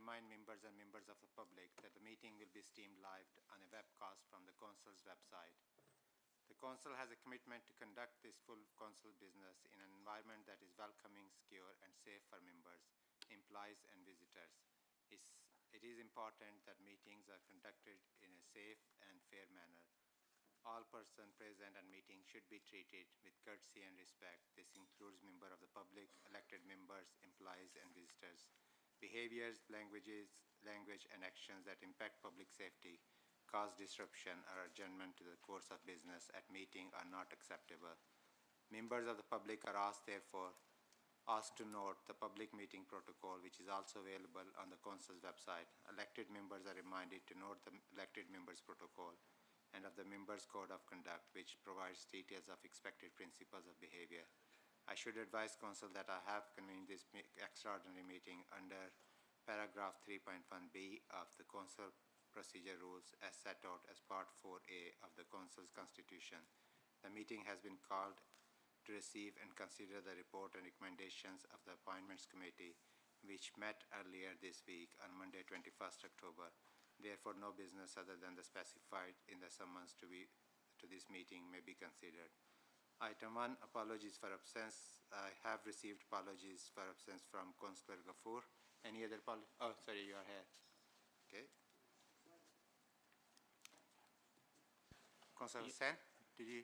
remind members and members of the public that the meeting will be streamed live on a webcast from the Council's website. The Council has a commitment to conduct this full Council business in an environment that is welcoming, secure, and safe for members, employees, and visitors. It is important that meetings are conducted in a safe and fair manner. All persons present at meetings should be treated with courtesy and respect. This includes members of the public, elected members, employees, and visitors. Behaviors, language, and actions that impact public safety, cause disruption, or adjournment to the course of business at meeting are not acceptable. Members of the public are therefore asked to note the public meeting protocol, which is also available on the Council's website. Elected members are reminded to note the elected members protocol and of the members' code of conduct, which provides details of expected principles of behavior. I should advise Council that I have convened this extraordinary meeting under paragraph 3.1b of the Council Procedure Rules as set out as Part 4A of the Council's Constitution. The meeting has been called to receive and consider the report and recommendations of the Appointments Committee, which met earlier this week on Monday, 21st October. Therefore, no business other than the specified in the summons to this meeting may be considered. Item 1, apologies for absence. I have received apologies for absence from Councillor Ghafoor. Any other apologies? Oh, sorry, you are here. Okay. Councillor Hussain, did you?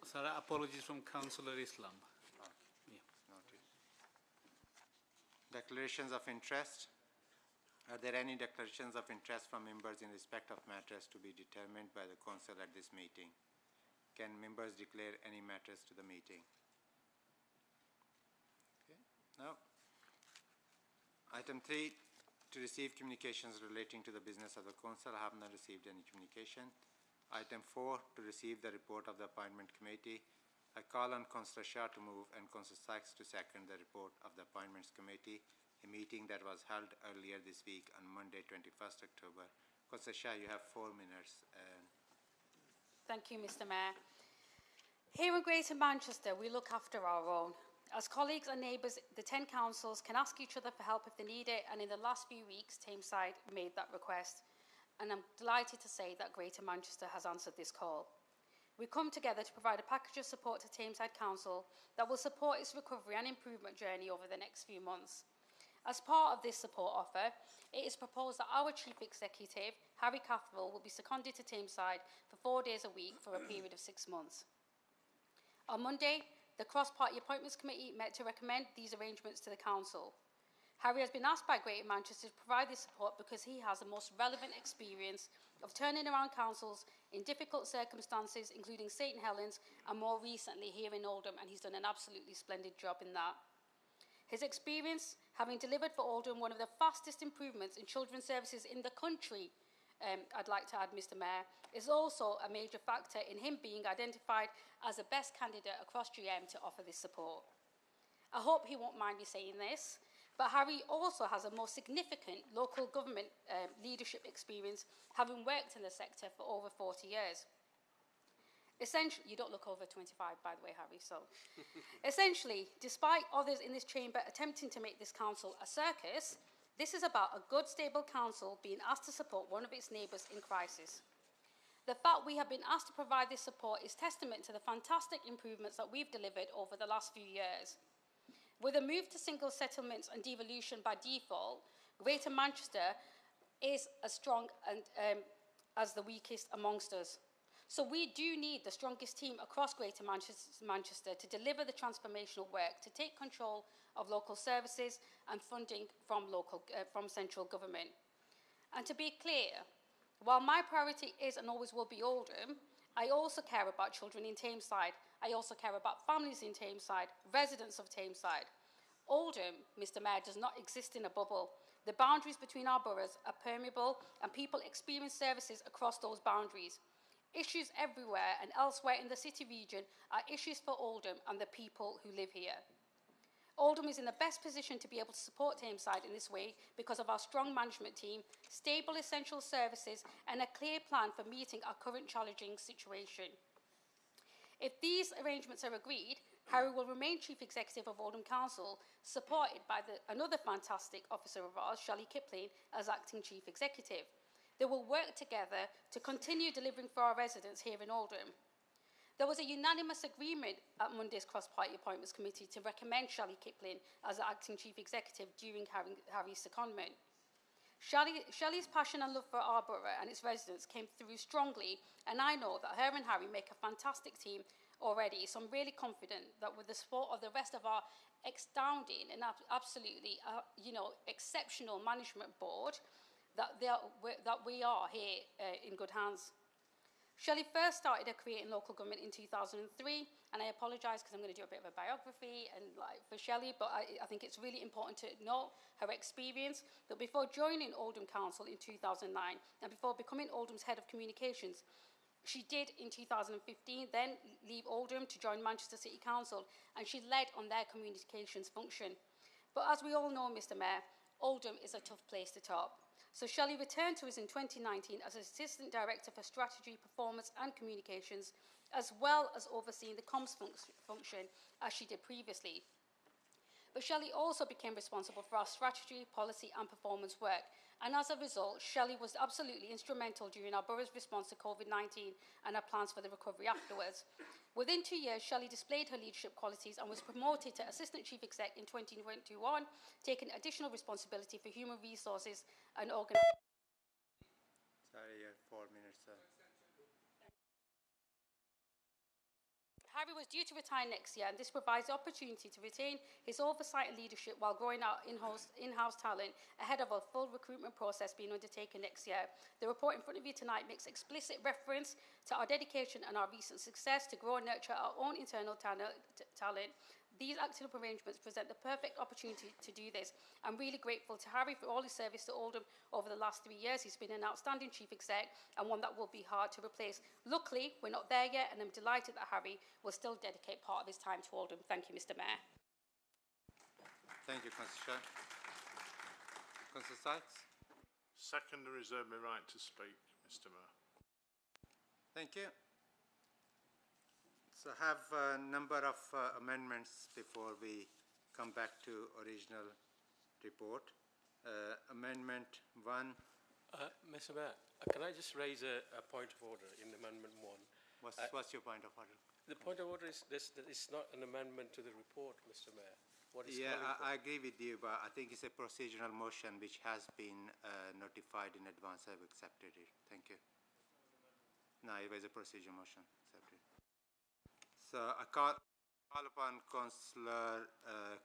Sir, apologies from Councillor Islam. Okay. Yeah. Noted. Declarations of interest. Are there any declarations of interest from members in respect of matters to be determined by the Council at this meeting? Can members declare any matters to the meeting? Okay. Now, item 3, to receive communications relating to the business of the Council. I have not received any communication. Item 4, to receive the report of the Appointment Committee. I call on Councillor Shah to move and Councillor Sykes to second the report of the Appointments Committee, a meeting that was held earlier this week on Monday, 21st October. Councillor Shah, you have 4 minutes. Thank you, Mr. Mayor. Here in Greater Manchester, we look after our own. As colleagues and neighbours, the 10 councils can ask each other for help if they need it, and in the last few weeks, Tameside made that request. And I'm delighted to say that Greater Manchester has answered this call. We come together to provide a package of support to Tameside Council that will support its recovery and improvement journey over the next few months. As part of this support offer, it is proposed that our Chief Executive, Harry Cathwell, will be seconded to Tameside for 4 days a week for a period of 6 months. On Monday, the Cross-Party Appointments Committee met to recommend these arrangements to the Council. Harry has been asked by Greater Manchester to provide this support because he has the most relevant experience of turning around councils in difficult circumstances, including St Helens and more recently here in Oldham, and he's done an absolutely splendid job in that. His experience, having delivered for Oldham one of the fastest improvements in children's services in the country, I'd like to add, Mr. Mayor, is also a major factor in him being identified as the best candidate across GM to offer this support. I hope he won't mind me saying this, but Harry also has a more significant local government leadership experience, having worked in the sector for over 40 years. Essentially, you don't look over 25, by the way, Harry, so. Essentially, despite others in this chamber attempting to make this council a circus, this is about a good, stable council being asked to support one of its neighbours in crisis. The fact we have been asked to provide this support is testament to the fantastic improvements that we've delivered over the last few years. With a move to single settlements and devolution by default, Greater Manchester is as strong as the weakest amongst us. So we do need the strongest team across Greater Manchester to deliver the transformational work, to take control of local services and funding from central government. And to be clear, while my priority is and always will be Oldham, I also care about children in Tameside. I also care about families in Tameside, residents of Tameside. Oldham, Mr. Mayor, does not exist in a bubble. The boundaries between our boroughs are permeable and people experience services across those boundaries. Issues everywhere and elsewhere in the city region are issues for Oldham and the people who live here. Oldham is in the best position to be able to support Tameside in this way because of our strong management team, stable essential services and a clear plan for meeting our current challenging situation. If these arrangements are agreed, Harry will remain Chief Executive of Oldham Council, supported by another fantastic officer of ours, Shelley Kipling, as Acting Chief Executive. They will work together to continue delivering for our residents here in Oldham. There was a unanimous agreement at Monday's Cross-Party Appointments Committee to recommend Shelley Kipling as Acting Chief Executive during Harry's secondment. Shelley's passion and love for our borough and its residents came through strongly, and I know that her and Harry make a fantastic team already, so I'm really confident that with the support of the rest of our astounding and absolutely exceptional management board, that we are here in good hands. Shelley first started her career in local government in 2003, and I apologise because I'm going to do a bit of a biography for Shelley, but I think it's really important to note her experience. But before joining Oldham Council in 2009, and before becoming Oldham's Head of Communications, she did in 2015 then leave Oldham to join Manchester City Council, and she led on their communications function. But as we all know, Mr Mayor, Oldham is a tough place to top. So Shelley returned to us in 2019 as Assistant Director for Strategy, Performance and Communications, as well as overseeing the comms function as she did previously. But Shelley also became responsible for our strategy, policy and performance work. And as a result, Shelley was absolutely instrumental during our borough's response to COVID-19 and our plans for the recovery afterwards. Within 2 years, Shelley displayed her leadership qualities and was promoted to Assistant Chief Exec in 2021, taking additional responsibility for human resources and organisation. Sorry, 4 minutes, sir. Harry was due to retire next year, and this provides the opportunity to retain his oversight and leadership while growing our in-house talent ahead of a full recruitment process being undertaken next year. The report in front of you tonight makes explicit reference to our dedication and our recent success to grow and nurture our own internal talent. These active arrangements present the perfect opportunity to do this. I'm really grateful to Harry for all his service to Oldham over the last 3 years. He's been an outstanding Chief Exec and one that will be hard to replace. Luckily, we're not there yet, and I'm delighted that Harry will still dedicate part of his time to Oldham. Thank you, Mr Mayor. Thank you, Councillor. Councillor Sykes. Second, I reserve my right to speak, Mr Mayor. Thank you. So I have a number of amendments before we come back to original report. Amendment 1. Mr Mayor, can I just raise a point of order in Amendment 1? What's your point of order? The point of order is this, that it's not an amendment to the report, Mr Mayor. What is I agree with you, but I think it's a procedural motion which has been notified in advance. I've accepted it. Thank you. No, it was a procedural motion. Accepted. So I call upon Councillor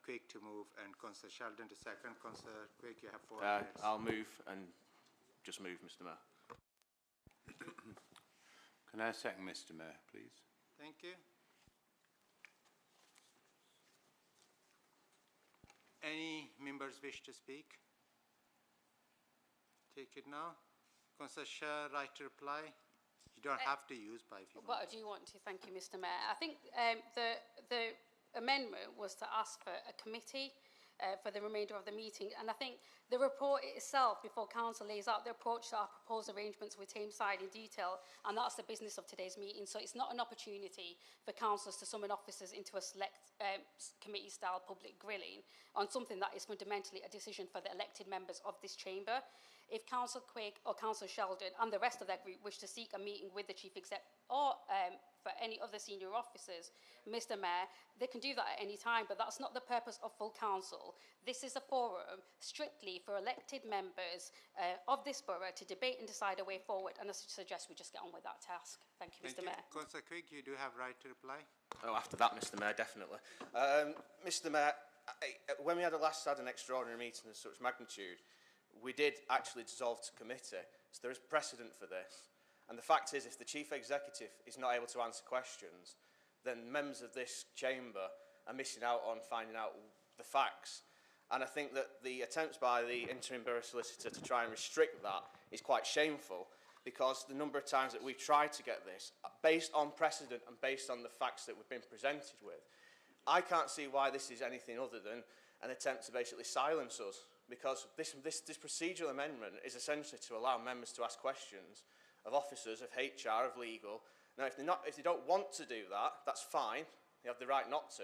Quick to move and Councillor Sheldon to second. Councillor Quick, you have 4 minutes. I'll move and just move, Mr Mayor. Can I second, Mr Mayor, please? Thank you. Any members wish to speak? Take it now. Councillor Shah, right to reply. You don't have to use by if you want. But I do want to thank you, Mr Mayor. I think the amendment was to ask for a committee for the remainder of the meeting, and I think the report itself before Council lays out the approach to our proposed arrangements with Tameside in detail, and that's the business of today's meeting. So it's not an opportunity for councillors to summon officers into a select committee-style public grilling on something that is fundamentally a decision for the elected members of this chamber. If Councillor Quigg or Councillor Sheldon and the rest of their group wish to seek a meeting with the Chief Exec or for any other senior officers, Mr Mayor, they can do that at any time, but that's not the purpose of full council. This is a forum strictly for elected members of this borough to debate and decide a way forward, and I suggest we just get on with that task. Thank you, Mr Mayor. Councillor Quigg, you do have right to reply. Oh, after that, Mr Mayor, definitely. Mr Mayor, when we had an extraordinary meeting of such magnitude, we did actually dissolve the committee, so there is precedent for this. And the fact is, if the Chief Executive is not able to answer questions, then members of this chamber are missing out on finding out the facts. And I think that the attempts by the interim borough solicitor to try and restrict that is quite shameful, because the number of times that we've tried to get this, based on precedent and based on the facts that we've been presented with, I can't see why this is anything other than an attempt to basically silence us. Because this procedural amendment is essentially to allow members to ask questions of officers, of HR, of legal. Now, if they don't want to do that, that's fine. They have the right not to.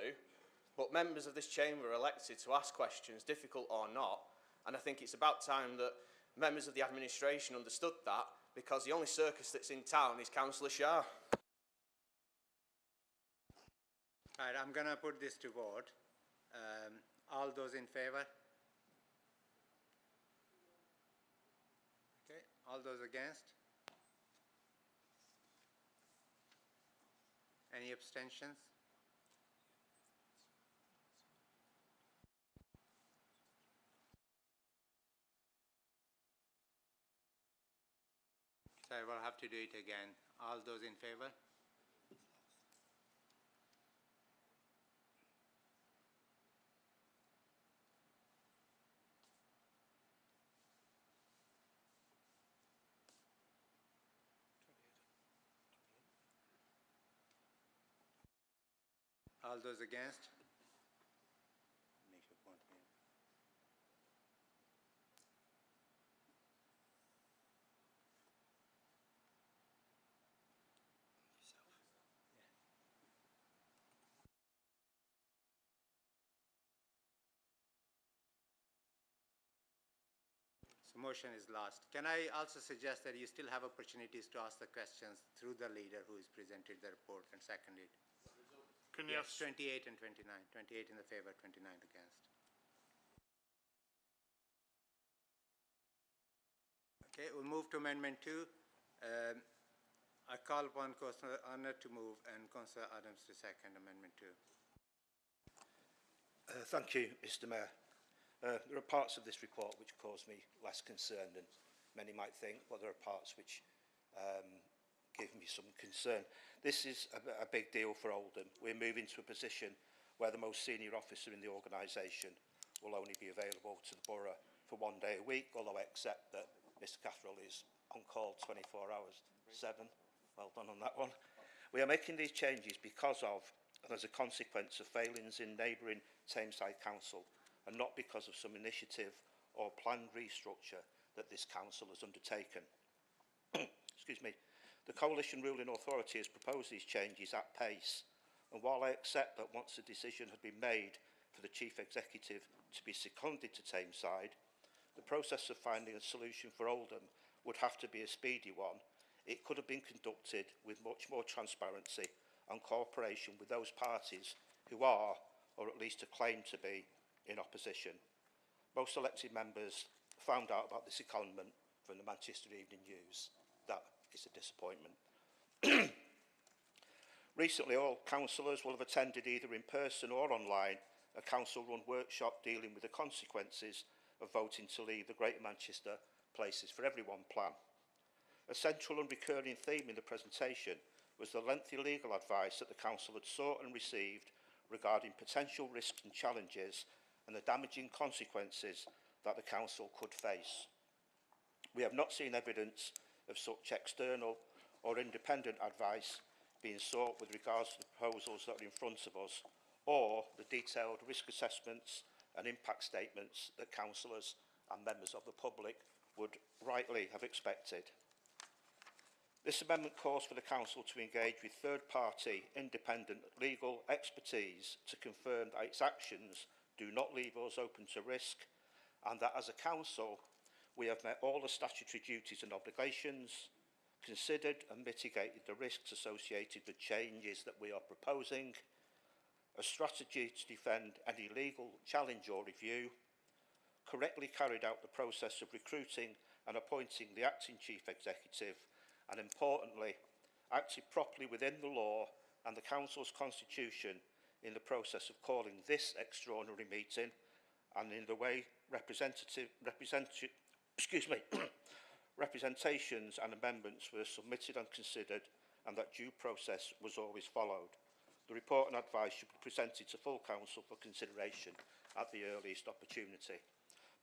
But members of this chamber are elected to ask questions, difficult or not. And I think it's about time that members of the administration understood that, because the only circus that's in town is Councillor Shah. Right, I'm going to put this to vote. All those in favour? Okay, all those against? Any abstentions? So I will have to do it again. All those in favour? All those against? Make your point, please. So motion is lost. Can I also suggest that you still have opportunities to ask the questions through the leader who has presented the report and seconded? Can you Yes, 28 and 29. 28 in the favour, 29 against. Okay, we'll move to Amendment 2. I call upon Councillor Arnott to move and Councillor Adams to second Amendment 2. Thank you, Mr Mayor. There are parts of this report which cause me less concern than many might think, but there are parts which give me some concern. This is a big deal for Oldham. We're moving to a position where the most senior officer in the organisation will only be available to the borough for 1 day a week, although I accept that Mr Catherall is on call 24 hours, 7. Well done on that one. We are making these changes because of, and as a consequence of failings in neighbouring Tameside Council, and not because of some initiative or planned restructure that this council has undertaken. Excuse me. The coalition ruling authority has proposed these changes at pace, and while I accept that once a decision had been made for the chief executive to be seconded to Tameside, the process of finding a solution for Oldham would have to be a speedy one. It could have been conducted with much more transparency and cooperation with those parties who are, or at least are claimed to be, in opposition. Most elected members found out about this secondment from the Manchester Evening News. That is a disappointment. Recently, all councillors will have attended either in person or online a council-run workshop dealing with the consequences of voting to leave the Greater Manchester Places for Everyone plan. A central and recurring theme in the presentation was the lengthy legal advice that the council had sought and received regarding potential risks and challenges and the damaging consequences that the council could face. We have not seen evidence of such external or independent advice being sought with regards to the proposals that are in front of us, or the detailed risk assessments and impact statements that councillors and members of the public would rightly have expected. This amendment calls for the council to engage with third-party independent legal expertise to confirm that its actions do not leave us open to risk, and that as a council we have met all the statutory duties and obligations, considered and mitigated the risks associated with changes that we are proposing, a strategy to defend any legal challenge or review, correctly carried out the process of recruiting and appointing the acting chief executive, and importantly, acted properly within the law and the council's constitution in the process of calling this extraordinary meeting, and in the way representations and amendments were submitted and considered, and that due process was always followed. The report and advice should be presented to full council for consideration at the earliest opportunity.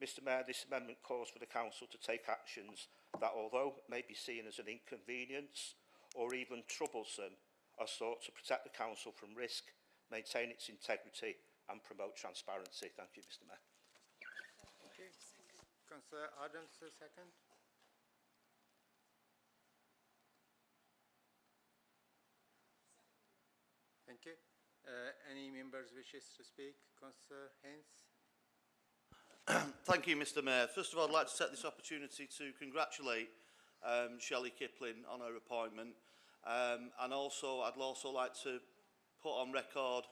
Mr Mayor, this amendment calls for the council to take actions that, although may be seen as an inconvenience or even troublesome, are sought to protect the council from risk, maintain its integrity and promote transparency. Thank you, Mr Mayor. Okay. Councillor Adams, a second. Thank you. members wishes to speak? Councillor Haynes? Thank you, Mr Mayor. First of all, I'd like to take this opportunity to congratulate Shelley Kipling on her appointment. And I'd also like to put on record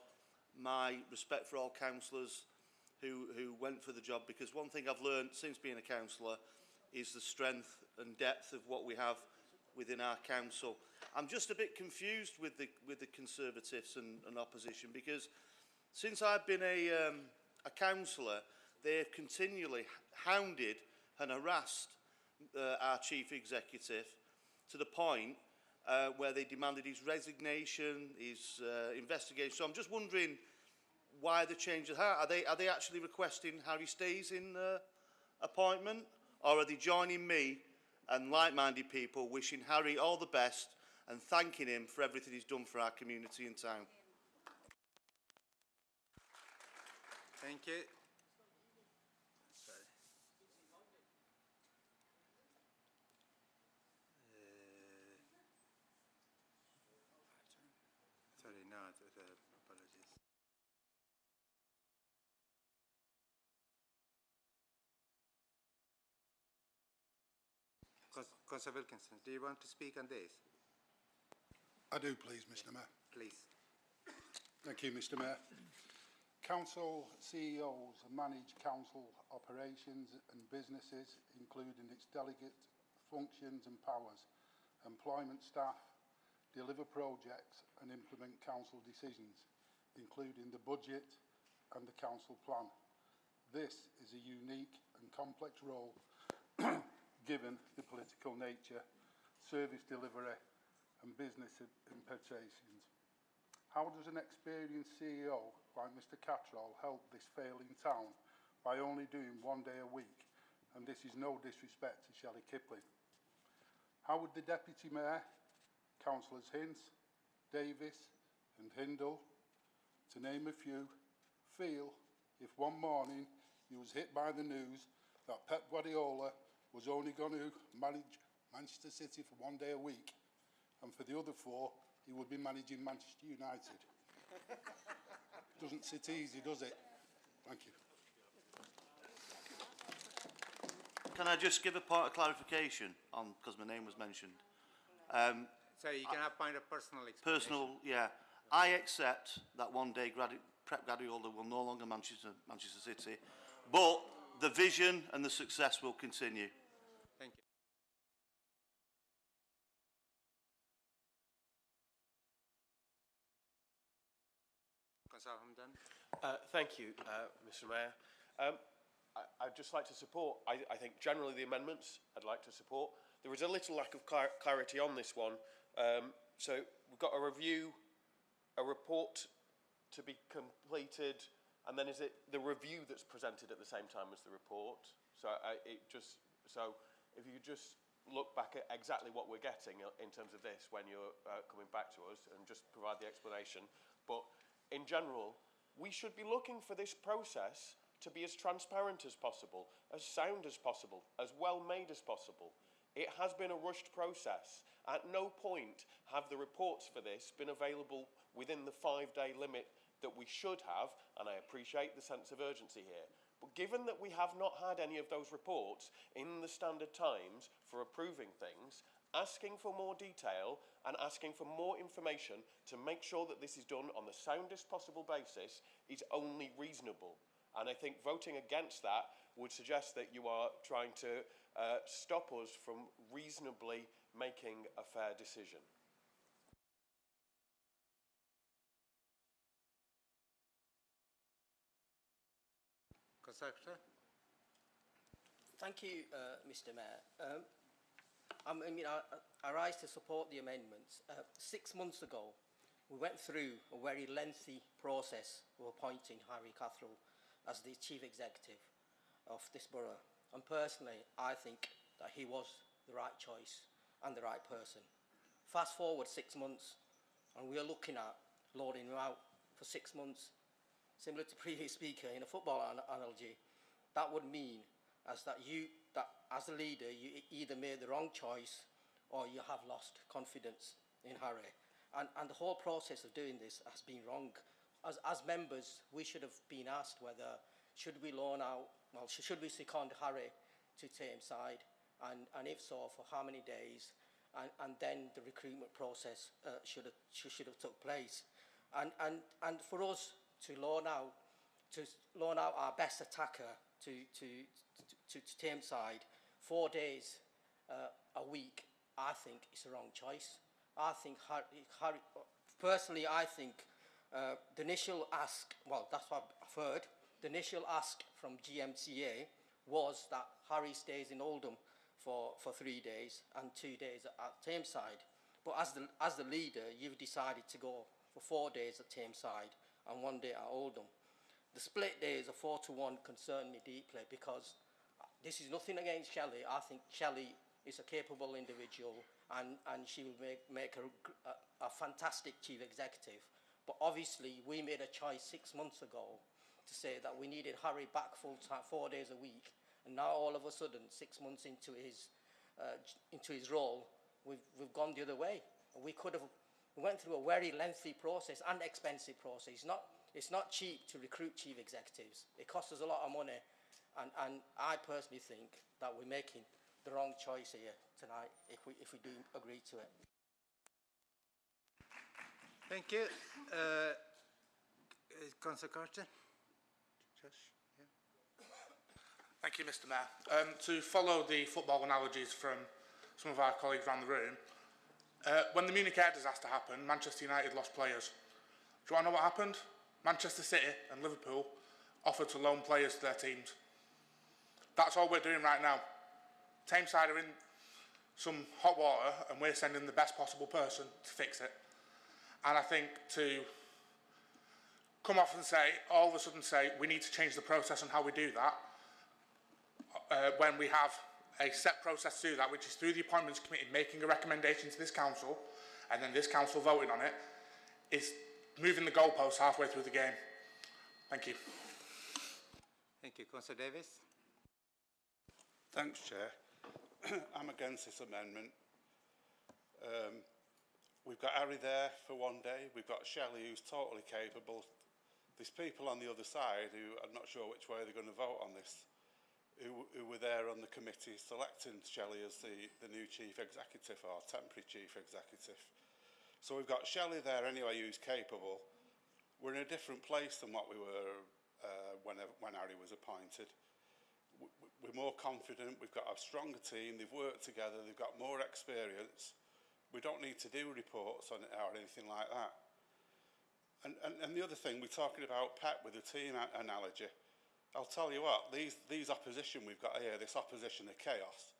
my respect for all councillors who went for the job, because one thing I've learned since being a councillor is the strength and depth of what we have within our council. I'm just a bit confused with the Conservatives and opposition, because since I've been a councillor, they have continually hounded and harassed our chief executive to the point where they demanded his resignation, his investigation. So I'm just wondering why the change of heart. Are they actually requesting Harry stays in appointment, or are they joining me and like-minded people wishing Harry all the best and thanking him for everything he's done for our community and town? Thank you. Sorry. Sorry, no, apologies. Councillor Wilkinson, do you want to speak on this? I do, please, Mr Mayor. Please. Thank you, Mr Mayor. Council CEOs manage council operations and businesses, including its delegate functions and powers, employment staff, deliver projects and implement council decisions, including the budget and the council plan. This is a unique and complex role given the political nature, service delivery and business implications. How does an experienced CEO like Mr Cattrall help this failing town by only doing 1 day a week? And this is no disrespect to Shelley Kipling. How would the Deputy Mayor, Councillors Hince, Davis and Hindle, to name a few, feel if one morning he was hit by the news that Pep Guardiola was only going to manage Manchester City for 1 day a week, and for the other 4 he would be managing Manchester United? Doesn't sit easy, does it? Thank you. Can I just give a point of clarification on, because my name was mentioned? So you can have point of personal explanation. Personal, yeah. I accept that 1 day Pep Guardiola will no longer manage Manchester City, but the vision and the success will continue. Thank you. Councillor Hamdan. Thank you, Mr Mayor. I'd just like to support, I think generally the amendments I'd like to support. There is a little lack of clarity on this one. So we've got a review, a report to be completed, and then is it the review that's presented at the same time as the report? So so if you just look back at exactly what we're getting in terms of this when you're coming back to us, and just provide the explanation. But in general, we should be looking for this process to be as transparent as possible, as sound as possible, as well made as possible. It has been a rushed process. At no point have the reports for this been available within the 5-day limit that we should have, and I appreciate the sense of urgency here. But given that we have not had any of those reports in the standard times for approving things, asking for more detail and asking for more information to make sure that this is done on the soundest possible basis is only reasonable. And I think voting against that would suggest that you are trying to stop us from reasonably making a fair decision. Councillor. Thank you, Mr Mayor. I rise to support the amendments. 6 months ago, we went through a very lengthy process of appointing Harry Cattrall as the Chief Executive of this borough. And personally, I think that he was the right choice and the right person. Fast forward 6 months, and we are looking at loading him out for 6 months. Similar to previous speaker in a football analogy, that would mean that as a leader, you either made the wrong choice or you have lost confidence in Harry. And the whole process of doing this has been wrong as members, we should have been asked whether should we loan out, well, should we second Harry to Tameside, and if so, for how many days, and then the recruitment process should have took place, and for us to loan out our best attacker to Tameside 4 days a week, I think it's the wrong choice. I think Harry personally, I think the initial ask, well, that's what I've heard, the initial ask from GMCA was that Harry stays in Oldham for 3 days and 2 days at Tameside. But as the leader, you've decided to go for 4 days at Tameside and 1 day at Oldham. The split days of 4-1 concern me deeply, because this is nothing against Shelley. I think Shelley is a capable individual, and she will make a fantastic chief executive. But obviously, we made a choice 6 months ago to say that we needed Harry back full time, 4 days a week, and now all of a sudden, 6 months into his role, we've gone the other way. We went through a very lengthy process and expensive process. It's not cheap to recruit chief executives. It costs us a lot of money, and I personally think that we're making the wrong choice here tonight if we do agree to it. Thank you. Councillor Carter? Josh? Yeah. Thank you, Mr. Mayor. To follow the football analogies from some of our colleagues around the room, when the Munich air disaster happened, Manchester United lost players. Do you want to know what happened? Manchester City and Liverpool offered to loan players to their teams. That's all we're doing right now. Tameside are in some hot water, and we're sending the best possible person to fix it. And I think to come off and say, all of a sudden say, we need to change the process on how we do that, when we have a set process to do that, which is through the Appointments Committee making a recommendation to this council, and then this council voting on it, is moving the goalposts halfway through the game. Thank you. Thank you. Councillor Davis? Thanks, Chair. I'm against this amendment. We've got Harry there for 1 day. We've got Shelley, who's totally capable. There's people on the other side who I'm not sure which way they're going to vote on this, who were there on the committee selecting Shelley as the new chief executive, or temporary chief executive. So we've got Shelley there anyway, who's capable. We're in a different place than what we were when Harry was appointed. We're more confident, we've got a stronger team, they've worked together, they've got more experience. We don't need to do reports on it or anything like that. And the other thing, we're talking about Pep with the team analogy. I'll tell you what, these opposition we've got here, this opposition of chaos,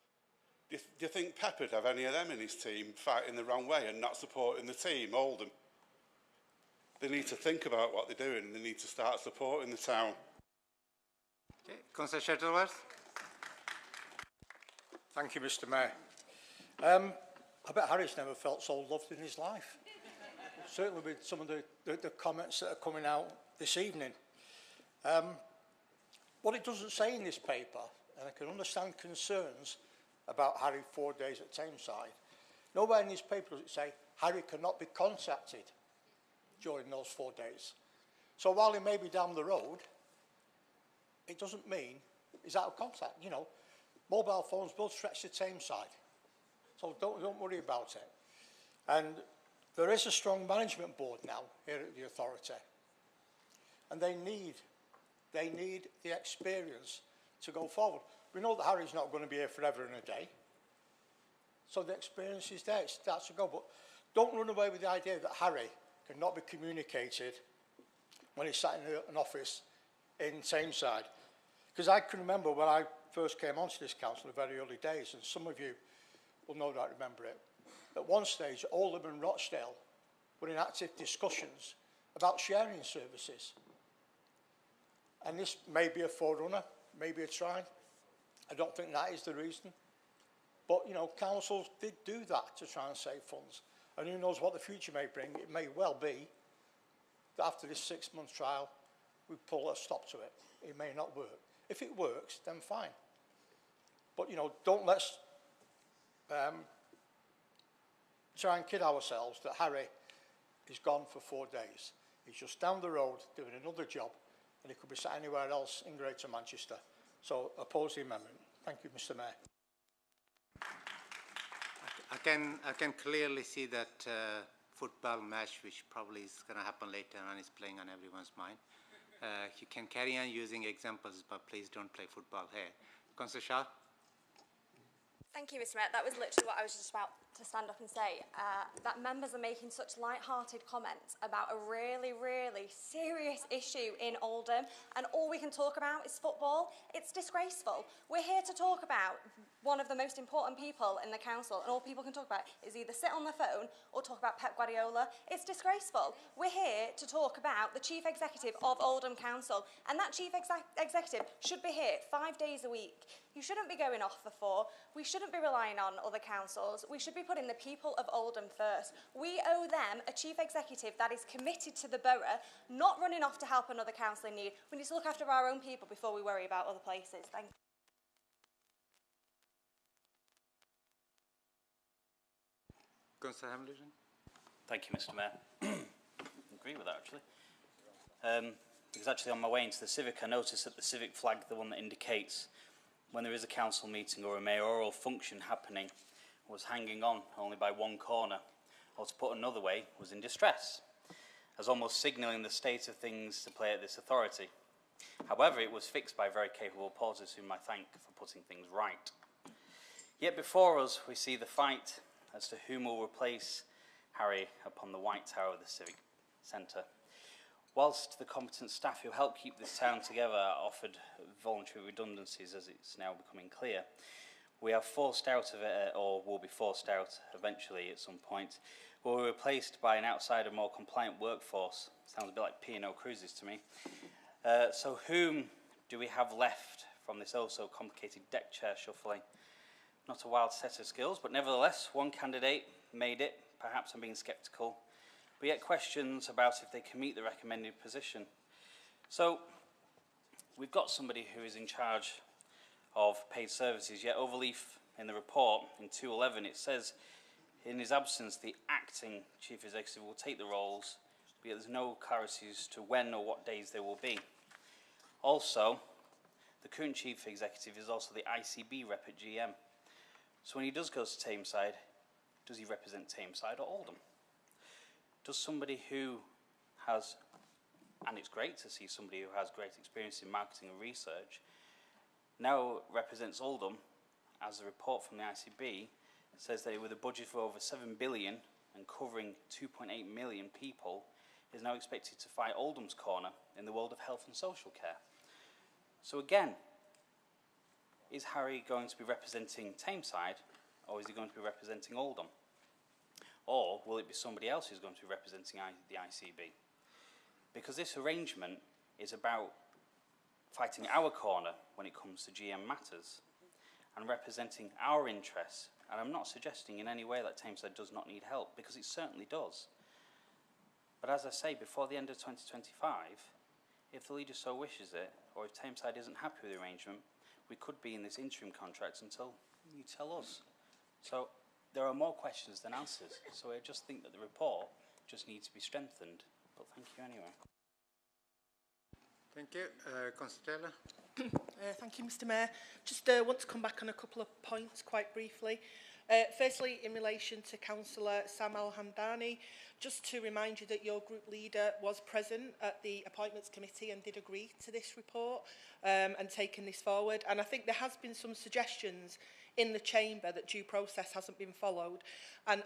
do you think Pep would have any of them in his team fighting the wrong way and not supporting the team, Oldham? They need to think about what they're doing, and they need to start supporting the town. Okay. Councillor Shuttleworth? Thank you, Mr. Mayor. I bet Harry's never felt so loved in his life. Certainly with some of the comments that are coming out this evening. What it doesn't say in this paper, and I can understand concerns about Harry 4 days at Tameside, nowhere in this paper does it say Harry cannot be contacted during those 4 days. So while he may be down the road, it doesn't mean he's out of contact. You know, mobile phones both stretch to Tameside. So don't worry about it. And there is a strong management board now here at the authority. And they need the experience to go forward. We know that Harry's not going to be here forever and a day. So the experience is there, it starts to go. But don't run away with the idea that Harry cannot be communicated when he's sat in an office in Tameside. Because I can remember when I first came onto this council in the very early days, and some of you will no doubt remember it. At one stage, Oldham and Rochdale were in active discussions about sharing services. And this may be a forerunner, maybe a try. I don't think that is the reason. But, you know, councils did do that to try and save funds. And who knows what the future may bring. It may well be that after this 6-month trial, we pull a stop to it. It may not work. If it works, then fine. But, you know, don't let's try and kid ourselves that Harry is gone for 4 days. He's just down the road doing another job, and he could be sat anywhere else in Greater Manchester. So oppose the amendment. Thank you, Mr. Mayor. I can clearly see that football match, which probably is going to happen later on, is playing on everyone's mind. You can carry on using examples, but please don't play football here. Councillor Shah? Thank you, Mr. Mayor. That was literally what I was just about to stand up and say, that members are making such light-hearted comments about a really, really serious issue in Oldham, and all we can talk about is football. It's disgraceful. We're here to talk about one of the most important people in the council, and all people can talk about is either sit on the phone or talk about Pep Guardiola. It's disgraceful. We're here to talk about the Chief Executive of Oldham Council, and that Chief Executive should be here 5 days a week. You shouldn't be going off for 4. We shouldn't be relying on other councils. We should be putting the people of Oldham first. We owe them a Chief Executive that is committed to the borough, not running off to help another council in need. We need to look after our own people before we worry about other places. Thank you. Councillor Hamilton? Thank you, Mr. Mayor. I agree with that, actually. Because actually on my way into the Civic, I noticed that the Civic flag, the one that indicates when there is a council meeting or a mayoral function happening, was hanging on only by one corner, or to put another way, was in distress, as almost signalling the state of things to play at this authority. However, it was fixed by very capable porters whom I thank for putting things right. Yet before us, we see the fight as to whom will replace Harry upon the White Tower of the Civic Centre. Whilst the competent staff who help keep this town together are offered voluntary redundancies, as it's now becoming clear, we are forced out of it, or will be forced out eventually at some point. We're replaced by an outsider, more compliant workforce. Sounds a bit like P&O Cruises to me. So whom do we have left from this also complicated deck chair shuffling? Not a wild set of skills, but nevertheless, one candidate made it. Perhaps I'm being sceptical, but yet questions about if they can meet the recommended position. So we've got somebody who is in charge of paid services, yet overleaf in the report in 211 it says in his absence the acting chief executive will take the roles, but yet there's no clarity as to when or what days they will be. Also, the current chief executive is also the ICB rep at GM. So when he does go to Tameside, does he represent Tameside or Oldham? Does somebody who has, and it's great to see somebody who has great experience in marketing and research, now represents Oldham, as the report from the ICB says that with a budget of over 7 billion and covering 2.8 million people, is now expected to fight Oldham's corner in the world of health and social care. So again, is Harry going to be representing Tameside, or is he going to be representing Oldham? Or will it be somebody else who's going to be representing the ICB? Because this arrangement is about fighting our corner when it comes to GM matters and representing our interests. And I'm not suggesting in any way that Tameside does not need help, because it certainly does. But as I say, before the end of 2025, if the leader so wishes it, or if Tameside isn't happy with the arrangement, we could be in this interim contract until you tell us. So there are more questions than answers. So I just think that the report just needs to be strengthened. But thank you anyway. Thank you. Councillor Taylor. Thank you, Mr. Mayor. Just want to come back on a couple of points quite briefly. Firstly, in relation to Councillor Sam Al-Hamdani, just to remind you that your group leader was present at the Appointments Committee and did agree to this report and taken this forward. And I think there has been some suggestions in the chamber that due process hasn't been followed, and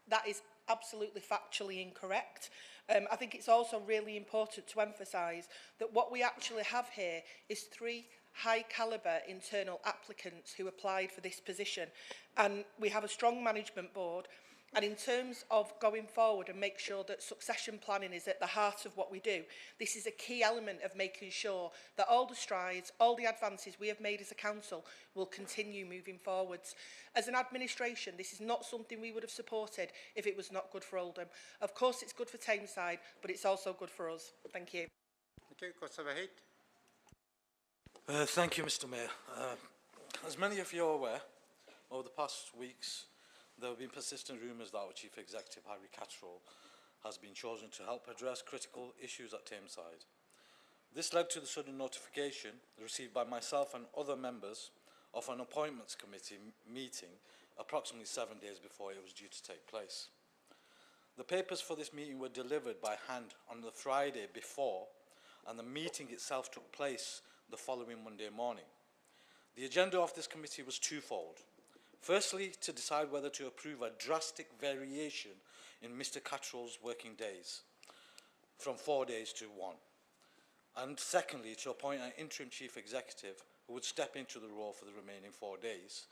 that is absolutely factually incorrect. I think it's also really important to emphasise that what we actually have here is 3 high calibre internal applicants who applied for this position, and we have a strong management board. And in terms of going forward and make sure that succession planning is at the heart of what we do, this is a key element of making sure that all the strides, all the advances we have made as a council will continue moving forwards. As an administration, this is not something we would have supported if it was not good for Oldham. Of course, it's good for Tameside, but it's also good for us. Thank you. Thank you. Councillor Wahid. Thank you, Mr. Mayor. As many of you are aware, over the past weeks, there have been persistent rumours that our Chief Executive, Harry Catterall, has been chosen to help address critical issues at Tameside. This led to the sudden notification received by myself and other members of an appointments committee meeting approximately 7 days before it was due to take place. The papers for this meeting were delivered by hand on the Friday before, and the meeting itself took place the following Monday morning. The agenda of this committee was twofold. Firstly, to decide whether to approve a drastic variation in Mr. Cattrall's working days from 4 days to 1. And secondly, to appoint an interim chief executive who would step into the role for the remaining 4 days.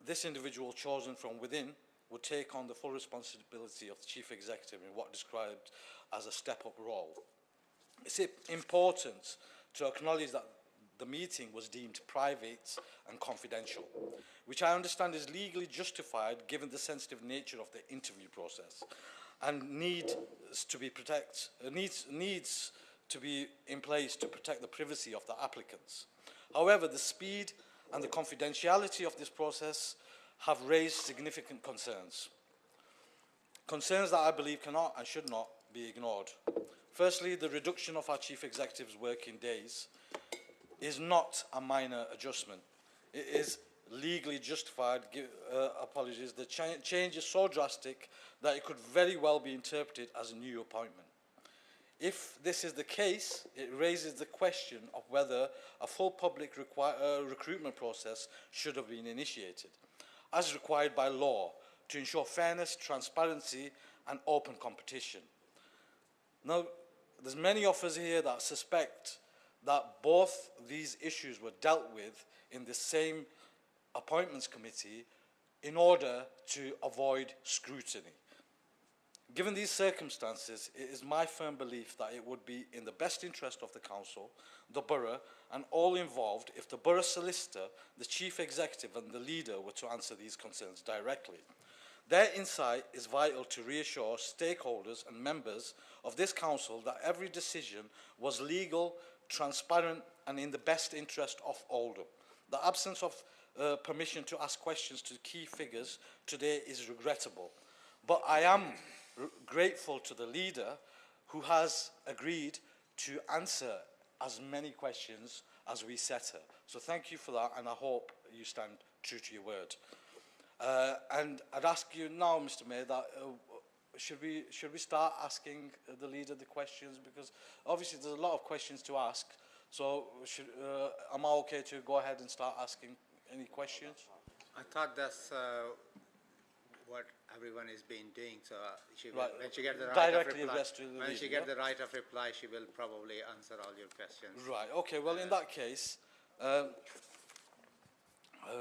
This individual, chosen from within, would take on the full responsibility of the chief executive in what described as a step-up role. It's important to acknowledge that the meeting was deemed private and confidential, which I understand is legally justified given the sensitive nature of the interview process and needs to be in place to protect the privacy of the applicants. However, the speed and the confidentiality of this process have raised significant concerns. Concerns that I believe cannot and should not be ignored. Firstly, the reduction of our chief executive's working days is not a minor adjustment. It is legally justified. Apologies. The change is so drastic that it could very well be interpreted as a new appointment. If this is the case, it raises the question of whether a full public recruitment process should have been initiated, as required by law, to ensure fairness, transparency, and open competition. Now, there's many of us here that suspect that both these issues were dealt with in the same appointments committee in order to avoid scrutiny. Given these circumstances, it is my firm belief that it would be in the best interest of the council, the borough, and all involved if the borough solicitor, the chief executive, and the leader were to answer these concerns directly. Their insight is vital to reassure stakeholders and members of this council that every decision was legal, transparent, and in the best interest of Oldham. The absence of permission to ask questions to key figures today is regrettable, but I am grateful to the leader who has agreed to answer as many questions as we set her. So thank you for that, and I hope you stand true to your word. And I'd ask you now, Mr. Mayor, that should we start asking the leader the questions, because obviously there's a lot of questions to ask. So am I okay to go ahead and start asking any questions? I thought that's what everyone has been doing. So she will, when she gets the right of reply, when she gets the right of reply, she will probably answer all your questions. Right. Okay. Well, in that case,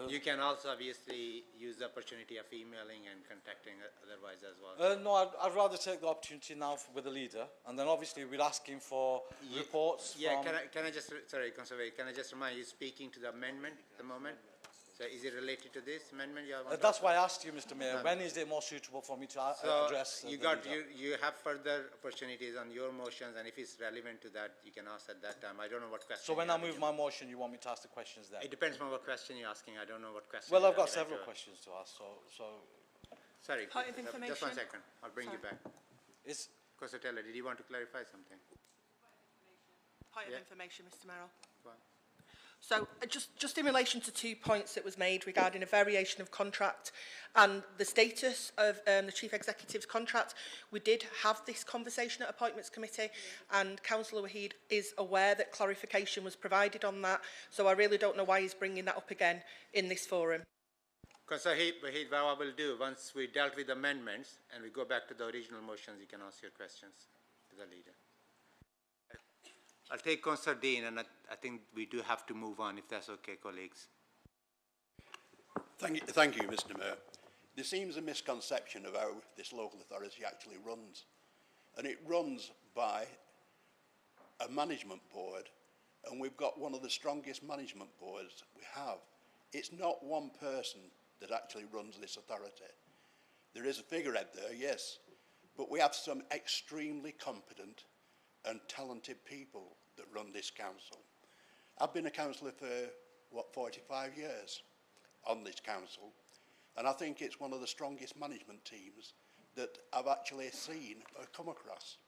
you can also obviously use the opportunity of emailing and contacting otherwise as well. No, I'd rather take the opportunity now with the leader, and then obviously we'll ask him for reports. Yeah. From Can I just sorry, Conservator, can I just remind you speaking to the amendment at the moment? So is it related to this amendment? That's why I asked you, Mr. Mayor. When is it more suitable for me to address? You have further opportunities on your motions, and if it's relevant to that, you can ask at that time. I don't know what question. So when I move my motion, you want me to ask the questions then? It depends on what question you're asking. I don't know what question. Well, I've got several questions to ask. Sorry. Point of information. Just 1 second. I'll bring you back. Conservator, did you want to clarify something? Point of information, Mr. Merrill. So just in relation to 2 points that was made regarding a variation of contract and the status of the Chief Executive's contract, we did have this conversation at Appointments Committee, and Councillor Waheed is aware that clarification was provided on that, so I really don't know why he's bringing that up again in this forum. Conservator Waheed, what I will do, once we dealt with amendments and we go back to the original motions, you can ask your questions to the leader. I'll take Councillor Dean, and I think we do have to move on, if that's okay, colleagues. Thank you, Mr. Mayor. There seems a misconception of how this local authority actually runs. And it runs by a management board, and we've got one of the strongest management boards we have. It's not one person that actually runs this authority. There is a figurehead there, yes, but we have some extremely competent and talented people that run this council. I've been a councillor for, 45 years on this council, and I think it's one of the strongest management teams that I've actually seen or come across.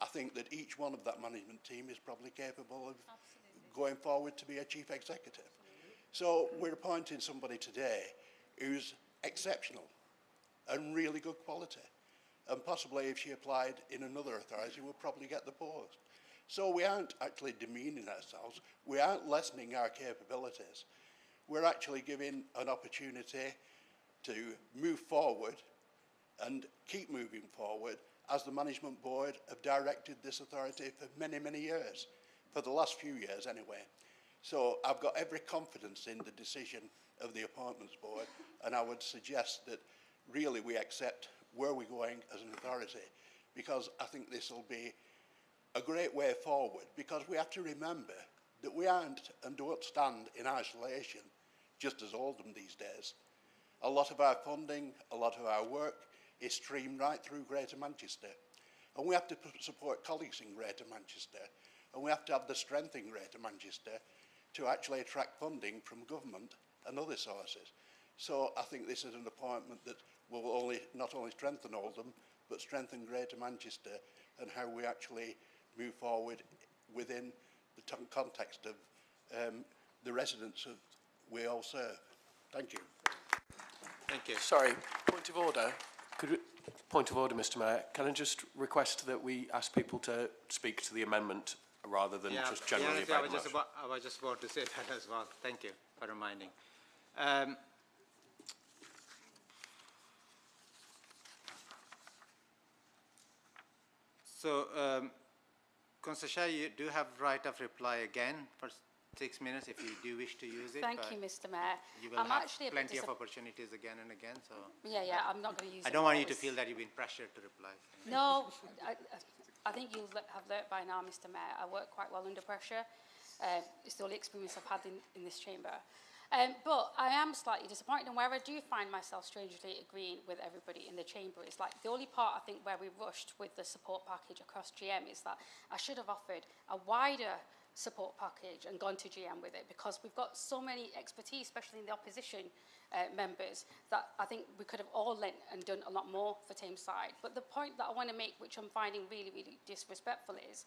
I think that each one of that management team is probably capable of going forward to be a chief executive. So we're appointing somebody today who's exceptional and really good quality. And possibly if she applied in another authority, would probably get the post. So we aren't actually demeaning ourselves. We aren't lessening our capabilities. We're actually giving an opportunity to move forward and keep moving forward as the management board have directed this authority for many, many years, for the last few years anyway. So I've got every confidence in the decision of the appointments board, and I would suggest that really we accept where we're going as an authority, because I think this will be a great way forward, because we have to remember that we aren't and don't stand in isolation just as Oldham these days. A lot of our funding, a lot of our work is streamed right through Greater Manchester, and we have to support colleagues in Greater Manchester, and we have to have the strength in Greater Manchester to actually attract funding from government and other sources. So I think this is an appointment that will not only strengthen Oldham, but strengthen Greater Manchester and how we actually move forward within the context of the residents that we all serve. Thank you. Thank you. Sorry, point of order. Point of order, Mr. Mayor. Can I just request that we ask people to speak to the amendment rather than just generally about the motion? I was just about to say that as well. Thank you for reminding. Councillor Shah, you do have right of reply again for 6 minutes if you do wish to use it. Thank you, Mr. Mayor. You will have plenty of opportunities again and again. So yeah, I'm not going to use it. I don't want you to feel that you've been pressured to reply. No, I think you'll have learnt by now, Mr. Mayor. I work quite well under pressure. It's the only experience I've had in this chamber. But I am slightly disappointed, and where I do find myself strangely agreeing with everybody in the chamber is like the only part I think where we rushed with the support package across GM is that I should have offered a wider support package and gone to GM with it, because we've got so many expertise, especially in the opposition members, that I think we could have all lent and done a lot more for Tameside. But the point that I want to make, which I'm finding really, really disrespectful, is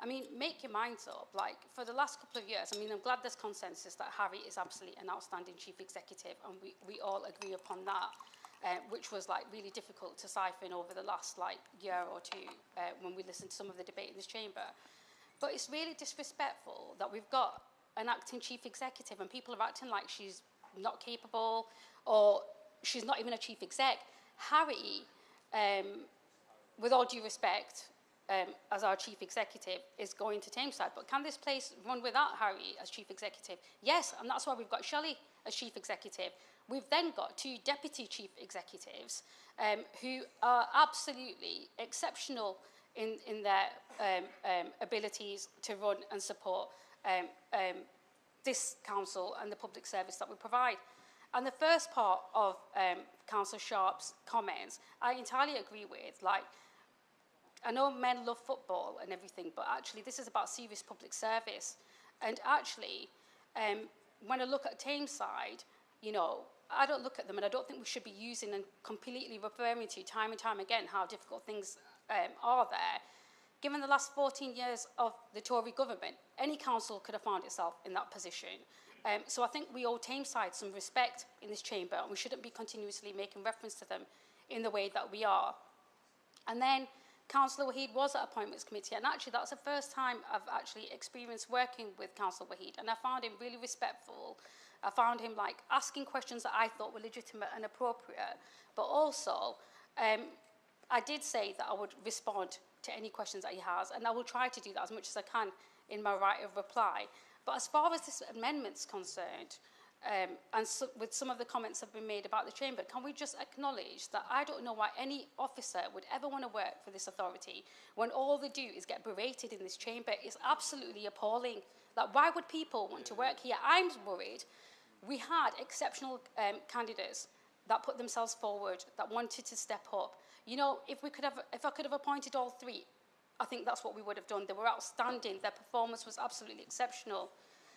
I mean, make your minds up. Like, for the last couple of years, I mean, I'm glad there's consensus that Harry is absolutely an outstanding chief executive, and we all agree upon that, which was, like, really difficult to siphon over the last, like, year or two when we listened to some of the debate in this chamber. But it's really disrespectful that we've got an acting chief executive and people are acting like she's not capable or she's not even a chief exec. Harry, with all due respect, as our chief executive, is going to Tameside. But can this place run without Harry as chief executive? Yes, and that's why we've got Shelley as chief executive. We've then got 2 deputy chief executives who are absolutely exceptional in their abilities to run and support this council and the public service that we provide. And the first part of Councillor Sharp's comments, I entirely agree with. Like, I know men love football and everything, but actually this is about serious public service. And actually, when I look at Tameside, you know, I don't look at them and I don't think we should be using and completely referring to time and time again how difficult things are there. Given the last 14 years of the Tory government, any council could have found itself in that position. So I think we owe Tameside some respect in this chamber, and we shouldn't be continuously making reference to them in the way that we are. And then Councillor Waheed was at Appointments Committee, and actually that's the first time I've actually experienced working with Councillor Waheed, and I found him really respectful. I found him like asking questions that I thought were legitimate and appropriate, but also I did say that I would respond to any questions that he has, and I will try to do that as much as I can in my right of reply. But as far as this amendment's concerned, and so, with some of the comments that have been made about the chamber, can we just acknowledge that I don't know why any officer would ever want to work for this authority when all they do is get berated in this chamber? It's absolutely appalling. Like, why would people want to work here? I'm worried. We had exceptional candidates that put themselves forward, that wanted to step up. You know, if I could have appointed all 3, I think that's what we would have done. They were outstanding. Their performance was absolutely exceptional.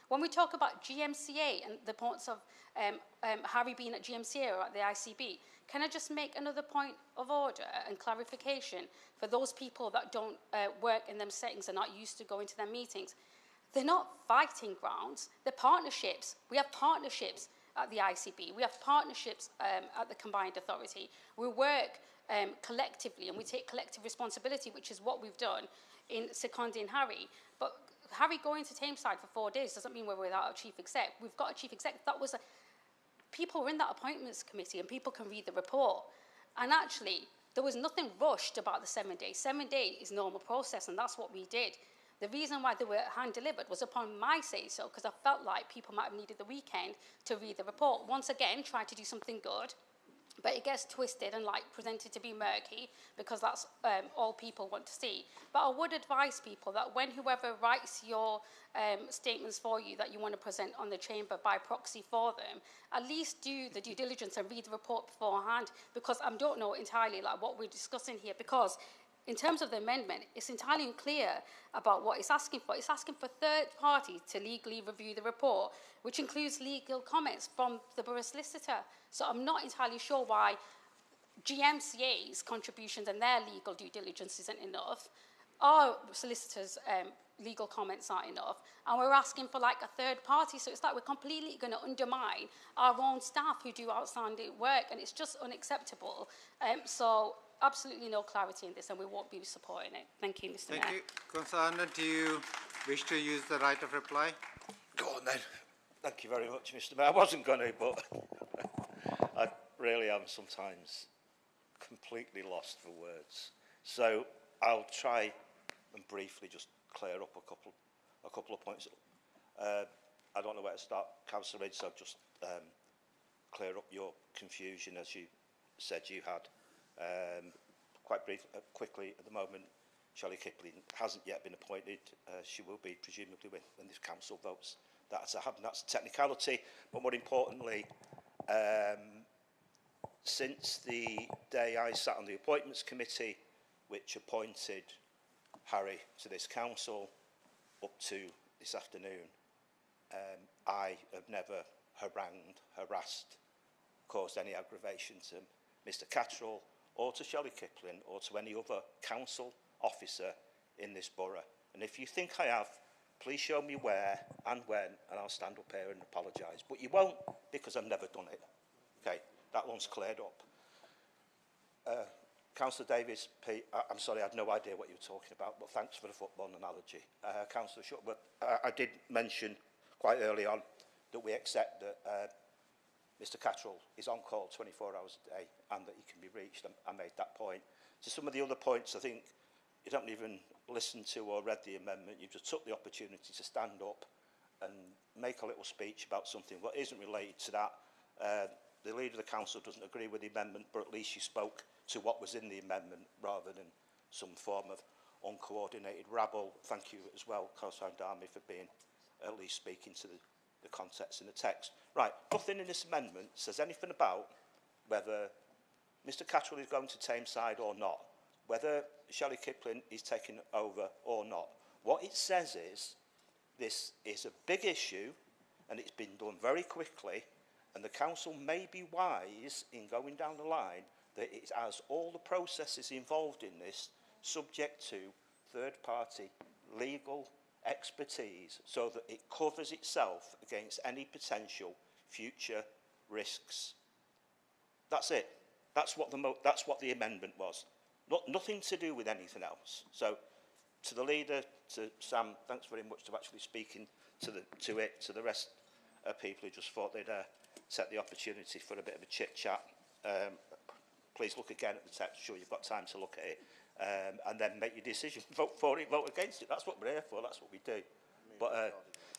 When we talk about GMCA and the points of Harry being at GMCA or at the ICB, can I just make another point of order and clarification for those people that don't work in them settings and not used to going to their meetings? They're not fighting grounds, they're partnerships. We have partnerships at the ICB, we have partnerships at the Combined Authority. We work collectively and we take collective responsibility, which is what we've done in seconding Harry. But Harry going to Tameside for 4 days doesn't mean we're without a chief exec. We've got a chief exec. That was people were in that appointments committee and people can read the report. And actually, there was nothing rushed about the 7 days. 7 days is normal process, and that's what we did. The reason why they were hand-delivered was upon my say-so, because I felt like people might have needed the weekend to read the report. Once again, tried to do something good, but it gets twisted and presented to be murky, because that's all people want to see. But I would advise people that when whoever writes your statements for you that you want to present on the chamber by proxy for them, at least do the due diligence and read the report beforehand, because I don't know entirely what we're discussing here, because in terms of the amendment, it's entirely unclear about what it's asking for. It's asking for third party to legally review the report, which includes legal comments from the borough solicitor. So I'm not entirely sure why GMCA's contributions and their legal due diligence isn't enough. Our solicitors' legal comments aren't enough. And we're asking for a third party. So it's we're completely going to undermine our own staff who do outstanding work. And it's just unacceptable. So absolutely no clarity in this, and we won't be supporting it. Thank you, Mr. Mayor. Thank you. Councillor Arnott, do you wish to use the right of reply? Go on then. Thank you very much, Mr. Mayor. I wasn't going to, but I really am sometimes completely lost for words. So I'll try and briefly just clear up a couple of points. I don't know where to start, Councillor Reid, so just clear up your confusion as you said you had. Quite quickly, at the moment, Shelley Kipling hasn't yet been appointed. She will be, presumably, when this council votes. That's a technicality. But more importantly, since the day I sat on the appointments committee, which appointed Harry to this council, up to this afternoon, I have never harangued, harassed, caused any aggravation to Mr. Catterall, or to Shelley Kipling, or to any other council officer in this borough. And if you think I have, please show me where and when, and I'll stand up here and apologise. But you won't, because I've never done it. Okay, that one's cleared up. Councillor Davies, I'm sorry, I had no idea what you were talking about, but thanks for the football analogy. Councillor Shuttleworth, I did mention quite early on that we accept that Mr. Catterall is on call 24 hours a day and that he can be reached. I made that point. To some of the other points, I think you don't even listen to or read the amendment. You just took the opportunity to stand up and make a little speech about something that isn't related to that. The Leader of the Council doesn't agree with the amendment, but at least you spoke to what was in the amendment rather than some form of uncoordinated rabble. Thank you as well, Councillor Darmy, for being at least speaking to the context in the text. Right, nothing in this amendment says anything about whether Mr. Catterall is going to Tameside or not, whether Shelley Kipling is taking over or not. What it says is this is a big issue and it's been done very quickly, and the council may be wise in going down the line that it has all the processes involved in this subject to third-party legal expertise so that it covers itself against any potential future risks. That's it. That's what the amendment was. Nothing to do with anything else. So, to the leader, to Sam, thanks very much for actually speaking to the rest of people who just thought they'd set the opportunity for a bit of a chit-chat. Please look again at the text, sure you've got time to look at it, and then make your decision. Vote for it, vote against it. That's what we're here for, that's what we do. But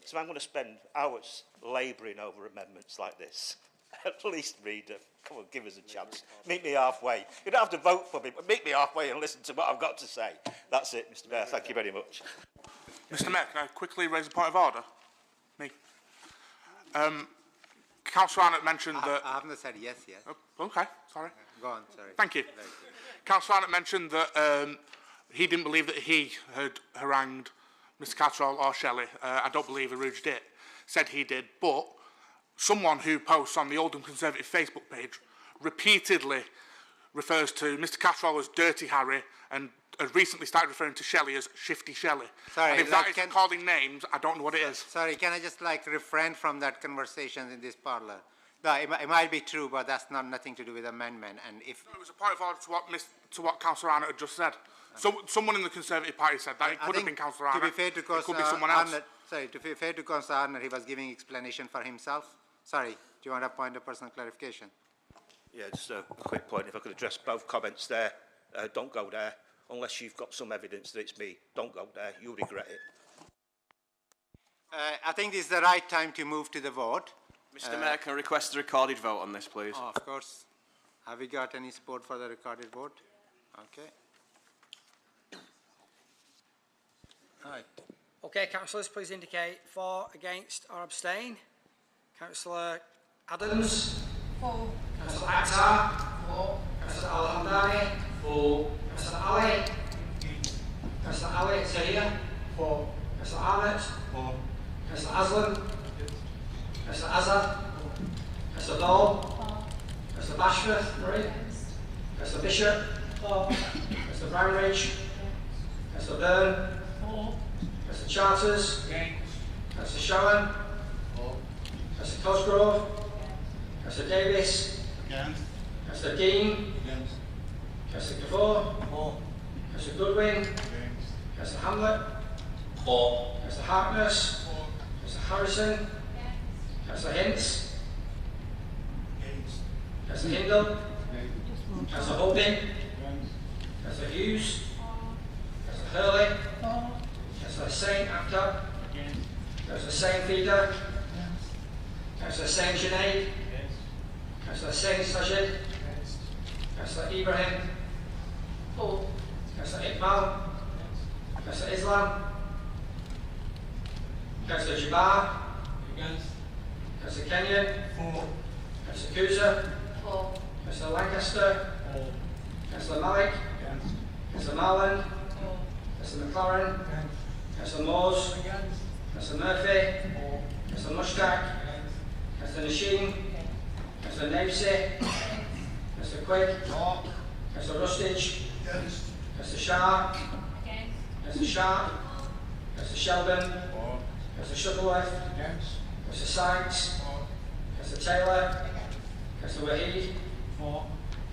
so I'm going to spend hours labouring over amendments like this. At least read them. Come on, give us a chance. Meet me halfway. You don't have to vote for me, but meet me halfway and listen to what I've got to say. That's it, Mr. Mayor. Thank you very much. Mr. Mayor, can I quickly raise a point of order? Me. Councillor Arnott mentioned that... I haven't said yes yet. Oh, okay, sorry. Go on, sorry. Thank you. Councillor Arnott mentioned that he didn't believe that he had harangued Mr. Catterall or Shelley. I don't believe Aruj did. said he did, but someone who posts on the Oldham Conservative Facebook page repeatedly refers to Mr Caswell as Dirty Harry and has recently started referring to Shelley as Shifty Shelley. Sorry, and if that is calling names, I don't know what it is. Sorry, can I just refrain from that conversation in this parlour? No, it might be true, but that's nothing to do with amendment. And if No, it was a point of order to what Councillor Arnott had just said. Someone in the Conservative Party said that. It could have been Councillor Arnott. To be fair to it could be Councillor someone else. Arnott, sorry, to be fair to Councillor Arnott, he was giving explanation for himself. Sorry, do you want a point of personal clarification? Yeah, just a quick point. If I could address both comments there. Don't go there. Unless you've got some evidence that it's me, don't go there. You'll regret it. I think this is the right time to move to the vote. Mr Mayor, can I request a recorded vote on this, please? Oh, of course. Have we got any support for the recorded vote? Okay. Right. Okay, councillors, please indicate for, against or abstain. Councillor Adams? For. Councillor Akhtar? For. Councillor Al-Hamdani? For. Councillor Ali? Councillor Ali Zahir? For. Councillor Arnott? For. Councillor Aslam? Councillor Azad? Councillor Ball? Councillor Bashforth? Marie? Councillor Bishop? For. Councillor Brownridge? Councillor Byrne? For. Councillor Charters? Councillor Sharon? For. Councillor Cosgrove? Councillor Davis? Against. Councillor Dean? Against. Councillor Cavor? For. Councillor Goodwin? Against. Councillor Hamlet? For. Councillor Harkness? For. Councillor Harrison? Councillor Hintz? Against. Councillor Hindle? Councillor Holding? Councillor Hughes? Councillor Hurley? Councillor Hussain Akhtar? Councillor Hussain Feeder? Councillor Hussain Junaid? Councillor Hussain Sajid? Councillor Ibrahim? Councillor Iqbal? Councillor Islam? Councillor Jabbar? Councillor Kenyon? Councillor Kuza? Councillor Lancaster? Councillor Malik? Councillor Marland? Councillor McLaren? Councillor Moores? Councillor Murphy? Councillor Mushtaq? Councillor Nasheen? Councillor Navesey? Councillor Quigg? Councillor Rustage? Councillor Shah? Councillor Sharp? Councillor Sheldon? Councillor Shuttleworth? Councillor Sykes? Councillor Taylor? Councillor Wahid?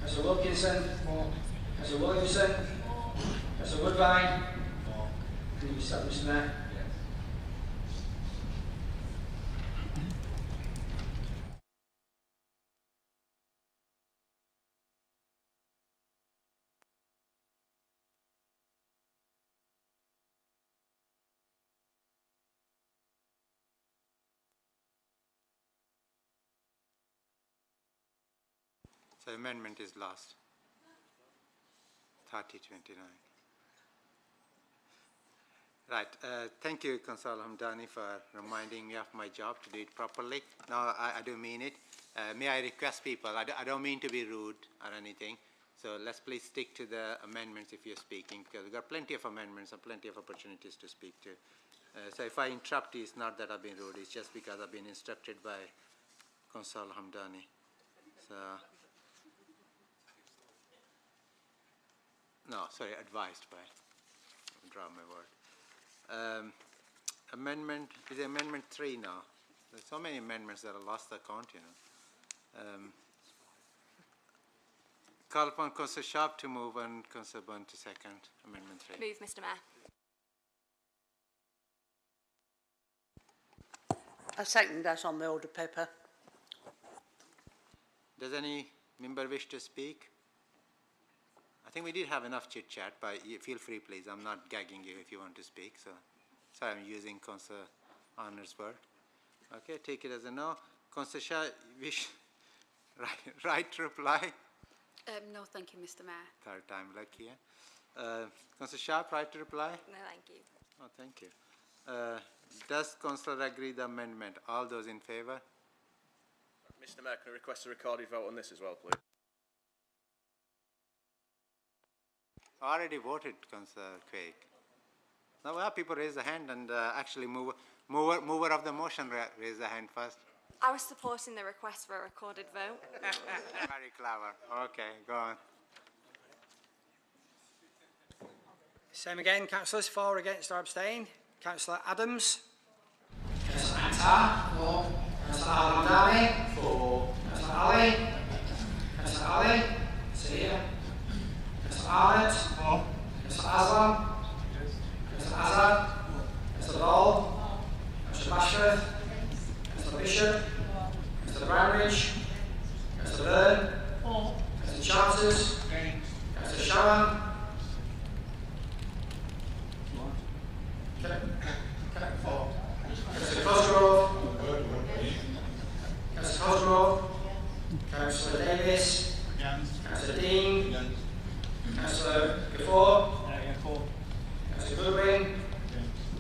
Councillor Wilkinson? Councillor Williamson? Councillor Woodbine? Can you stop, Mr Mayor? So amendment is lost. 30-29. Right. Thank you, Councillor Hamdani, for reminding me of my job to do it properly. No, I do mean it. May I request people, I don't mean to be rude or anything, so let's please stick to the amendments if you're speaking, because we've got plenty of amendments and plenty of opportunities to speak to. So if I interrupt you, it's not that I've been rude, it's just because I've been instructed by Councillor Hamdani. So, no, sorry, advised by, I'll draw my word. Amendment, is it Amendment 3 now? There's so many amendments that I lost the count, you know. Call upon Councillor Sharp to move and Councillor Byrne to second Amendment 3. Move, Mr Mayor. I second that on the order paper. Does any member wish to speak? I think we did have enough chit-chat, but feel free, please. I'm not gagging you if you want to speak. So, sorry, I'm using Councillor Arnott's word. Okay, take it as a no. Councillor Shah, wish right to reply? No, thank you, Mr Mayor. Third time lucky, yeah? Councillor Sharp, right to reply? No, thank you. Oh, thank you. Does Councillor agree the amendment? All those in favour? Mr Mayor, can I request a recorded vote on this as well, please? Already voted, Councillor Craig. Now, well, people raise their hand and actually move. Mover of the motion, raise the hand first. I was supporting the request for a recorded vote. Very clever. Okay, go on. Same again. Councillors for, against or abstain. Councillor Adams. Councillor Akhtar. For. Councillor Al-Hamdani. For. Councillor Ali. Councillor Ali. See here. Councillor Arnott. For. Councillor Aslam. Councillor Azad. Councillor Ball. Councillor Bashworth. Councillor Bishop. Councillor Brownridge. Councillor Byrne. Councillor Charters. Councillor Sharon. Councillor Cosgrove. Councillor Cosgrove. Councillor Davis. Councillor Dean. Councillor Gafford. Councillor Goodwin.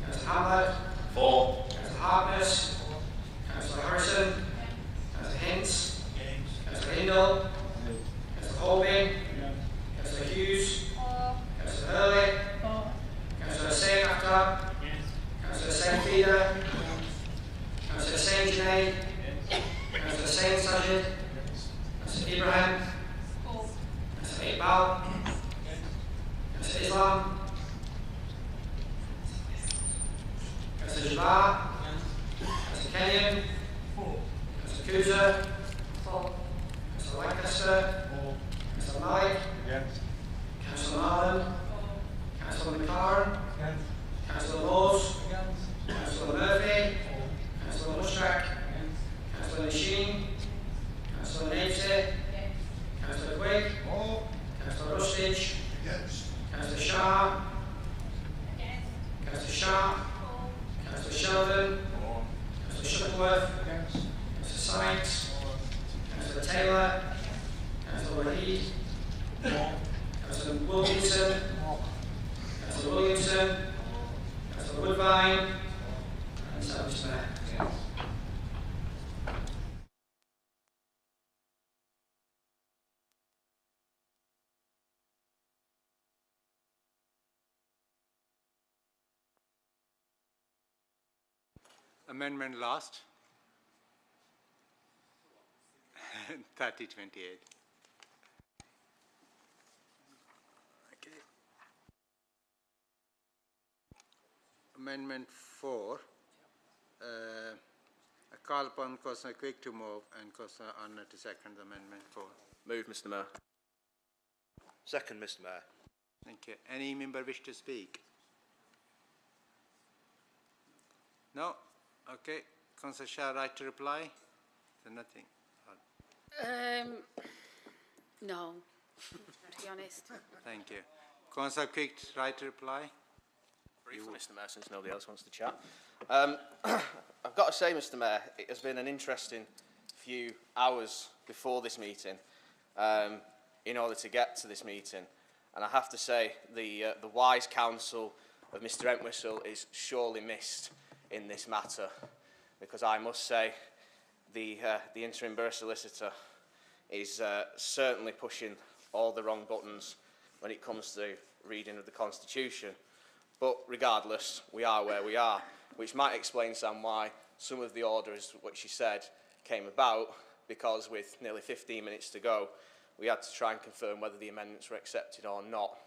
Councillor Hamlet. For. Councillor Harkness. Councillor Harrison. Councillor Hintz. Councillor Hindle. Councillor Holbein. Councillor Hughes. Councillor Hurley. Councillor Hussain Akhtar. Councillor Hussain Feeder. Councillor Hussain Junaid. Councillor Hussain Sajid. Councillor Ibrahim. Councillor Iqbal. Councillor Islam. Councillor Jabbar. Councillor Kenyon. Councillor Kuza. Councillor Lancaster. Councillor Malik. Councillor Marlin. Councillor McLaren. Councillor Laws. Councillor Murphy. Councillor Mushrak. Councillor Machine. Councillor Navesey. Councillor Quigg. Councillor Rustage. Councillor Shah. Councillor Sharp. Councillor Sheldon. Councillor Shuttleworth. Councillor Sykes. Councillor Taylor. Councillor Wahid. Councillor Wilkinson. Councillor Williamson. Councillor Woodvine. And so, Mr. Mayor. Amendment lost. 30-28. Amendment 4. I call upon Councillor Quick to move and Councillor Arnott to second Amendment 4. Move, Mr. Mayor. Second, Mr. Mayor. Thank you. Any member wish to speak? No? Okay. Councillor Shah, right to reply? So nothing? No, to be honest. Thank you. Councillor Quick, right to reply? Briefly, Mr. Mayor, since nobody else wants to chat. I've got to say, Mr. Mayor, it has been an interesting few hours before this meeting in order to get to this meeting. And I have to say, the wise counsel of Mr. Entwistle is surely missed in this matter, because I must say the interim borough solicitor is certainly pushing all the wrong buttons when it comes to reading of the Constitution. But regardless, we are where we are, which might explain, Sam, why some of the orders, what she said, came about, because with nearly 15 minutes to go, we had to try and confirm whether the amendments were accepted or not.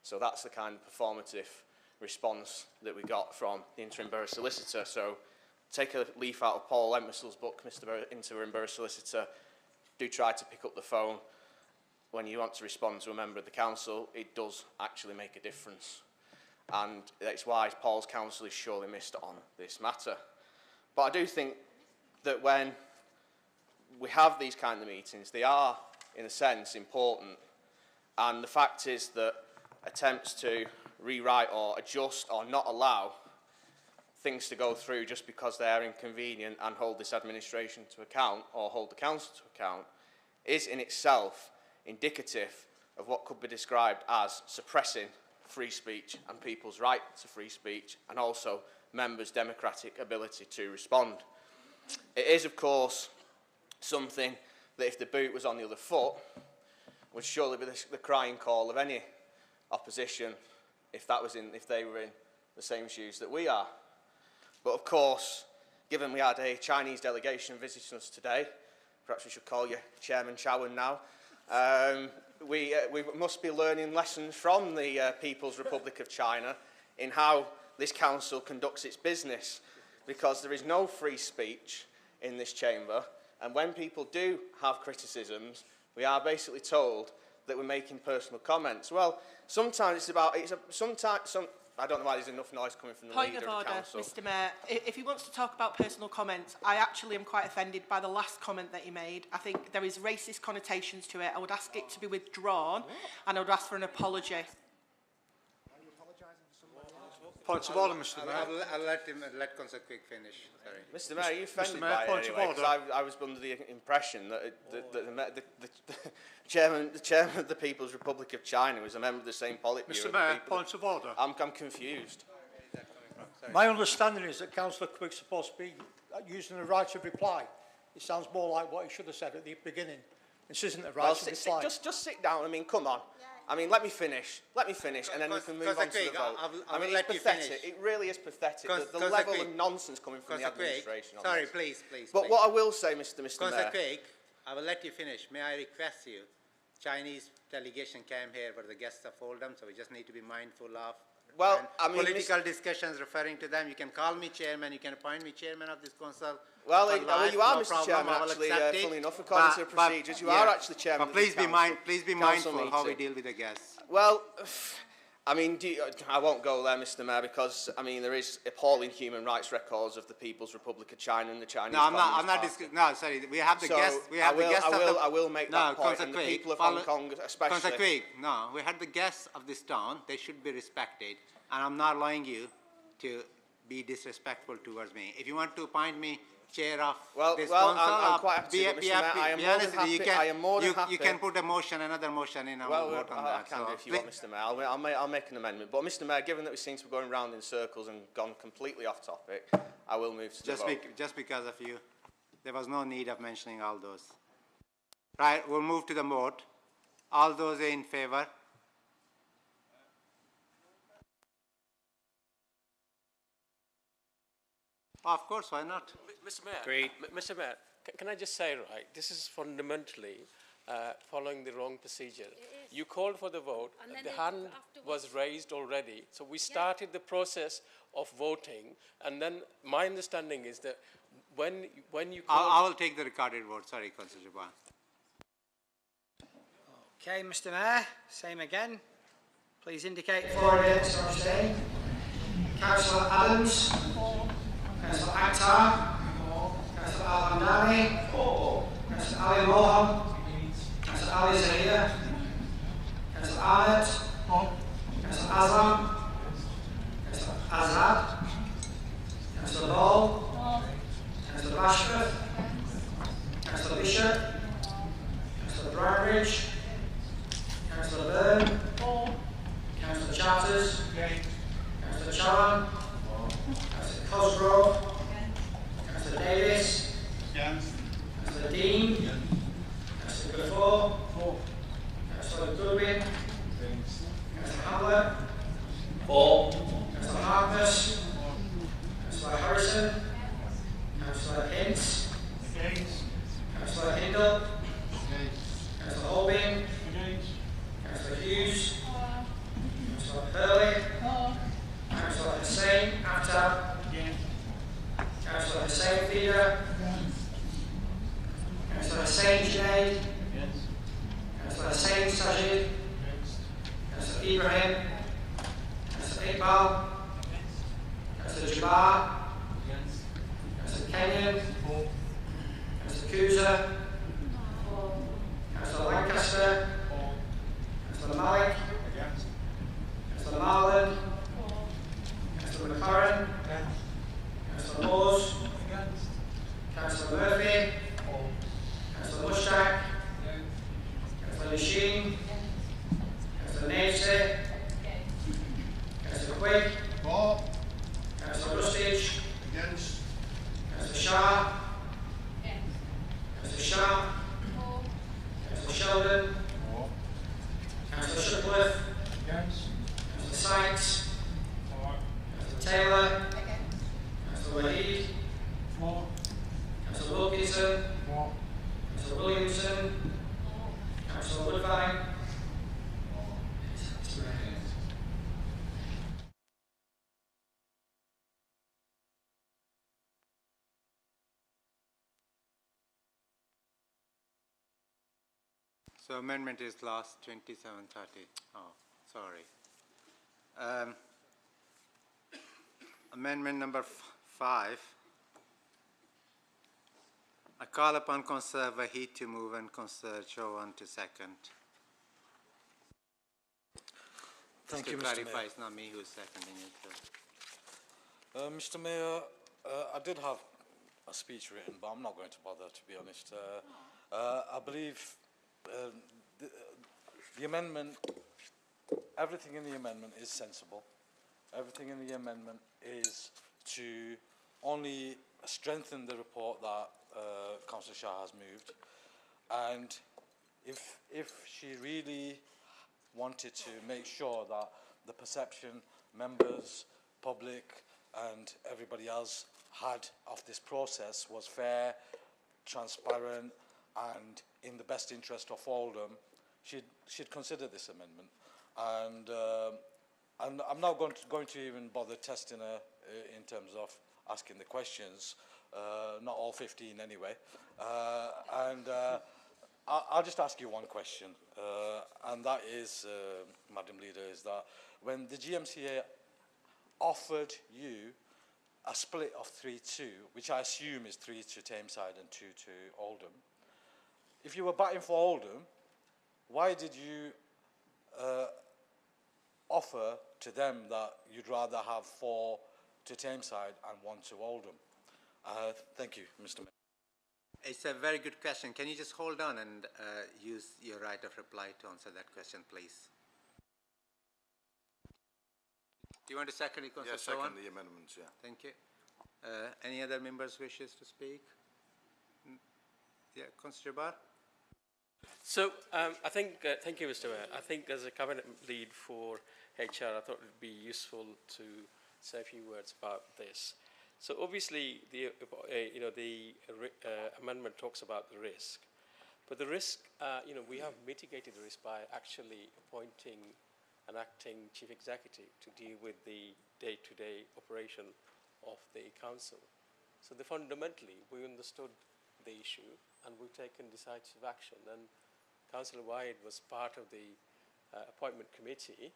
So that's the kind of performative response that we got from the interim borough solicitor. So take a leaf out of Paul Entwistle's book, Mr. Interim Borough Solicitor. Do try to pick up the phone when you want to respond to a member of the council. It does actually make a difference. And that's why Paul's counsel is surely missed on this matter. But I do think that when we have these kind of meetings, they are, in a sense, important. And the fact is that attempts to rewrite or adjust or not allow things to go through just because they are inconvenient and hold this administration to account or hold the council to account is in itself indicative of what could be described as suppressing free speech and people's right to free speech, and also members' democratic ability to respond. It is, of course, something that if the boot was on the other foot would surely be the crying call of any opposition if they were in the same shoes that we are. But of course, given we had a Chinese delegation visiting us today, perhaps we should call you Chairman Chowan now, we must be learning lessons from the People's Republic of China in how this council conducts its business, because there is no free speech in this chamber, and when people do have criticisms, we are basically told that we're making personal comments. Well, sometimes it's about, I don't know why there's enough noise coming from the leader of the council. Mr Mayor. If he wants to talk about personal comments, I actually am quite offended by the last comment that he made. I think there is racist connotations to it. I would ask it to be withdrawn, and I would ask for an apology. Point of order, Mr Mayor. I'll let Councillor Quick finish. Sorry. Mr Mayor, are you offended by it anyway? Because I was under the impression that the chairman of the People's Republic of China was a member of the same Politburo. Mr Mayor, point of order. I'm confused. My understanding is that Councillor Quick's supposed to be using the right of reply. It sounds more like what he should have said at the beginning. This isn't a right of reply. Just sit down. I mean, come on. I mean, let me finish, and then we can move on to the vote. I mean, it's pathetic. It really is pathetic. The level of nonsense coming from the administration. Sorry, please. But what I will say, Mr Mayor... Councillor Quick, I will let you finish. May I request you, Chinese delegation came here for the guests of Oldham, so we just need to be mindful of political discussions referring to them. You can call me chairman, you can appoint me chairman of this council. Well, you are, Mr Chairman, actually, funnily enough, according to the procedures, you are actually chairman of the council. Please be mindful how we deal with the guests. Well, I mean, I won't go there, Mr Mayor, because, I mean, there is appalling human rights records of the People's Republic of China and the Chinese sorry, we have the guests. I will make that point, and the people of Hong Kong especially. Councillor Quick, no, we had the guests of this town. They should be respected, and I'm not allowing you to be disrespectful towards me. If you want to appoint me chair of this council, I'm quite happy to, Mr Mayor. I am more than happy. You can put another motion in and we'll vote on that. I can do if you want, Mr Mayor. I'll make an amendment. But, Mr Mayor, given that we seem to be going round in circles and gone completely off topic, I will move to the vote. Just because of you. There was no need of mentioning all those. Right, we'll move to the vote. All those in favour? Of course, why not? Mr Mayor, great. Mr Mayor, can I just say, right, this is fundamentally following the wrong procedure. You called for the vote, the hand was raised already, so we started the process of voting, and then my understanding is that when you called... I will take the recorded vote, sorry, Councillor Jabbar. Okay, Mr Mayor, same again. Please indicate for, against, or abstain. Councillor Adams. Councillor Akhtar. Councillor Al-Hamdani. Councillor Ali Mohan. Councillor Ali Zahir. Councillor Ahmed. Councillor Aslam. Councillor Azad. Councillor Ball. Councillor Bashford. Councillor Bishop. Councillor Brownridge. Councillor Byrne. Councillor Charters. Councillor Chowan. Councillor Cosgrove. Councillor Davis. Councillor Dean. Councillor Gafford. Councillor Goodwin. Councillor Hamlet. Councillor Harkness. Councillor Harrison. Councillor Hintz. Councillor Hindle. Councillor Holbein. Councillor Hughes. Councillor Hurley. Councillor Hussain Akhtar. Councillor Hussain Feeder. Councillor Hussain Junaid. Councillor Hussain Sajid. Councillor Ibrahim. Councillor Iqbal. Councillor Jabbar. Councillor Kenyon. Councillor Kuza. Councillor Lancaster. Councillor Malik. Councillor Marland. Councillor McLaren. Councillor Laws. Councillor Murphy. Councillor Mushtaq. Councillor Machine. Councillor Navesey. Councillor Quick. Councillor Rustage. Councillor Shah. Councillor Shah. Williamson. Councillor Woodvine. So amendment is last 2730. Oh, sorry. Amendment number 5. I call upon Councillor Wahid to move and Councillor Chavan to second. Thank Just you, to Mr. clarify, Mayor. it's not me who's seconding it. So. Mr. Mayor, I did have a speech written, but I'm not going to bother, to be honest. I believe the amendment, everything in the amendment is sensible. Everything in the amendment is to only strengthen the report that Councillor Shah has moved. And if she really wanted to make sure that the perception members, public and everybody else had of this process was fair, transparent and in the best interest of Oldham, she'd consider this amendment. And I'm not going to even bother testing her in terms of asking the questions, not all 15 anyway. I'll just ask you one question, and that is, Madam Leader, is that when the GMCA offered you a split of 3-2, which I assume is 3 to Tameside and 2 to Oldham, if you were batting for Oldham, why did you offer to them that you'd rather have 4 to Tameside and 1 to Oldham? Thank you, Mr. Mayor. It's a very good question. Can you just hold on and use your right of reply to answer that question, please? Do you want to second it, Councillor Yeah, second Chavan? the amendments, yeah. Thank you. Any other members wishes to speak? Yeah, Councillor Jabbar? So I think, thank you, Mr. Mayor. I think as a cabinet lead for HR, I thought it would be useful to say a few words about this. So obviously, the amendment talks about the risk, but the risk, we have mitigated the risk by actually appointing an acting chief executive to deal with the day-to-day operation of the council. So fundamentally, we understood the issue and we've taken decisive action. And Councillor White was part of the appointment committee,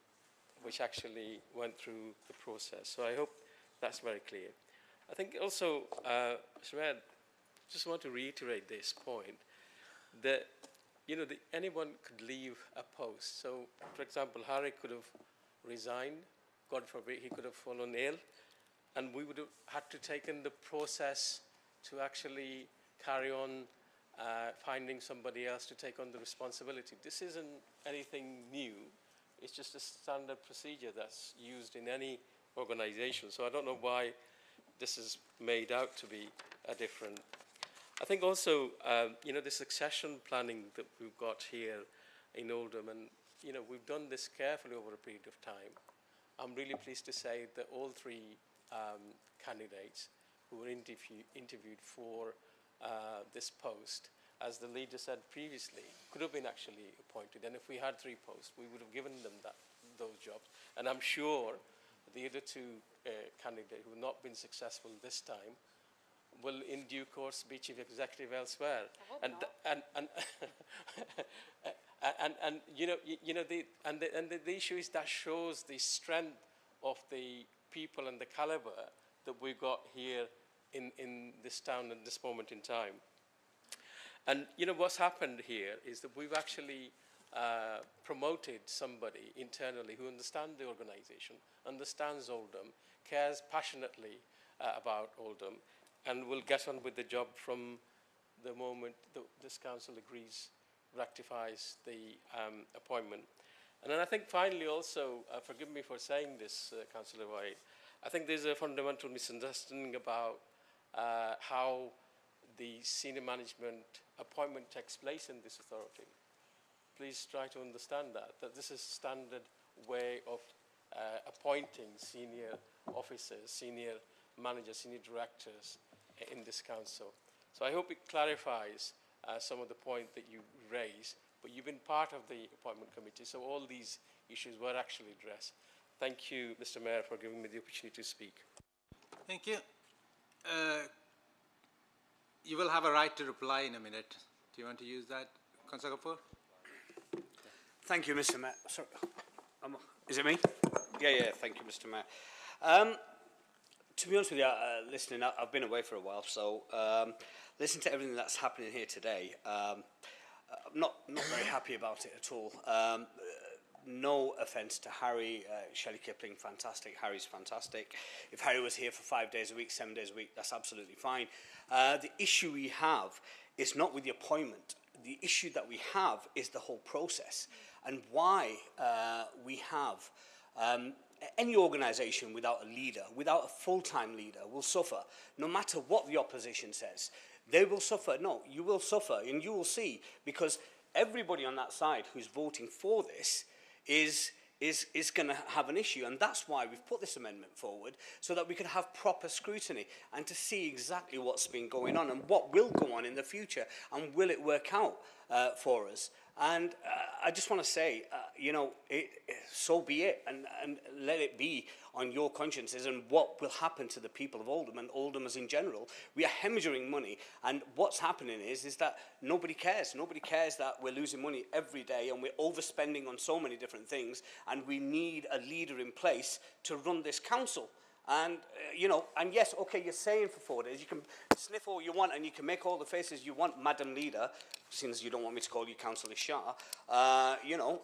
which actually went through the process. So I hope that's very clear. I think also, Mr. Mayor, just want to reiterate this point that anyone could leave a post. So, for example, Harry could have resigned, God forbid, he could have fallen ill, and we would have had to taken the process to actually carry on finding somebody else to take on the responsibility. This isn't anything new. It's just a standard procedure that's used in any organization. So I don't know why this is made out to be different. I think also, the succession planning that we've got here in Oldham, and, we've done this carefully over a period of time. I'm really pleased to say that all 3 candidates who were interviewed for this post, as the leader said previously, could have been actually appointed. And if we had 3 posts, we would have given them those jobs. And I'm sure the other 2 candidates who have not been successful this time will in due course be chief executive elsewhere. And the issue is that shows the strength of the people and the caliber that we've got here in this town at this moment in time. And what's happened here is that we've actually promoted somebody internally who understands the organization, understands Oldham, cares passionately about Oldham, and will get on with the job from the moment this council agrees, rectifies the appointment. And then I think finally also, forgive me for saying this, Councillor White, I think there's a fundamental misunderstanding about how the senior management appointment takes place in this authority. Please try to understand that this is a standard way of appointing senior officers, senior managers, senior directors in this council. So I hope it clarifies some of the points that you raised, but you've been part of the appointment committee, so all these issues were actually addressed. Thank you, Mr. Mayor, for giving me the opportunity to speak. Thank you. You will have a right to reply in a minute. Do you want to use that, Councillor Kapoor? Thank you, Mr. Mayor. Sorry. Is it me? Yeah, thank you, Mr. Mayor. To be honest with you, listening, I've been away for a while, so listening to everything that's happening here today, I'm not very happy about it at all. No offence to Harry, Shelley Kipling, fantastic. Harry's fantastic. If Harry was here for 5 days a week, 7 days a week, that's absolutely fine. The issue we have is not with the appointment. The issue that we have is the whole process and why we have any organisation without a leader, without a full-time leader, will suffer, no matter what the opposition says. They will suffer. No, you will suffer, and you will see, because everybody on that side who's voting for this is going to have an issue, and that's why we've put this amendment forward, so that we can have proper scrutiny and to see exactly what's been going on and what will go on in the future, and will it work out for us. And I just want to say, you know, so be it, and let it be on your consciences and what will happen to the people of Oldham and Oldhamers in general. We are hemorrhaging money, and what's happening is that nobody cares. Nobody cares that we're losing money every day and we're overspending on so many different things, and we need a leader in place to run this council. And, you know, and yes, okay, you're saying for 4 days, you can sniff all you want and you can make all the faces you want, Madam Leader, since you don't want me to call you Councillor Shah, you know,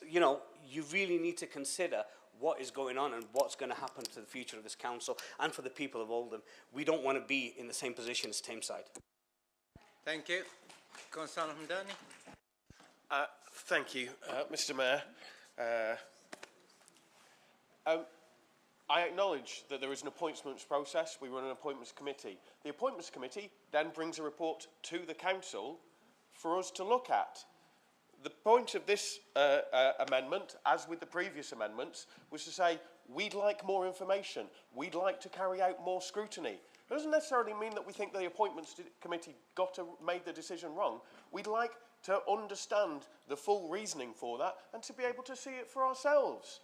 you know, you really need to consider what is going on and what's going to happen to the future of this council and for the people of Oldham. We don't want to be in the same position as Tameside. Thank you. Councillor Hamdani. Thank you, Mr. Mayor. I acknowledge that there is an appointments process. We run an appointments committee. The appointments committee then brings a report to the council for us to look at. The point of this amendment, as with the previous amendments, was to say we'd like more information. We'd like to carry out more scrutiny. It doesn't necessarily mean that we think the appointments committee made the decision wrong. We'd like to understand the full reasoning for that and to be able to see it for ourselves.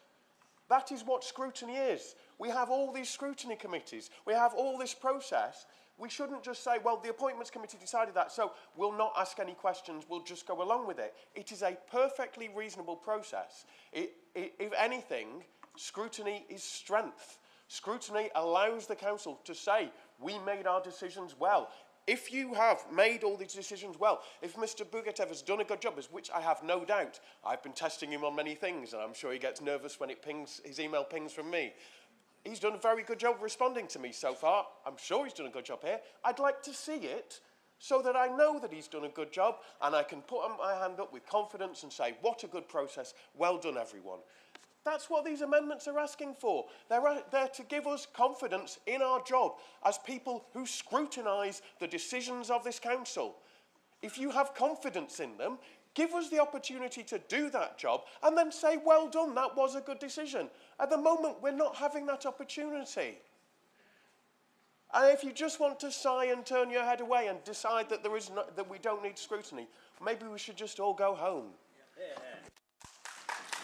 That is what scrutiny is. We have all these scrutiny committees. We have all this process. We shouldn't just say, well, the appointments committee decided that, so we'll not ask any questions, we'll just go along with it. It is a perfectly reasonable process. If anything, scrutiny is strength. Scrutiny allows the council to say, we made our decisions well. If you have made all these decisions well, if Mr. Bugatev has done a good job, which I have no doubt, I've been testing him on many things, and I'm sure he gets nervous when his email pings from me. He's done a very good job responding to me so far. I'm sure he's done a good job here. I'd like to see it so that I know that he's done a good job, and I can put my hand up with confidence and say, what a good process, well done everyone. That's what these amendments are asking for. They're there to give us confidence in our job as people who scrutinise the decisions of this council. If you have confidence in them, give us the opportunity to do that job and then say, well done, that was a good decision. At the moment, we're not having that opportunity. And if you just want to sigh and turn your head away and decide that that we don't need scrutiny, maybe we should just all go home. Yeah.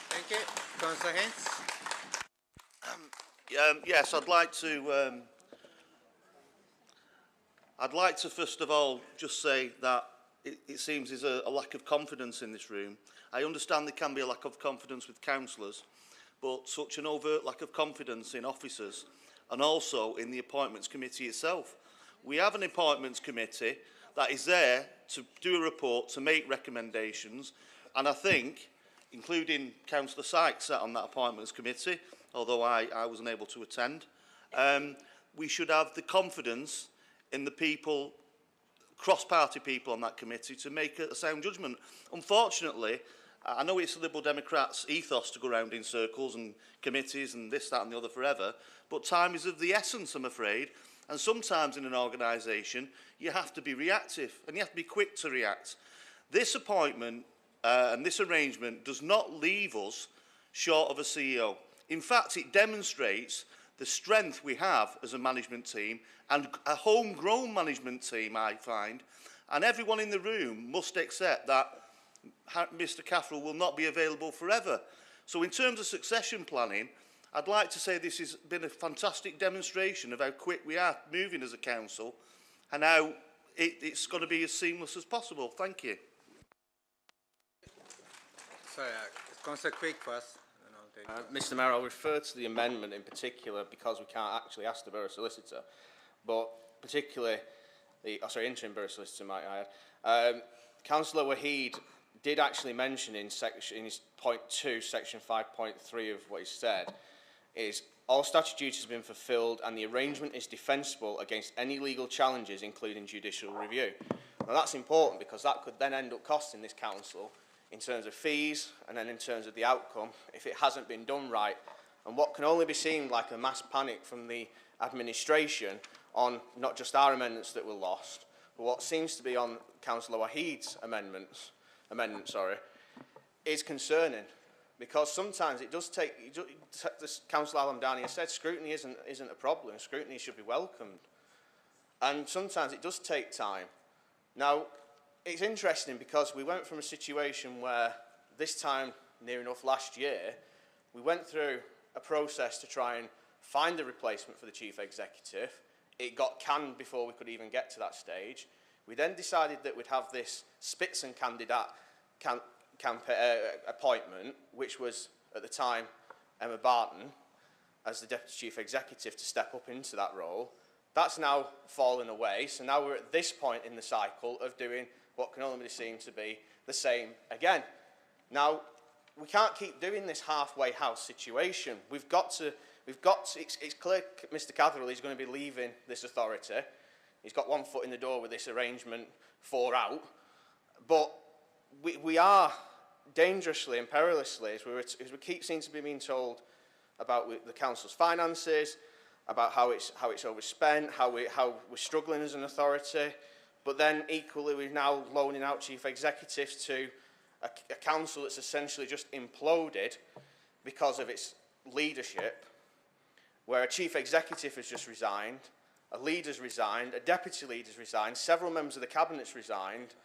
Thank you. Councillor Haynes. Yes, I'd like to first of all just say that it seems there's a lack of confidence in this room. I understand there can be a lack of confidence with councillors, but such an overt lack of confidence in officers and also in the appointments committee itself. We have an appointments committee that is there to do a report, to make recommendations, and I think, including Councillor Sykes sat on that appointments committee, although I wasn't able to attend, we should have the confidence in the people, cross-party people on that committee, to make a sound judgment. Unfortunately, I know it's the Liberal Democrats' ethos to go around in circles and committees and this, that and the other forever, but time is of the essence, I'm afraid, and sometimes in an organisation you have to be reactive and you have to be quick to react. This appointment and this arrangement does not leave us short of a CEO. In fact, it demonstrates the strength we have as a management team, and a homegrown management team, I find, And everyone in the room must accept that Mr Catherall will not be available forever. So in terms of succession planning, I'd like to say this has been a fantastic demonstration of how quick we are moving as a council and how it's going to be as seamless as possible. Thank you. Sorry, Councillor Quick first. Mr Mayor, I'll refer to the amendment in particular because we can't actually ask the Borough Solicitor, but particularly the interim Borough Solicitor, might I add. Councillor Waheed did actually mention in his point 2, section 5.3 of what he said, is all statutory duties have been fulfilled and the arrangement is defensible against any legal challenges, including judicial review. Now that's important because that could then end up costing this council in terms of fees and then in terms of the outcome if it hasn't been done right. And what can only be seen like a mass panic from the administration on not just our amendments that were lost, but what seems to be on Councillor Waheed's amendment, is concerning. Because sometimes it does take, as Councillor Al-Hamdani has said, scrutiny isn't a problem. Scrutiny should be welcomed. And sometimes it does take time. Now, it's interesting because we went from a situation where this time, near enough last year, we went through a process to try and find a replacement for the Chief Executive. It got canned before we could even get to that stage. We then decided that we'd have this Spitzenkandidat appointment, which was, at the time, Emma Barton, as the Deputy Chief Executive to step up into that role. That's now fallen away, so now we're at this point in the cycle of doing what can only seem to be the same again. Now, we can't keep doing this halfway house situation. It's clear Mr Catherall is going to be leaving this authority. He's got one foot in the door with this arrangement 4 out. But we are dangerously and perilously, as we keep seem to be being told about the council's finances, about how it's overspent, how we're struggling as an authority, but then equally we're now loaning out chief executives to a council that's essentially just imploded because of its leadership, where a chief executive has just resigned, a leader's resigned, a deputy leader's resigned, several members of the cabinet's resigned,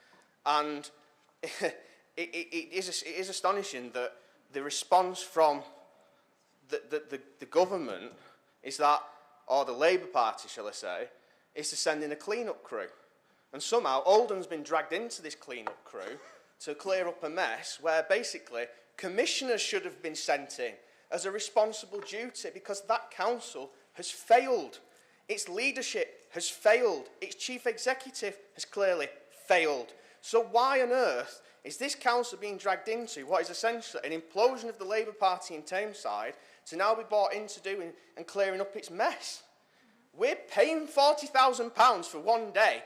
and it is astonishing that the response from the government is that, or the Labour Party, shall I say, is to send in a clean-up crew. And somehow Oldham's been dragged into this clean-up crew to clear up a mess where basically commissioners should have been sent in as a responsible duty because that council has failed. Its leadership has failed. Its chief executive has clearly failed. So why on earth is this council being dragged into what is essentially an implosion of the Labour Party in Tameside to now be brought into doing and clearing up its mess? We're paying £40,000 for one day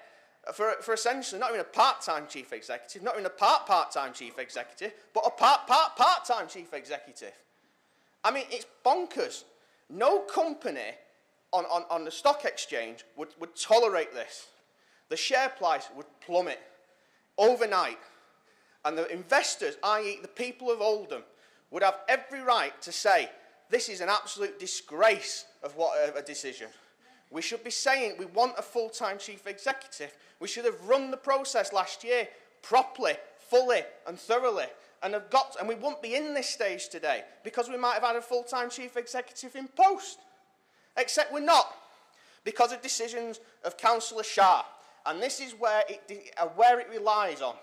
for essentially not even a part-time chief executive, not even a part-time chief executive, but a part-time chief executive. I mean, it's bonkers. No company on the stock exchange would tolerate this. The share price would plummet overnight. And the investors, i.e. the people of Oldham, would have every right to say, this is an absolute disgrace of what a decision. We should be saying we want a full-time chief executive. We should have run the process last year properly, fully and thoroughly. And we wouldn't be in this stage today because we might have had a full-time chief executive in post. Except we're not, because of decisions of Councillor Shah. And this is where it relies on.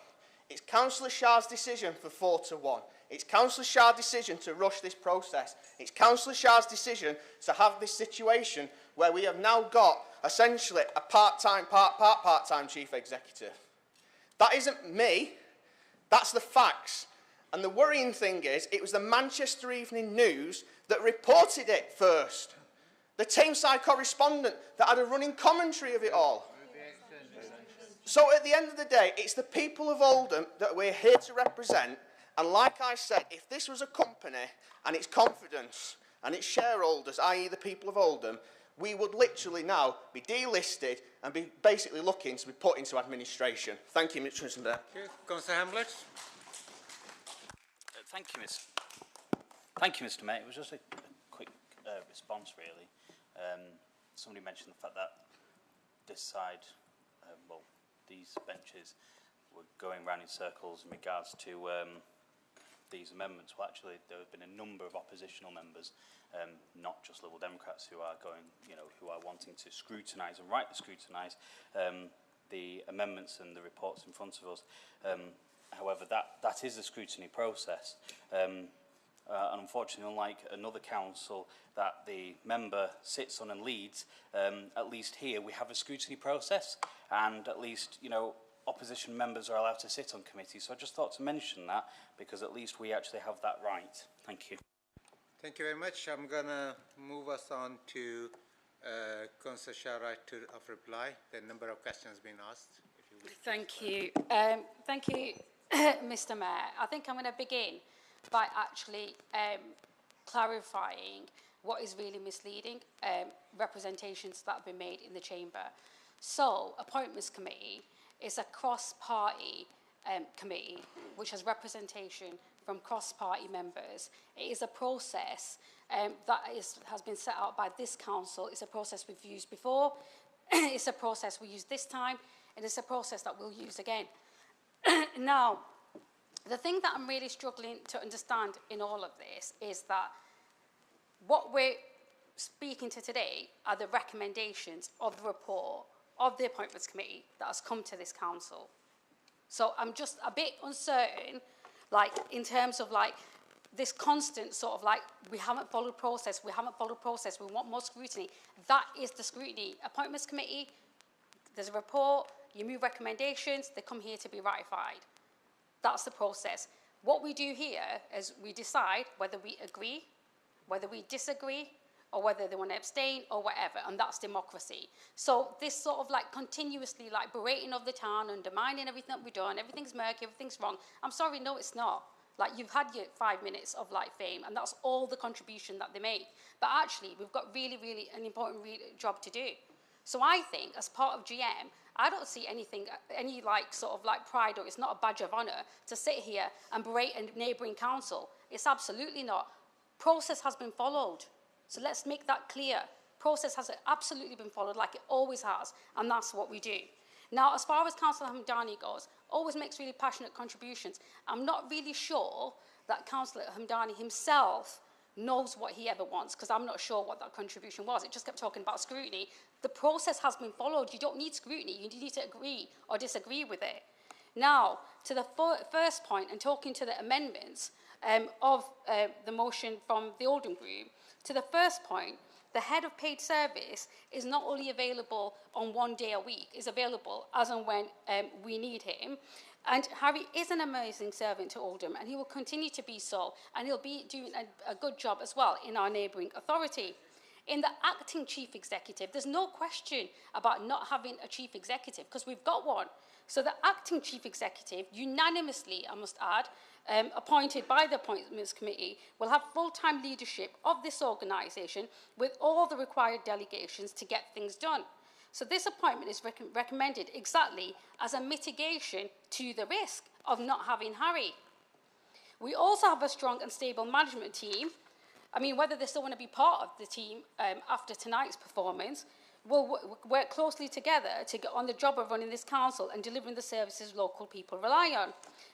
It's Councillor Shah's decision for 4-1. It's Councillor Shah's decision to rush this process. It's Councillor Shah's decision to have this situation where we have now got essentially a part-time chief executive. That isn't me. That's the facts. And the worrying thing is, it was the Manchester Evening News that reported it first. The Tameside correspondent that had a running commentary of it all. So at the end of the day, it's the people of Oldham that we're here to represent. And like I said, if this was a company and its confidence and its shareholders, i.e. the people of Oldham, we would literally now be delisted and be basically looking to be put into administration. Thank you, Mr. President. Councillor Hamlet. Thank you, Mr. Mayor. It was just a quick response, really. Somebody mentioned the fact that this side, these benches were going round in circles in regards to these amendments. Well, actually, there have been a number of oppositional members, not just Liberal Democrats, who are going, who are wanting to scrutinise and rightly scrutinise the amendments and the reports in front of us. However, that is a scrutiny process. And unfortunately, unlike another council that the member sits on and leads, at least here we have a scrutiny process, and at least, opposition members are allowed to sit on committees. So I just thought to mention that, because at least we actually have that right. Thank you. Thank you very much. I'm going to move us on to Councillor Shah right of reply. The number of questions being asked. If you would Thank you. Thank you, Mr. Mayor. I think I'm going to begin by actually clarifying what is really misleading representations that have been made in the chamber. So, Appointments Committee is a cross-party committee which has representation from cross-party members. It is a process that has been set out by this council. It's a process we've used before. It's a process we use this time, and it's a process that we'll use again. Now, the thing that I'm really struggling to understand in all of this is that what we're speaking to today are the recommendations of the report of the Appointments Committee that has come to this council. So I'm just a bit uncertain, in terms of this constant sort of we haven't followed process, we want more scrutiny. That is the scrutiny. Appointments Committee, there's a report, you move recommendations, they come here to be ratified. That's the process. What we do here is we decide whether we agree, whether we disagree, or whether they want to abstain or whatever, and that's democracy. So this sort of continuously berating of the town, undermining everything that we've done, everything's murky, everything's wrong. I'm sorry, no, it's not. You've had your 5 minutes of fame, and that's all the contribution that they make. But actually, we've got really, really an important job to do. So I think, as part of GM, I don't see anything, any pride, or it's not a badge of honour to sit here and berate a neighbouring council. It's absolutely not. Process has been followed. So let's make that clear. Process has absolutely been followed like it always has, and that's what we do. Now, as far as Councillor Hamdani goes, always makes really passionate contributions. I'm not really sure that Councillor Hamdani himself knows what he ever wants, because I'm not sure what that contribution was. It just kept talking about scrutiny. The process has been followed. You don't need scrutiny. You need to agree or disagree with it. Now, to the first point, and talking to the amendments of the motion from the Oldham group, to the first point, the head of paid service is not only available on 1 day a week, is available as and when we need him. And Harry is an amazing servant to Oldham, and he will continue to be so, and he'll be doing a good job as well in our neighbouring authority. In the acting chief executive, there's no question about not having a chief executive, because we've got one. So the acting chief executive, unanimously, I must add, appointed by the Appointments Committee, will have full-time leadership of this organisation with all the required delegations to get things done. So this appointment is recommended exactly as a mitigation to the risk of not having Harry. We also have a strong and stable management team. I mean, whether they still want to be part of the team after tonight's performance, we'll work closely together to get on the job of running this council and delivering the services local people rely on.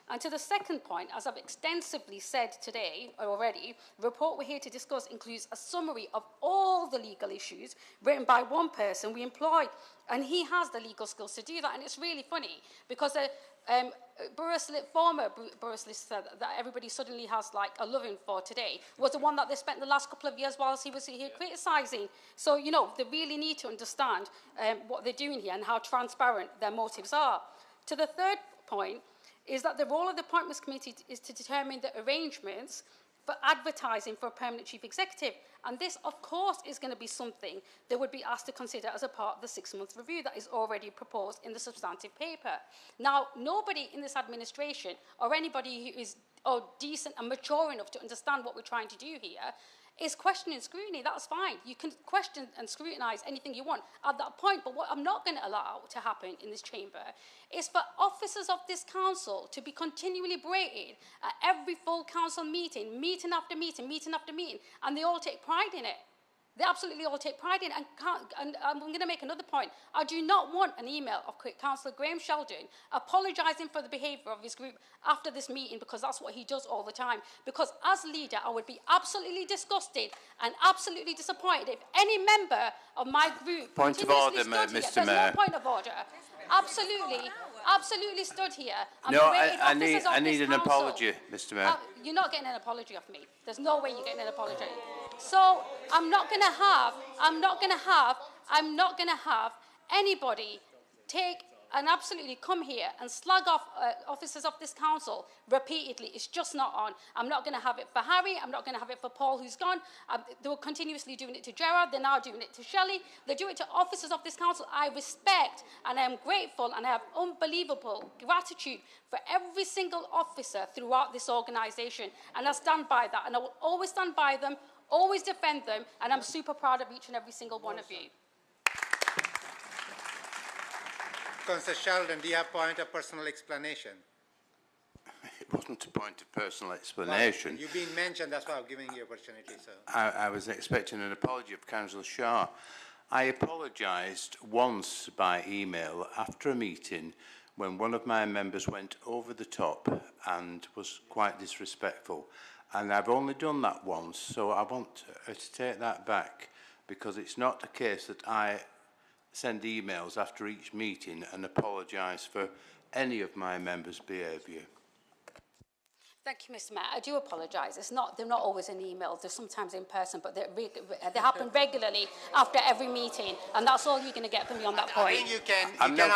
And to the second point, as I've extensively said today already, the report we're here to discuss includes a summary of all the legal issues written by one person we employ, and he has the legal skills to do that. And it's really funny because former borough solicitor that everybody suddenly has a loving for today was the one that they spent the last couple of years whilst he was here criticising. So, they really need to understand what they're doing here and how transparent their motives are. To the third point is that the role of the Appointments Committee is to determine the arrangements for advertising for a permanent chief executive. And this, of course, is going to be something they would be asked to consider as a part of the 6-month review that is already proposed in the substantive paper. Now, nobody in this administration or anybody who is decent and mature enough to understand what we're trying to do here is questioning scrutiny. That's fine. You can question and scrutinise anything you want at that point, but what I'm not going to allow to happen in this chamber is for officers of this council to be continually berated at every full council meeting, meeting after meeting, and they all take pride in it. They absolutely all take pride in it. And I'm going to make another point. I do not want an email of Councillor Graham Sheldon apologising for the behaviour of his group after this meeting, because that's what he does all the time. Because as leader, I would be absolutely disgusted and absolutely disappointed if any member of my group Point of order, Mr. Mayor. There's no point of order. Absolutely stood here. And No, berated officers of I need this an council. apology, Mr. Mayor. You're not getting an apology off me. There's no way you're getting an apology. So I'm not going to have anybody take and absolutely come here and slag off officers of this council repeatedly. It's just not on. I'm not going to have it for Harry. I'm not going to have it for Paul, who's gone. They were continuously doing it to Gerard. They're now doing it to Shelley. They do it to officers of this council. I respect and I am grateful and I have unbelievable gratitude for every single officer throughout this organisation. And I stand by that. And I will always stand by them, always defend them. And I'm super proud of each and every single one of you. Councillor Sheldon, do you have a point of personal explanation? It wasn't a point of personal explanation. Well, you've been mentioned, that's why I'm giving you opportunity. So. I was expecting an apology of Councillor Shah. I apologised once by email after a meeting when one of my members went over the top and was quite disrespectful. And I've only done that once, so I want to take that back, because it's not the case that I send emails after each meeting and apologise for any of my members' behaviour. Thank you, Mr. Mayor. I do apologise. They're not always in email. They're sometimes in person, but they happen regularly after every meeting, and that's all you're going to get from me on that point. I think you can. I'm not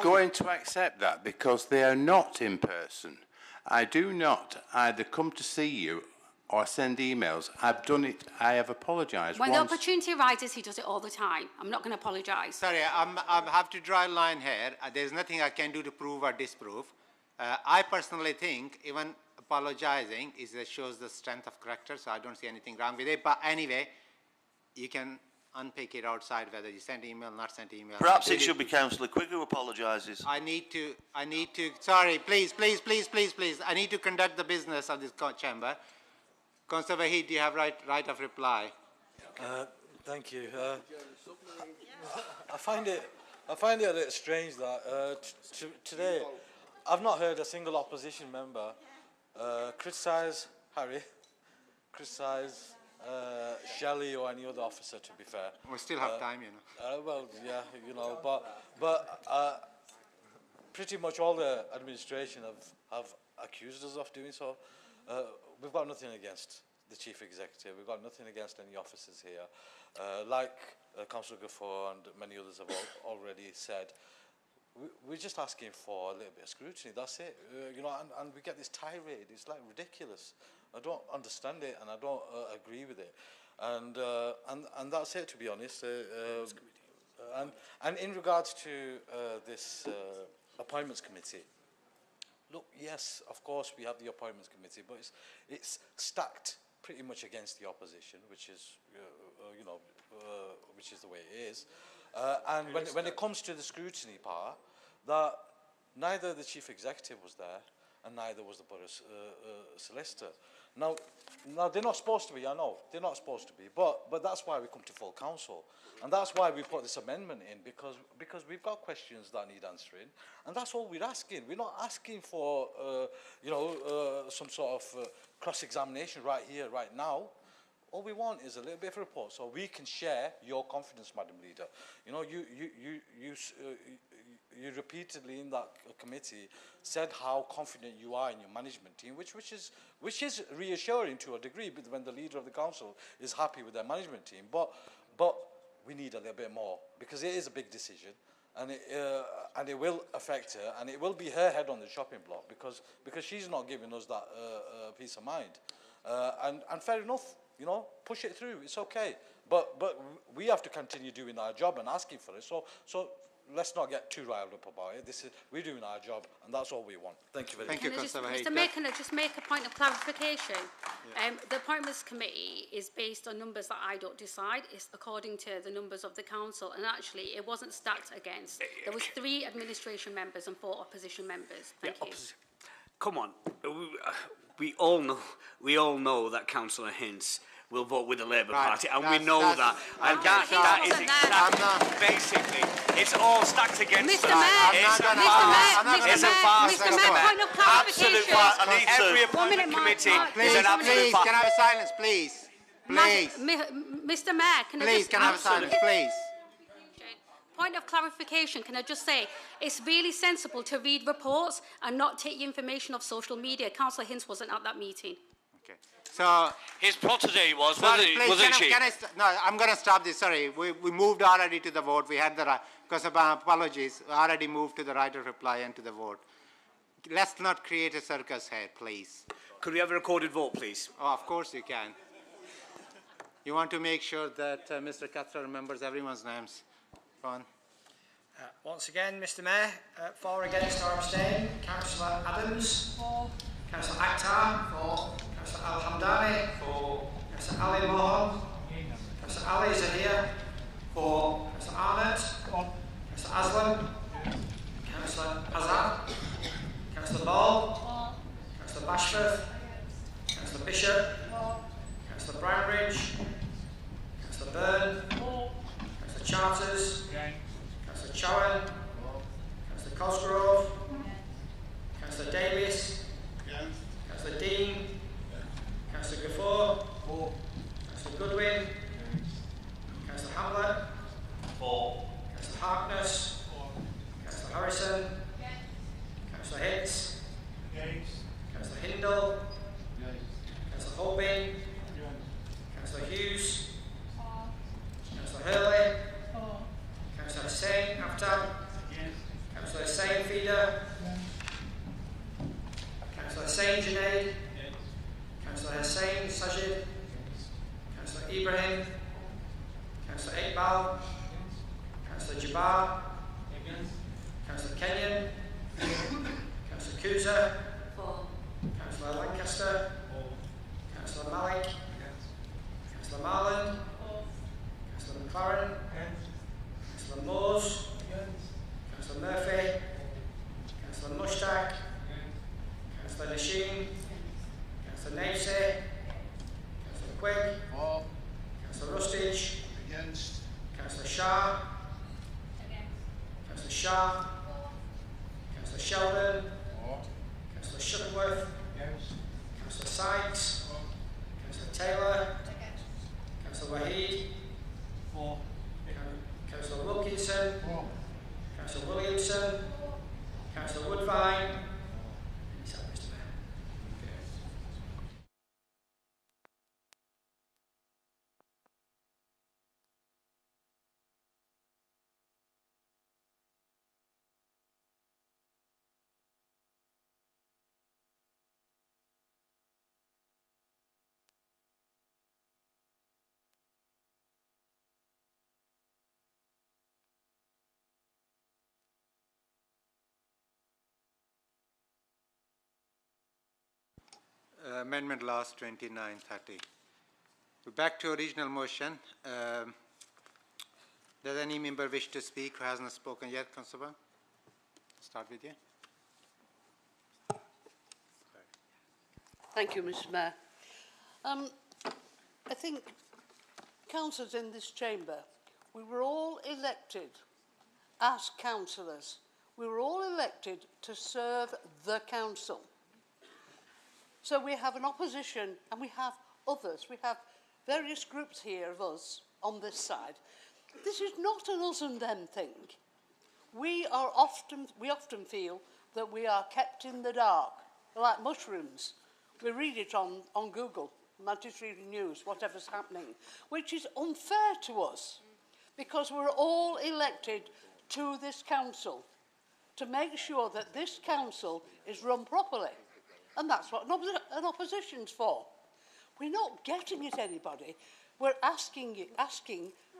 going to accept that, because they are not in person. I do not either come to see you or send emails. I've done it. I have apologised When once. the opportunity arises, he does it all the time. I'm not going to apologise. Sorry, I have to draw a line here. There's nothing I can do to prove or disprove. I personally think even apologising shows the strength of character, so I don't see anything wrong with it. But anyway, you can unpick it outside, whether you send email, not send email. Perhaps it should be Councillor Quigg who apologises. I need to, sorry, please. I need to conduct the business of this chamber. Councillor Wahid, do you have right of reply? Thank you. I find it a bit strange that today I've not heard a single opposition member criticise Harry, criticise Shelley or any other officer, to be fair. We still have time, you know. Well, yeah, you know, but pretty much all the administration have accused us of doing so. We've got nothing against the Chief Executive. We've got nothing against any officers here. Like Councillor Gafoor and many others have already said, we're just asking for a little bit of scrutiny. That's it. You know, and we get this tirade. It's like ridiculous. I don't understand it, and I don't agree with it. And that's it, to be honest. And in regards to this appointments committee, look, yes, of course we have the appointments committee, but it's stacked pretty much against the opposition, which is which is the way it is. And when it comes to the scrutiny part, that neither the chief executive was there, and neither was the borough solicitor. Now they're not supposed to be. I know they're not supposed to be, but that's why we come to full council, and that's why we put this amendment in, because we've got questions that need answering, and that's all we're asking. We're not asking for some sort of cross-examination right here, right now. All we want is a little bit of a report, so we can share your confidence, Madam Leader. You know, you repeatedly in that committee said how confident you are in your management team, which is reassuring to a degree, but when the leader of the council is happy with their management team. But we need a little bit more, because it is a big decision, and it will affect her, and it will be her head on the shopping block, because she's not giving us that peace of mind. And fair enough, you know, push it through. It's okay, but we have to continue doing our job and asking for it. So let's not get too riled up about it. We're doing our job, and that's all we want. Thank you very much. Mr. Mayor, can I just make a point of clarification? Yeah. The appointments committee is based on numbers that I don't decide. It's according to the numbers of the council, and actually it wasn't stacked against. There was 3 administration members and 4 opposition members. Thank you. Come on. We all know that Councillor Hints will vote with the Labour Right, Party, and we that's- know that's- that. And okay, that, so- that is I'm exactly, not- basically, it's all stacked against Mr. us. Mayor, It's Mr. a Mayor, farce. Mr. Mayor, It's a farce, Mr. Mayor, point of clarification. Absolute farce. I need to- Every 1 appointment minute, Mark, committee Mark, is Please, an absolute please, farce. can I have silence, please? Please, Mr. Mayor, can I please, just... can I have silence, please? Point of clarification, can I just say, it's really sensible to read reports and not take the information off social media. Councillor Hints wasn't at that meeting. Okay, so... His protege was, Sorry, please, wasn't she? No, I'm going to stop this, sorry. We moved already to the vote. We had the right, because of my apologies, we already moved to the right of reply and to the vote. Let's not create a circus here, please. Could we have a recorded vote, please? Oh, of course you can. You want to make sure that Mr. Cutler remembers everyone's names. Go on. Once again, Mr. Mayor, for, against or abstain, Councillor Adams. For. Councillor Akhtar. For. Councillor Al Hamdani. For. Councillor Ali Mohan. Councillor Ali Zahir. For. Councillor Arnott. For. Councillor Aslam. Councillor Azad. Councillor Ball. For. Councillor Bashforth. Councillor Bishop. For. Councillor Brownridge. Councillor Byrne. For. Councillor Charters. Councillor Chowan. Councillor Cosgrove. Councillor Davies. Councillor Dean. Councillor Gafford. Councillor Goodwin. Councillor Hamlet. Councillor Harkness. Councillor Harrison. Councillor Hicks. Councillor Hindle. Councillor Holbein. Councillor Hughes. Councillor Hurley. Councillor Hussain Aftab. Councillor Hussain Feeder. Councillor Hussain Junaid. Councillor Hussain Sajid. Councillor Ibrahim. Councillor Iqbal. Councillor Jabbar. Councillor Kenyon. Councillor Kuza. Councillor Lancaster. Councillor Malik. Councillor Marland. Councillor McLaren. Councillor Moores. Councillor Murphy. Councillor Mushtaq. Councillor Nasheem. Councillor Navesey. Councillor Quigg. Councillor Rustage. Councillor Shah. Councillor Shah. Councillor Sheldon. Councillor Shuttleworth. Councillor Sykes. Councillor Taylor. Councillor Wahid. Councillor Wilkinson. Councillor Williamson. Councillor Woodvine. Sorry, Mr. Mayor. Amendment last 2930. We're back to original motion. Does any member wish to speak who hasn't spoken yet, Councillor? Start with you. Thank you, Mr. Mayor. I think councillors in this chamber, we were all elected as councillors. We were all elected to serve the council. So we have an opposition and we have others. We have various groups here of us on this side. This is not an us and them thing. We often feel that we are kept in the dark, like mushrooms. We read it on Google, Manchester Evening News, whatever's happening, which is unfair to us because we're all elected to this council to make sure that this council is run properly. And that's what an opposition's for. We're not getting at anybody. We're asking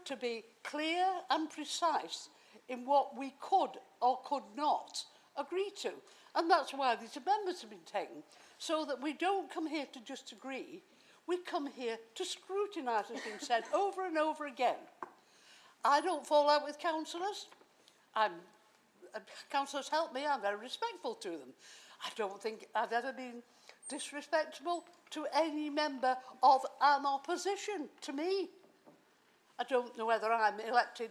to be clear and precise in what we could or could not agree to. And that's why these amendments have been taken, so that we don't come here to just agree. We come here to scrutinise, as has been said over and over again. I don't fall out with councillors. Councillors help me, I'm very respectful to them. I don't think I've ever been disrespectful to any member of an opposition, to me. I don't know whether I'm elected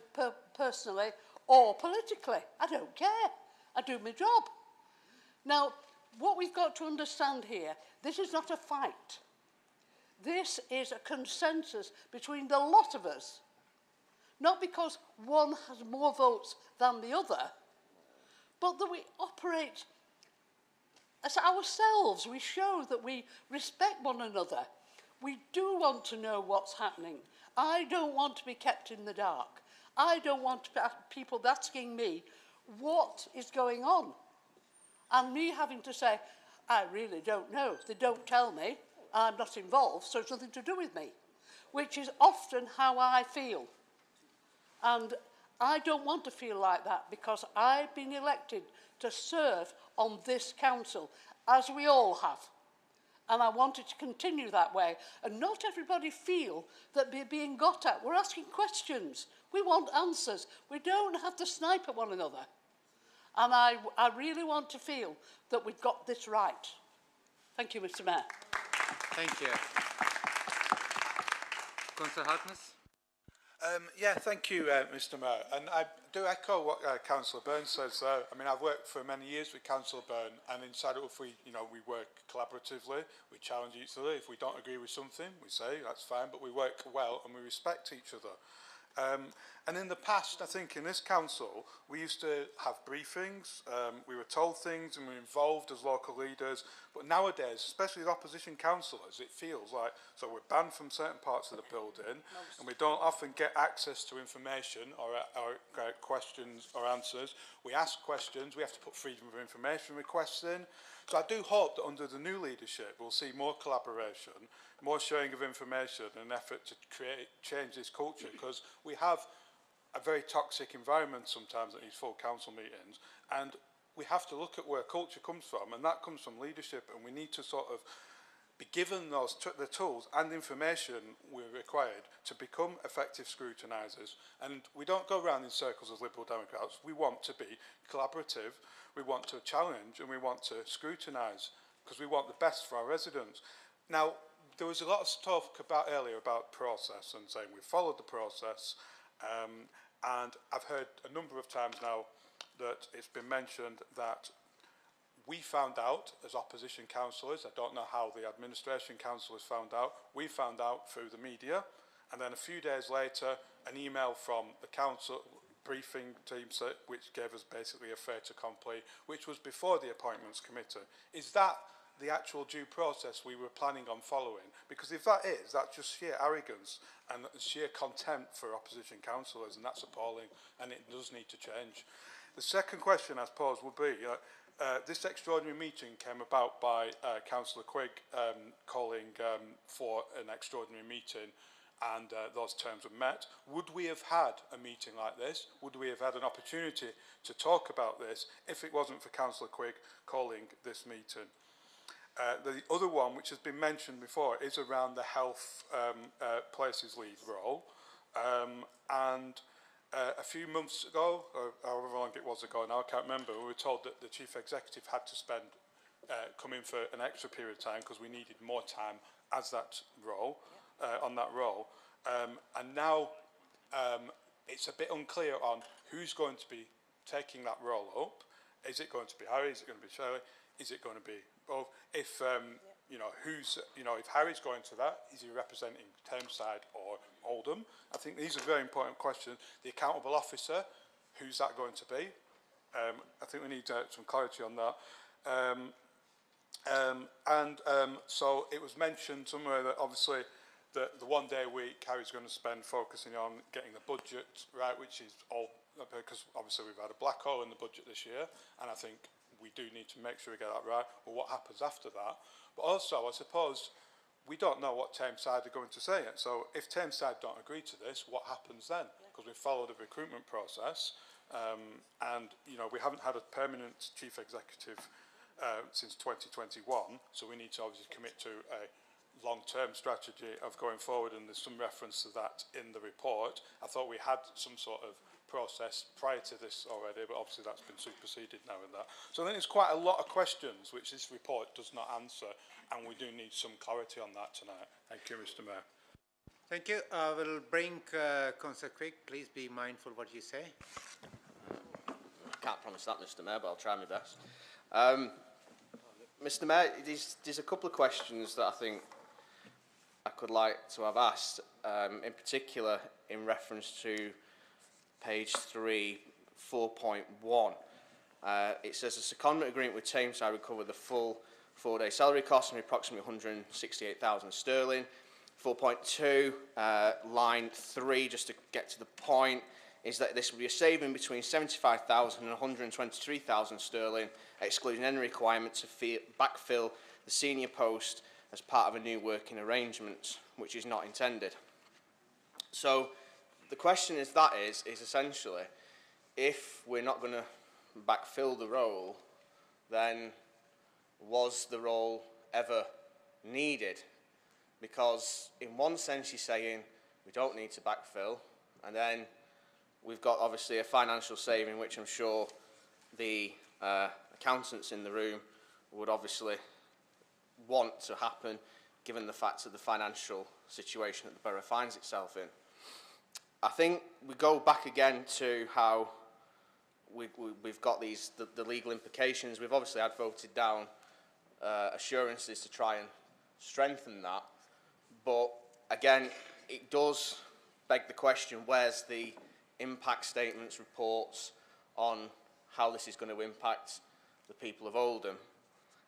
personally or politically. I don't care. I do my job. Now, what we've got to understand here, this is not a fight. This is a consensus between the lot of us. Not because one has more votes than the other, but that we operate as ourselves. We show that we respect one another. We do want to know what's happening. I don't want to be kept in the dark. I don't want people asking me what is going on. And me having to say, I really don't know. They don't tell me. I'm not involved, so it's nothing to do with me. Which is often how I feel. And I don't want to feel like that, because I've been elected to serve on this council, as we all have. And I want it to continue that way. And not everybody feel that they're being got at. We're asking questions. We want answers. We don't have to snipe at one another. And I really want to feel that we've got this right. Thank you, Mr. Mayor. Thank you. Councillor Harkness. Yeah, thank you, Mr. Mayor. And I do echo what Councillor Byrne says there. I mean, I've worked for many years with Councillor Byrne, and inside it, if we work collaboratively, we challenge each other. If we don't agree with something, we say that's fine, but we work well and we respect each other. And in the past, I think in this council, we used to have briefings, we were told things and we were involved as local leaders. But nowadays, especially as opposition councillors, it feels like, so we're banned from certain parts of the building and we don't often get access to information or questions or answers. We ask questions, we have to put freedom of information requests in. So I do hope that under the new leadership, we'll see more collaboration, more sharing of information, and an effort to change this culture, because we have a very toxic environment sometimes at these full council meetings, and we have to look at where culture comes from, and that comes from leadership, and we need to sort of be given those the tools and information we're required to become effective scrutinisers. And we don't go around in circles as Liberal Democrats. We want to be collaborative, we want to challenge, and we want to scrutinise, because we want the best for our residents. Now, there was a lot of talk earlier about process and saying we followed the process, and I've heard a number of times now that it's been mentioned that we found out as opposition councillors. I don't know how the administration councillors found out. We found out through the media, and then a few days later an email from the council briefing team which gave us basically a fait accompli, which was before the appointments committee. Is that the actual due process we were planning on following? Because if that is, that's just sheer arrogance and sheer contempt for opposition councillors, and that's appalling, and it does need to change. The second question I suppose would be, this extraordinary meeting came about by Councillor Quigg calling for an extraordinary meeting, and those terms were met. Would we have had a meeting like this? Would we have had an opportunity to talk about this if it wasn't for Councillor Quigg calling this meeting? The other one, which has been mentioned before, is around the health places lead role. A few months ago, or however long it was ago now, I can't remember, we were told that the Chief Executive had to come in for an extra period of time because we needed more time as that role, on that role. And now it's a bit unclear on who's going to be taking that role up. Is it going to be Harry? Is it going to be Shelley? Is it going to be both? If if Harry's going to that, is he representing Thameside or Oldham? I think these are very important questions. The accountable officer, who's that going to be? I think we need some clarity on that. So it was mentioned somewhere that obviously the 1 day a week Harry's going to spend focusing on getting the budget right, which is all because obviously we've had a black hole in the budget this year, and I think we do need to make sure we get that right. Well, what happens after that? But also, I suppose, we don't know what Thameside are going to say it. So if Thameside don't agree to this, what happens then? Because we followed the recruitment process, and we haven't had a permanent chief executive since 2021. So we need to obviously commit to a long-term strategy of going forward, and there's some reference to that in the report. I thought we had some sort of process prior to this already, but obviously that's been superseded now with that. So I think there's quite a lot of questions which this report does not answer, and we do need some clarity on that tonight. Thank you, Mr. Mayor. Thank you. We'll bring Councillor Quick. Please be mindful what you say. Can't promise that, Mr. Mayor, but I'll try my best. Mr. Mayor, there's a couple of questions that I think I could like to have asked, in particular in reference to page 3, 4.1. It says a secondment agreement with Tameside would cover the full 4-day salary costs and approximately 168,000 sterling. 4.2, line 3, just to get to the point, is that this will be a saving between 75,000 and 123,000 sterling, excluding any requirement to backfill the senior post as part of a new working arrangement, which is not intended. So the question is essentially, if we're not going to backfill the role, then was the role ever needed? Because in one sense you're saying we don't need to backfill, and then we've got obviously a financial saving, which I'm sure the accountants in the room would obviously want to happen, given the fact of the financial situation that the borough finds itself in. I think we go back again to how we've got the legal implications. We've obviously had voted down assurances to try and strengthen that, but again, it does beg the question, where's the impact statements, reports on how this is going to impact the people of Oldham?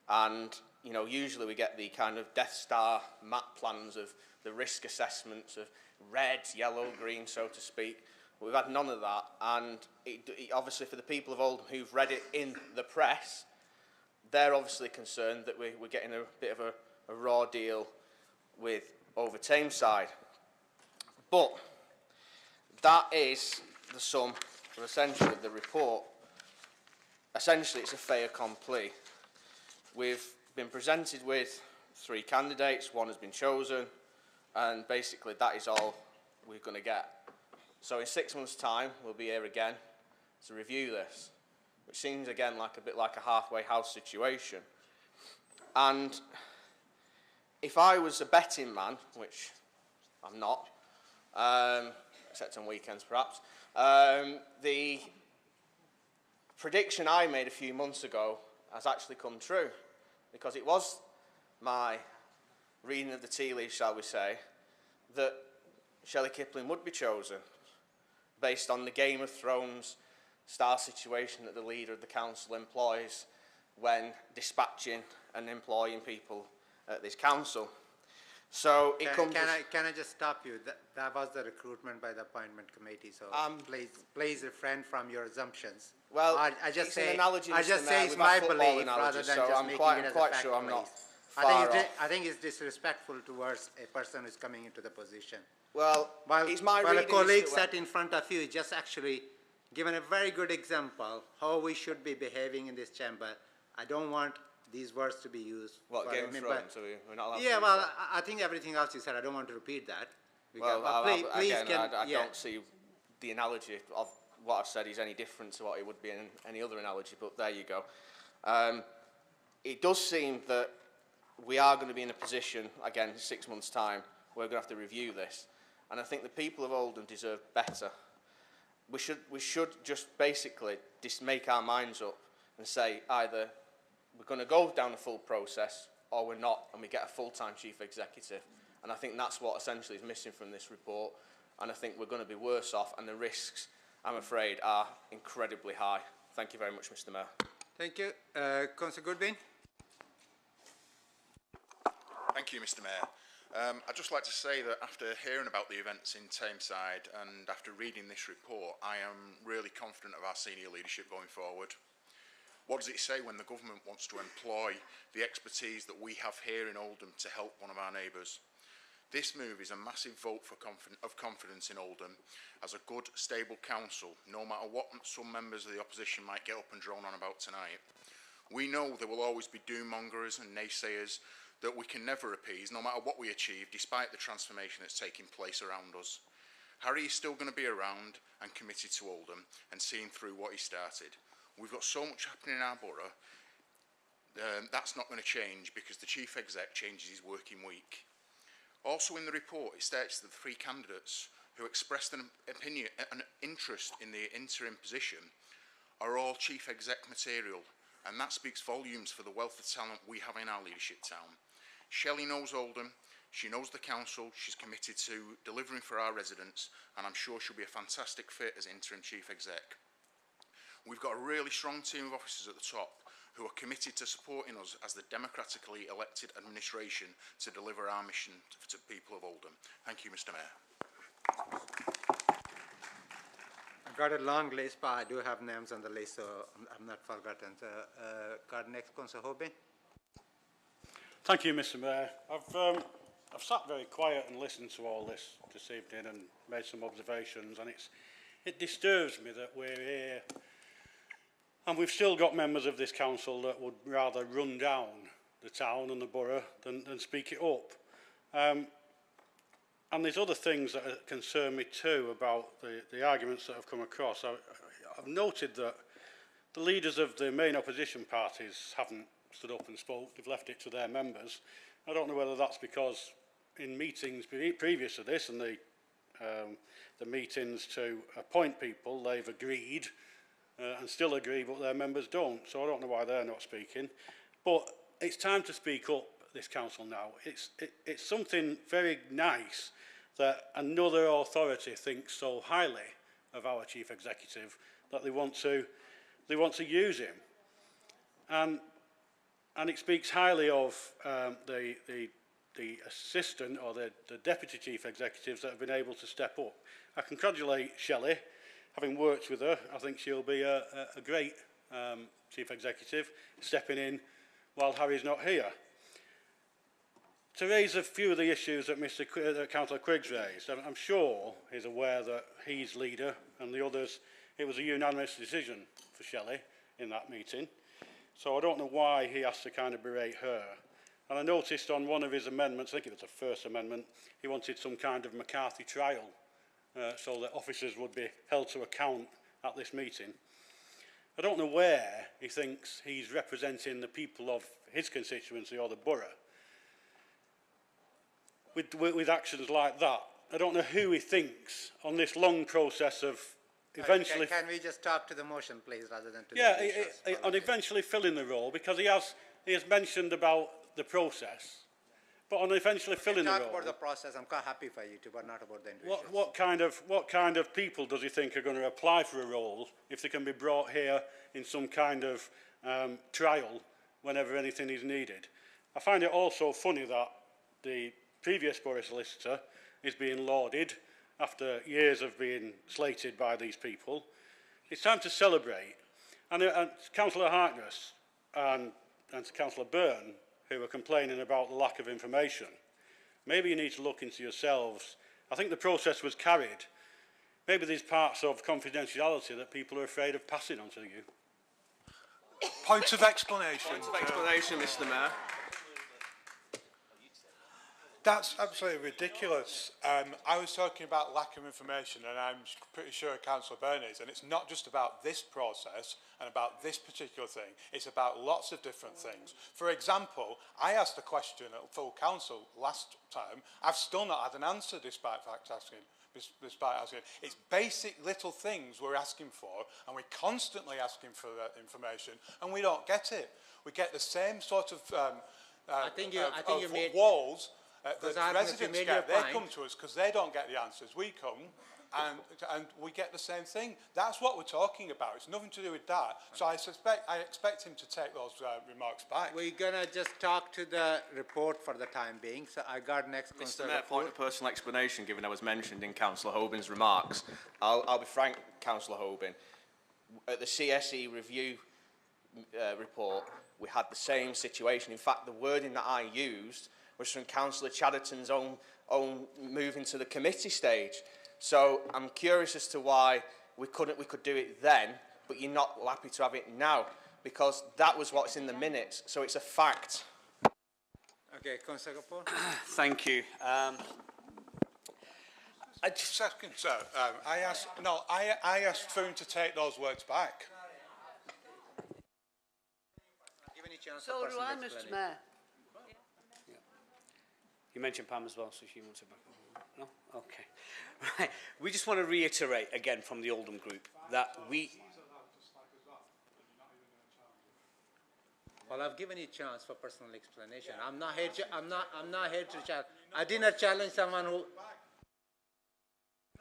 And, you know, usually we get the kind of Death Star map plans of the risk assessments of red, yellow, green, so to speak. We've had none of that, and it obviously for the people of Oldham who've read it in the press, they're obviously concerned that we're getting a bit of a raw deal with over Tameside. But that is the sum of essentially the report. Essentially, it's a fait accompli. We've been presented with 3 candidates, 1 has been chosen, and basically that is all we're going to get. So in 6 months' time, we'll be here again to review this, which seems again like a bit like a halfway house situation. And if I was a betting man, which I'm not, except on weekends perhaps, the prediction I made a few months ago has actually come true, because it was my reading of the tea leaves, shall we say, that Shelley Kipling would be chosen based on the Game of Thrones style situation that the leader of the council employs when dispatching and employing people at this council. So it comes. Can I just stop you? That was the recruitment by the appointment committee. So please refrain from your assumptions. Well, I just it's say an analogy, I just Mr. say Mayor. it's We've had my football belief rather analogies, than so just I'm making quite, it as I'm quite a fact, sure I'm not please. far off. I think it's disrespectful towards a person who's coming into the position. Well, it's my while a reading, colleague Mr. sat in front of you, just actually given a very good example how we should be behaving in this chamber. I don't want these words to be used. What, Game of Thrones? So we're not allowed to yeah, use well, that? I think everything else you said, I don't want to repeat that. Well, please again, I yeah. don't see the analogy of what I've said is any different to what it would be in any other analogy, but there you go. It does seem that we are going to be in a position, again, 6 months' time, where we're going to have to review this. And I think the people of Oldham deserve better. We should just basically just make our minds up and say either we're going to go down the full process or we're not, and we get a full-time chief executive. And I think that's what essentially is missing from this report. And I think we're going to be worse off, and the risks, I'm afraid, are incredibly high. Thank you very much, Mr. Mayor. Thank you. Councillor Goodwin. Thank you, Mr. Mayor. I'd just like to say that after hearing about the events in Tameside and after reading this report, I am really confident of our senior leadership going forward. What does it say when the government wants to employ the expertise that we have here in Oldham to help one of our neighbours? This move is a massive vote of confidence in Oldham as a good, stable council, no matter what some members of the opposition might get up and drone on about tonight. We know there will always be doom-mongers and naysayers that we can never appease, no matter what we achieve, despite the transformation that's taking place around us. Harry is still going to be around and committed to Oldham and seeing through what he started. We've got so much happening in our borough. That's not going to change because the Chief Exec changes his working week. Also in the report, it states that the 3 candidates who expressed an opinion, an interest in the interim position are all Chief Exec material, and that speaks volumes for the wealth of talent we have in our leadership town. Shelley knows Oldham, she knows the council, she's committed to delivering for our residents, and I'm sure she'll be a fantastic fit as interim Chief Exec. We've got a really strong team of officers at the top who are committed to supporting us as the democratically elected administration to deliver our mission to the people of Oldham. Thank you, Mr. Mayor. I've got a long list, but I do have names on the list, so I'm not forgotten. So, got next, Councillor Hoban. Thank you, Mr. Mayor. I've sat very quiet and listened to all this evening and made some observations, and it disturbs me that we're here and we've still got members of this council that would rather run down the town and the borough than speak it up. And there's other things that concern me too about the arguments that have come across. I've noted that the leaders of the main opposition parties haven't stood up and spoke. They've left it to their members. I don't know whether that's because in meetings previous to this and the meetings to appoint people, they've agreed and still agree, but their members don't. So I don't know why they're not speaking. But it's time to speak up, this council now. It's something very nice that another authority thinks so highly of our chief executive that they want to use him. And it speaks highly of the assistant or the deputy chief executives that have been able to step up. I congratulate Shelley. Having worked with her, I think she'll be a great chief executive, stepping in while Harry's not here. To raise a few of the issues that Councillor Quiggs raised, I'm sure he's aware that he's leader and the others, it was a unanimous decision for Shelley in that meeting. So I don't know why he has to kind of berate her. And I noticed on one of his amendments, I think it was the first amendment, he wanted some kind of McCarthy trial so that officers would be held to account at this meeting. I don't know where he thinks he's representing the people of his constituency or the borough with actions like that. I don't know who he thinks on this long process of eventually... Can we just talk to the motion, please, rather than to the issues? And eventually filling the role, because he has mentioned about the process, but on eventually filling the role... Talk about the process, I'm quite happy for you to, but not about the individuals. What kind of people does he think are going to apply for a role if they can be brought here in some kind of trial whenever anything is needed? I find it also funny that the previous borough solicitor is being lauded after years of being slated by these people. It's time to celebrate. And Councillor Harkness and Councillor Byrne, who are complaining about the lack of information, maybe you need to look into yourselves. I think the process was carried. Maybe there's parts of confidentiality that people are afraid of passing on to you. Point of explanation. Point of explanation, Mr. Mayor. That's absolutely ridiculous. I was talking about lack of information, and I'm pretty sure Councillor Byrne is, and it's not just about this process and about this particular thing, it's about lots of different things. For example, I asked a question at full council last time. I've still not had an answer despite asking. It's basic little things we're asking for, and we're constantly asking for that information, and we don't get it. We get the same sort of walls that residents get. They come to us because they don't get the answers. We come and we get the same thing. That's what we're talking about. It's nothing to do with that. So I expect him to take those remarks back. We're gonna just talk to the report for the time being. So I got next. Mr. Mayor, point of personal explanation, given I was mentioned in Councillor Hoban's remarks. I'll be frank, Councillor Hoban. At the CSE review report, we had the same situation. In fact, the wording that I used was from Councillor Chatterton's own moving to the committee stage. So I'm curious as to why we could do it then, but you're not happy to have it now, because that was what's in the minutes, so it's a fact. Okay, Councillor Kapoor. Thank you. Second, sir. I asked for him to take those words back. Give any chance So for do personal I, Mr. explanation. Mayor. You mentioned Pam as well, so she wants it back. No? Okay. Right. We just want to reiterate again from the Oldham group that we... Well, I've given you a chance for personal explanation. I'm not here to challenge. I did not challenge someone who...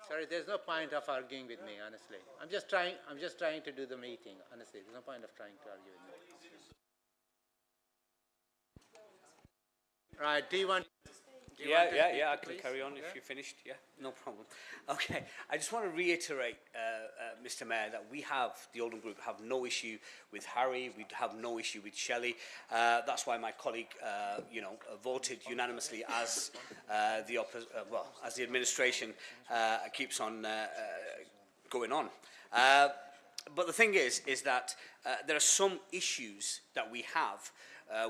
Sorry, there's no point of arguing with me, honestly. I'm just trying to do the meeting, honestly. There's no point of trying to argue with me. Right, do you want to Yeah, speak, I can please? carry on if you're finished. Yeah, no problem. Okay, I just want to reiterate, Mr. Mayor, that we have, the Oldham Group, have no issue with Harry. We have no issue with Shelley. That's why my colleague, voted unanimously as as the administration keeps on going on. But the thing is that there are some issues that we have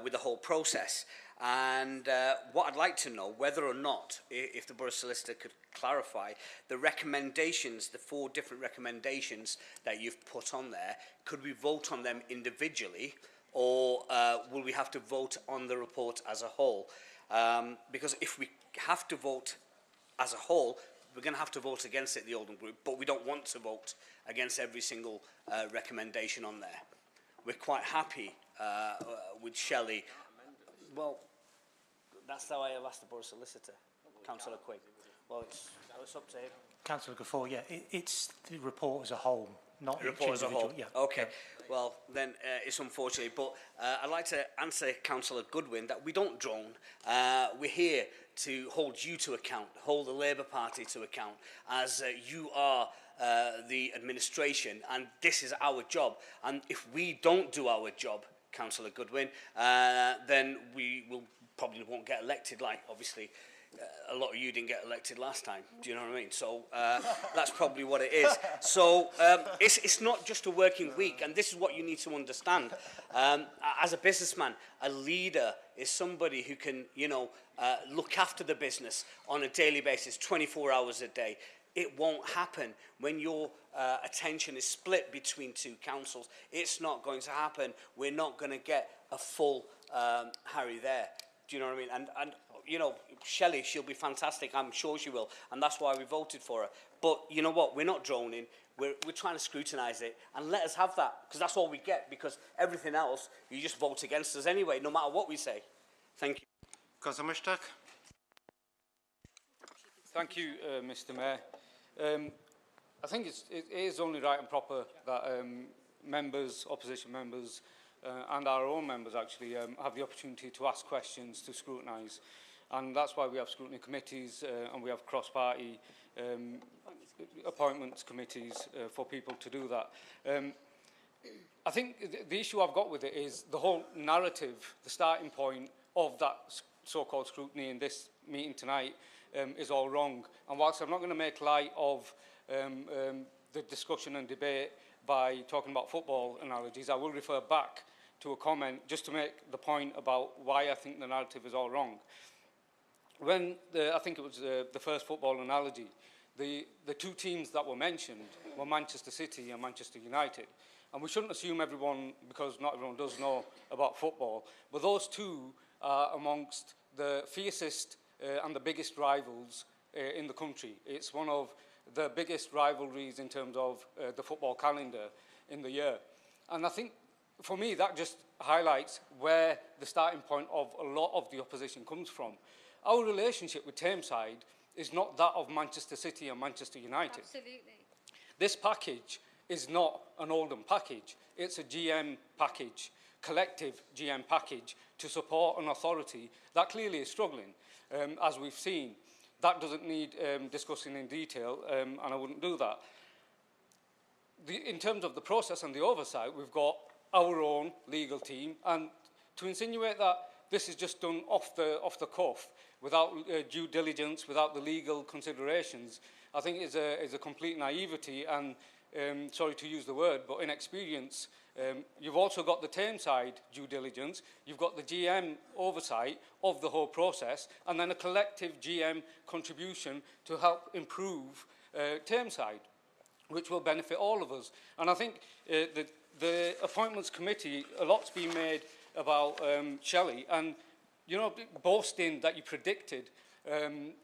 with the whole process. And what I'd like to know, whether or not, if the Borough Solicitor could clarify, the recommendations, the 4 different recommendations that you've put on there, could we vote on them individually, or will we have to vote on the report as a whole? Because if we have to vote as a whole, we're going to have to vote against it, the Oldham Group, but we don't want to vote against every single recommendation on there. We're quite happy with Shelley. Well, that's how I have asked the Borough Solicitor, Councillor Quigg. Well, it's up to him. Councillor Gafford, yeah, it's the report as a whole, not The report each as a individual. whole? Yeah. Okay. Well, then it's unfortunate, but I'd like to answer Councillor Goodwin that we don't drone. We're here to hold you to account, hold the Labour Party to account, as you are the administration, and this is our job. And if we don't do our job, Councillor Goodwin, then we probably won't get elected, like obviously a lot of you didn't get elected last time. Do you know what I mean? So that's probably what it is. So it's not just a working week, and this is what you need to understand. As a businessman, a leader is somebody who can, look after the business on a daily basis, 24 hours a day. It won't happen when your attention is split between 2 councils. It's not going to happen. We're not going to get a full Harry there. Do you know what I mean? And Shelley, she'll be fantastic. I'm sure she will. And that's why we voted for her. But you know what? We're not droning. We're trying to scrutinise it. And let us have that, because that's all we get. Because everything else, you just vote against us anyway, no matter what we say. Thank you. Councillor Mushtaq. Thank you, Mr. Mayor. I think it is only right and proper that members, opposition members, and our own members actually have the opportunity to ask questions, to scrutinise. And that's why we have scrutiny committees and we have cross-party appointments committees for people to do that. I think the issue I've got with it is the whole narrative, the starting point of that so-called scrutiny in this meeting tonight is all wrong. And whilst I'm not going to make light of the discussion and debate by talking about football analogies, I will refer back to a comment just to make the point about why I think the narrative is all wrong. When I think it was the first football analogy, the 2 teams that were mentioned were Manchester City and Manchester United. And we shouldn't assume everyone, because not everyone does know about football, but those 2 are amongst the fiercest and the biggest rivals in the country. It's one of the biggest rivalries in terms of the football calendar in the year. And I think, for me, that just highlights where the starting point of a lot of the opposition comes from. Our relationship with Tameside is not that of Manchester City and Manchester United. Absolutely. This package is not an Oldham package. It's a GM package, collective GM package, to support an authority that clearly is struggling, as we've seen. That doesn't need discussing in detail, and I wouldn't do that. In terms of the process and the oversight, we've got our own legal team, and to insinuate that this is just done off the cuff, without due diligence, without the legal considerations, I think is a complete naivety, and sorry to use the word, but inexperience. You've also got the Tameside due diligence, you've got the GM oversight of the whole process, and then a collective GM contribution to help improve Tameside, which will benefit all of us. And I think the Appointments Committee, a lot's been made about Shelley, and you know, boasting that you predicted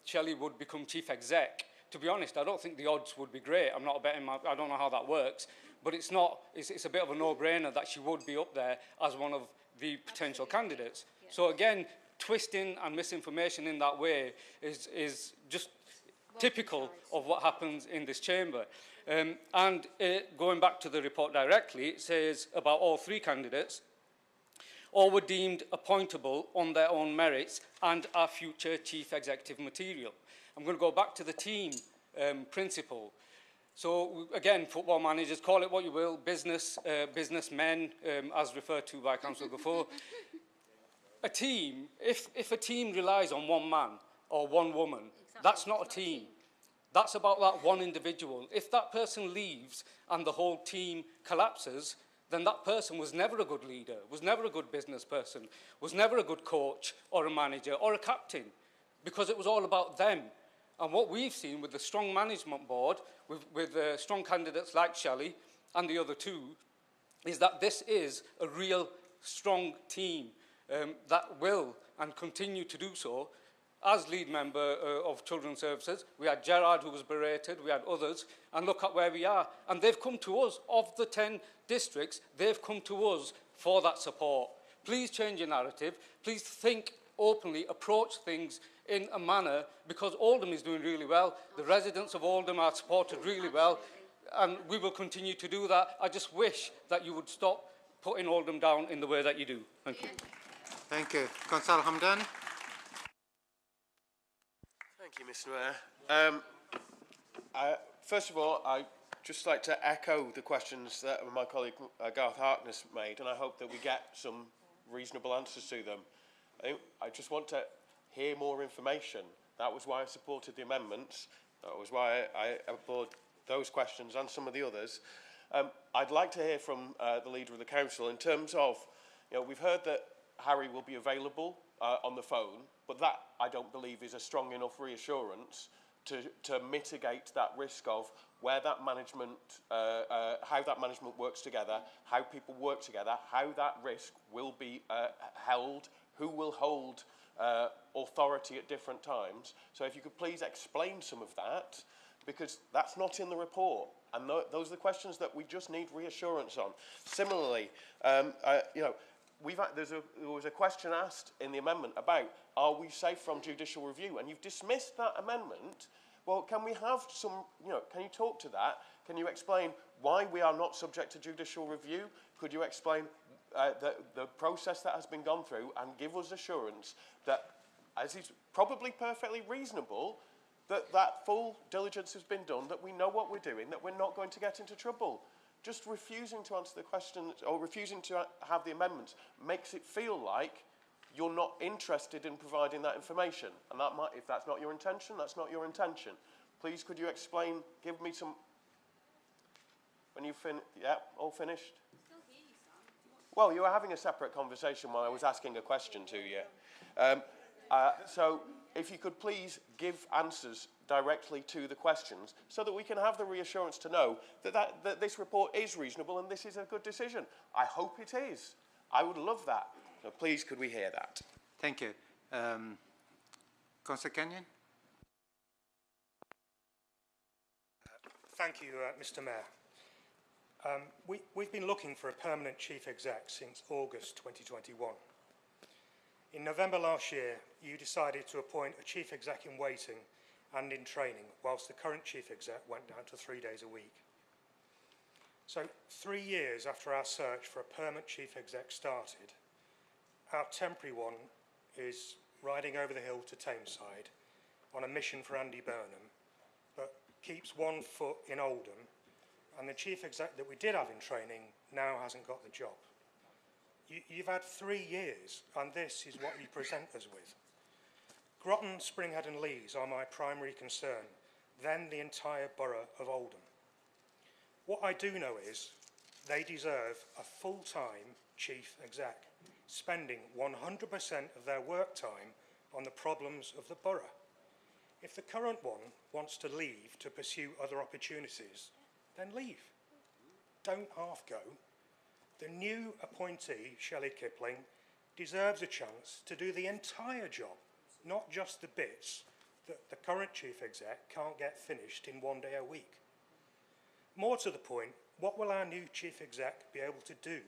Shelley would become chief exec. To be honest, I don't think the odds would be great. I'm not a betting man, I don't know how that works, but it's a bit of a no-brainer that she would be up there as one of the potential candidates. Yeah. So again, twisting and misinformation in that way is just typical of what happens in this chamber. And going back to the report directly, it says about all three candidates, all were deemed appointable on their own merits and are future chief executive material. I'm going to go back to the team principle. So again, football managers, call it what you will, businessmen, as referred to by Councillor Guffaw. A team, if a team relies on one man or one woman, that's not a team. That's about that one individual. If that person leaves and the whole team collapses, then that person was never a good leader, was never a good business person, was never a good coach or a manager or a captain, because it was all about them. And what we've seen with the strong management board, with strong candidates like Shelley and the other two, is that this is a real strong team that will and continue to do so. As lead member of Children's Services, we had Gerard, who was berated, we had others, and look at where we are. And they've come to us, of the 10 districts, they've come to us for that support. Please change your narrative. Please think openly, approach things in a manner, because Oldham is doing really well. The residents of Oldham are supported really well, and we will continue to do that. I just wish that you would stop putting Oldham down in the way that you do. Thank you. Thank you. Councillor Hamdani. Thank you, Mr. Mayor. First of all, I'd just like to echo the questions that my colleague Garth Harkness made, and I hope that we get some reasonable answers to them. I just want to hear more information. That was why I supported the amendments. That was why I applaud those questions and some of the others. I'd like to hear from the Leader of the Council in terms of, we've heard that Harry will be available on the phone, but that, I don't believe, is a strong enough reassurance to mitigate that risk of where that management, how that management works together, how people work together, how that risk will be held, who will hold authority at different times. So if you could please explain some of that, because that's not in the report. And those are the questions that we just need reassurance on. Similarly, there was a question asked in the amendment about, are we safe from judicial review? And you've dismissed that amendment. Well, can we have some, can you talk to that? Can you explain why we are not subject to judicial review? Could you explain the process that has been gone through and give us assurance that, as is probably perfectly reasonable, that full diligence has been done, that we know what we're doing, that we're not going to get into trouble. Just refusing to answer the questions or refusing to have the amendments makes it feel like you're not interested in providing that information. And that might, if that's not your intention, that's not your intention. Please, could you explain, give me some... When you all finished? Well, you were having a separate conversation while I was asking a question to you. So if you could please give answers directly to the questions so that we can have the reassurance to know that this report is reasonable and this is a good decision. I hope it is. I would love that. So please, could we hear that? Thank you. Councillor Kenyon. Thank you, Mr. Mayor. We've been looking for a permanent chief exec since August 2021. In November last year, you decided to appoint a chief exec in waiting and in training, whilst the current chief exec went down to 3 days a week. So 3 years after our search for a permanent chief exec started, our temporary one is riding over the hill to Tameside on a mission for Andy Burnham, but keeps 1 foot in Oldham, and the chief exec that we did have in training now hasn't got the job. You've had 3 years, and this is what you present us with. Groton, Springhead and Lees are my primary concern, then the entire borough of Oldham. What I do know is they deserve a full-time chief exec, spending 100% of their work time on the problems of the borough. If the current one wants to leave to pursue other opportunities, then leave. Don't half go. The new appointee, Shelley Kipling, deserves a chance to do the entire job, not just the bits that the current chief exec can't get finished in 1 day a week. More to the point, what will our new chief exec be able to do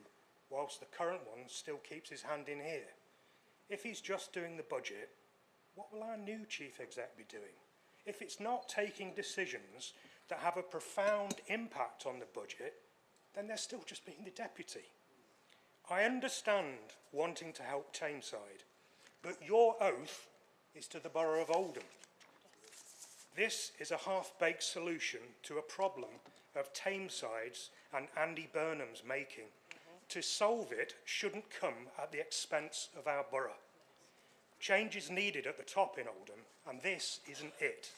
whilst the current one still keeps his hand in here? If he's just doing the budget, what will our new chief exec be doing? If it's not taking decisions that have a profound impact on the budget, then they're still just being the deputy. I understand wanting to help Tameside, but your oath is to the borough of Oldham. This is a half-baked solution to a problem of Tameside's and Andy Burnham's making. To solve it shouldn't come at the expense of our borough. Change is needed at the top in Oldham, and this isn't it.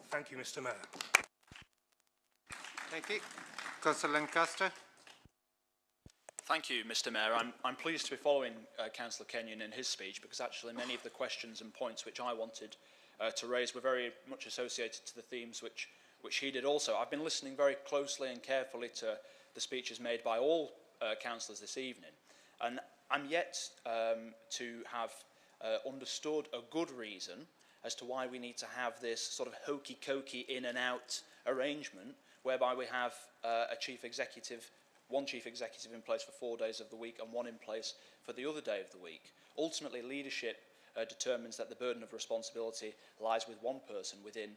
Thank you, Mr. Mayor. Thank you. Councillor Lancaster. Thank you, Mr. Mayor. I'm pleased to be following Councillor Kenyon in his speech, because actually many of the questions and points which I wanted to raise were very much associated to the themes which he did also. I've been listening very closely and carefully to the speeches made by all councillors this evening, and I'm yet to have understood a good reason as to why we need to have this sort of hokey-cokey in and out arrangement whereby we have one chief executive in place for 4 days of the week and one in place for the other day of the week. Ultimately, leadership determines that the burden of responsibility lies with one person within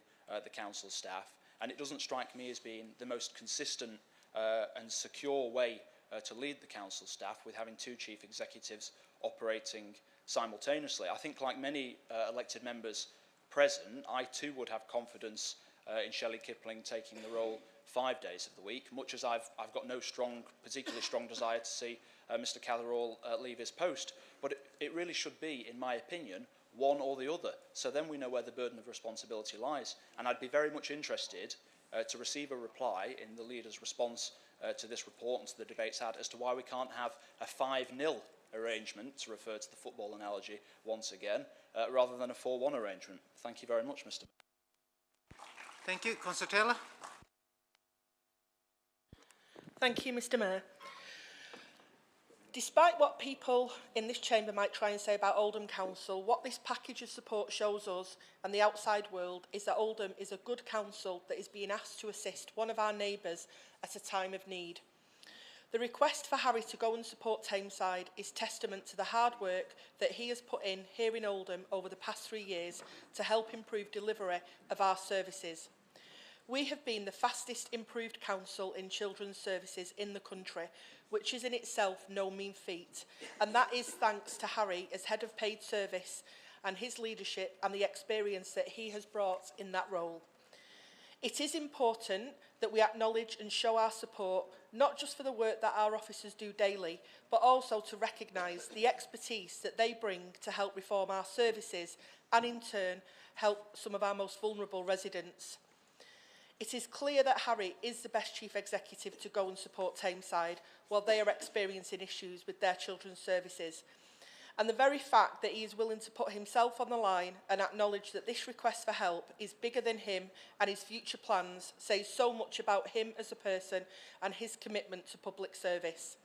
the council staff, and it doesn't strike me as being the most consistent and secure way to lead the council staff with having two chief executives operating simultaneously. I think, like many elected members present, I too would have confidence in Shelley Kipling taking the role 5 days of the week, much as I've got no particularly strong desire to see Mr. Catherall leave his post. But it really should be, in my opinion, one or the other. So then we know where the burden of responsibility lies. And I'd be very much interested to receive a reply in the leader's response to this report and to the debates had as to why we can't have a 5-0 arrangement, to refer to the football analogy once again, rather than a 4-1 arrangement. Thank you very much, Mr. Thank you. Councillor Taylor. Thank you, Mr. Mayor. Despite what people in this chamber might try and say about Oldham Council, what this package of support shows us and the outside world is that Oldham is a good council that is being asked to assist one of our neighbours at a time of need. The request for Harry to go and support Tameside is testament to the hard work that he has put in here in Oldham over the past 3 years to help improve delivery of our services. We have been the fastest improved council in children's services in the country, which is in itself no mean feat, and that is thanks to Harry as head of paid service and his leadership and the experience that he has brought in that role. It is important that we acknowledge and show our support, not just for the work that our officers do daily, but also to recognise the expertise that they bring to help reform our services and in turn help some of our most vulnerable residents. It is clear that Harry is the best chief executive to go and support Tameside while they are experiencing issues with their children's services. And the very fact that he is willing to put himself on the line and acknowledge that this request for help is bigger than him and his future plans says so much about him as a person and his commitment to public service.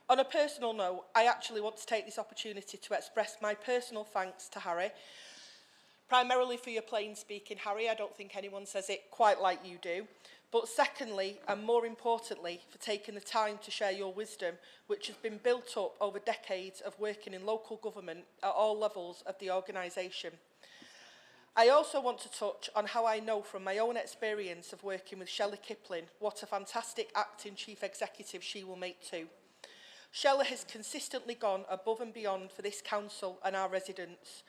On a personal note, I actually want to take this opportunity to express my personal thanks to Harry, primarily for your plain speaking, Harry. I don't think anyone says it quite like you do. But secondly, and more importantly, for taking the time to share your wisdom, which has been built up over decades of working in local government at all levels of the organisation. I also want to touch on how I know from my own experience of working with Shelley Kipling what a fantastic acting chief executive she will make too. Shelley has consistently gone above and beyond for this council and our residents.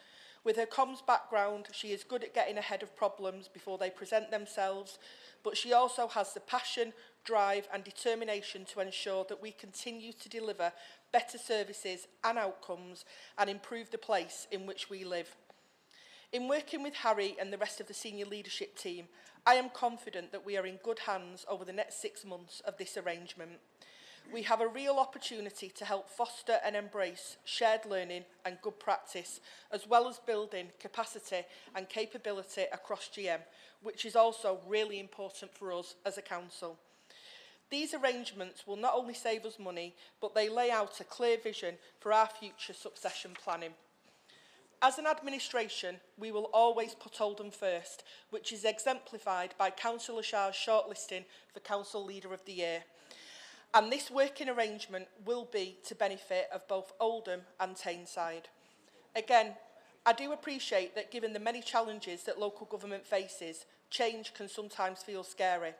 With her comms background, she is good at getting ahead of problems before they present themselves, but she also has the passion, drive and determination to ensure that we continue to deliver better services and outcomes and improve the place in which we live. In working with Harry and the rest of the senior leadership team, I am confident that we are in good hands over the next 6 months of this arrangement. We have a real opportunity to help foster and embrace shared learning and good practice, as well as building capacity and capability across GM, which is also really important for us as a council. These arrangements will not only save us money, but they lay out a clear vision for our future succession planning. As an administration, we will always put Oldham first, which is exemplified by Councillor Shah's shortlisting for Council Leader of the Year. And this working arrangement will be to benefit of both Oldham and Tameside. Again, I do appreciate that given the many challenges that local government faces, change can sometimes feel scary.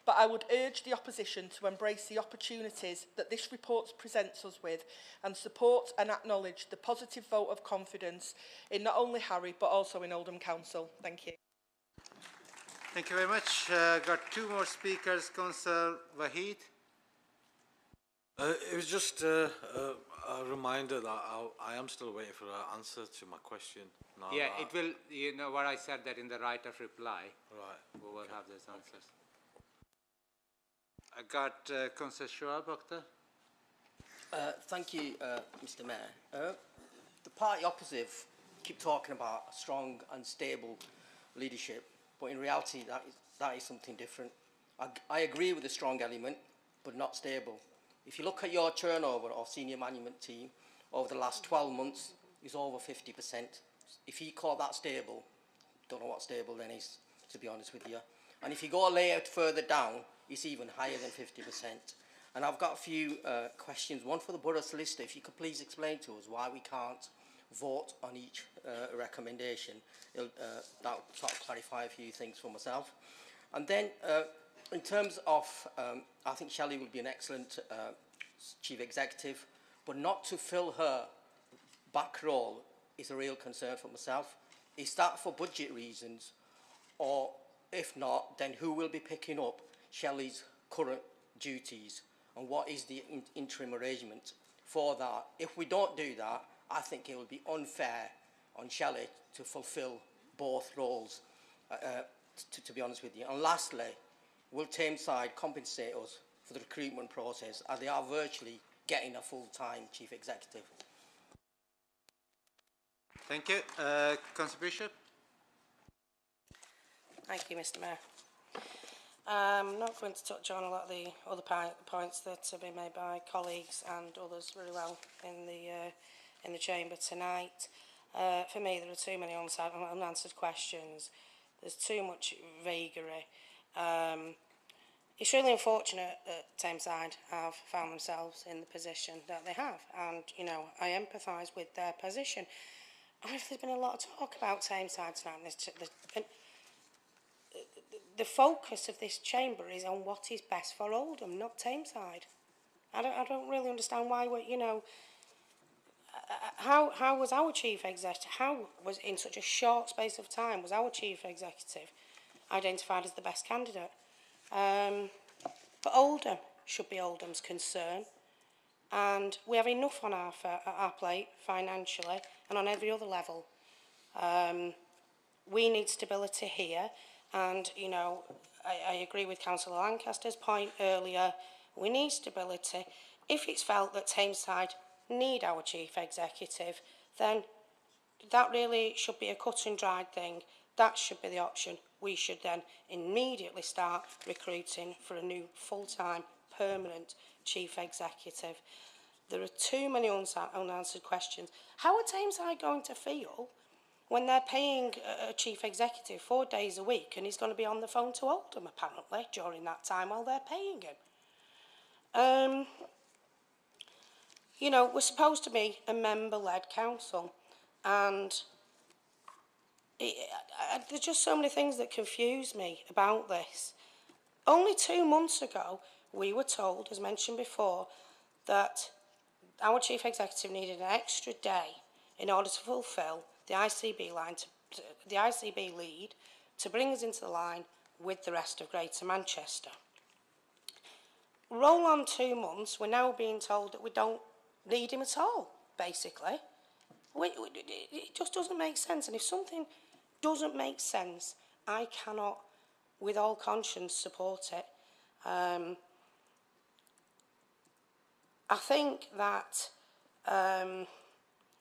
But I would urge the opposition to embrace the opportunities that this report presents us with and support and acknowledge the positive vote of confidence in not only Harry but also in Oldham Council. Thank you. Thank you very much. Got two more speakers. Councillor Wahid. It was just a reminder that I am still waiting for an answer to my question. Now Yeah, it will, you know what I said, that in the right of reply, right. We will have those answers. I got Councillor Schwab, Doctor. Thank you, Mr. Mayor. The party opposite keep talking about strong and stable leadership, but in reality that is something different. I agree with the strong element, but not stable. If you look at your turnover of senior management team over the last 12 months, it's over 50%. If you call that stable, don't know what stable then is, to be honest with you. And if you go a layer further down, it's even higher than 50%. And I've got a few questions. One for the Borough Solicitor. If you could please explain to us why we can't vote on each recommendation. That will sort of clarify a few things for myself. And then, in terms of, I think Shelley will be an excellent Chief Executive, but not to fill her back role is a real concern for myself. Is that for budget reasons, or if not, then who will be picking up Shelley's current duties, and what is the interim arrangement for that? If we don't do that, I think it will be unfair on Shelley to fulfil both roles, to be honest with you. And lastly, will Tameside compensate us for the recruitment process, as they are virtually getting a full-time Chief Executive? Thank you. Councillor Bishop. Thank you, Mr. Mayor. I'm not going to touch on a lot of the other points that have been made by colleagues and others really well in the chamber tonight. For me, there are too many unanswered questions. There's too much vagary. It's really unfortunate that Tameside have found themselves in the position that they have, and you know, I empathise with their position. And there's been a lot of talk about Tameside tonight. The focus of this chamber is on what is best for Oldham, not Tameside. I don't really understand why we're, you know, how was our chief executive, how was in such a short space of time was our chief executive identified as the best candidate? But Oldham should be Oldham's concern, and we have enough on our plate financially and on every other level. We need stability here. And, you know, I agree with Councillor Lancaster's point earlier. We need stability. If it's felt that Tameside need our chief executive, then that really should be a cut and dried thing. That should be the option. We should then immediately start recruiting for a new full-time, permanent chief executive. There are too many unanswered questions. How are Tameside going to feel when they're paying a chief executive 4 days a week and he's going to be on the phone to Oldham, apparently, during that time while they're paying him? You know, we're supposed to be a member-led council, and there's just so many things that confuse me about this. Only 2 months ago, we were told, as mentioned before, that our chief executive needed an extra day in order to fulfil the ICB line, the ICB lead, to bring us into the line with the rest of Greater Manchester. Roll on 2 months, we're now being told that we don't need him at all, basically. It just doesn't make sense. And if something doesn't make sense. I cannot, with all conscience, support it. I think that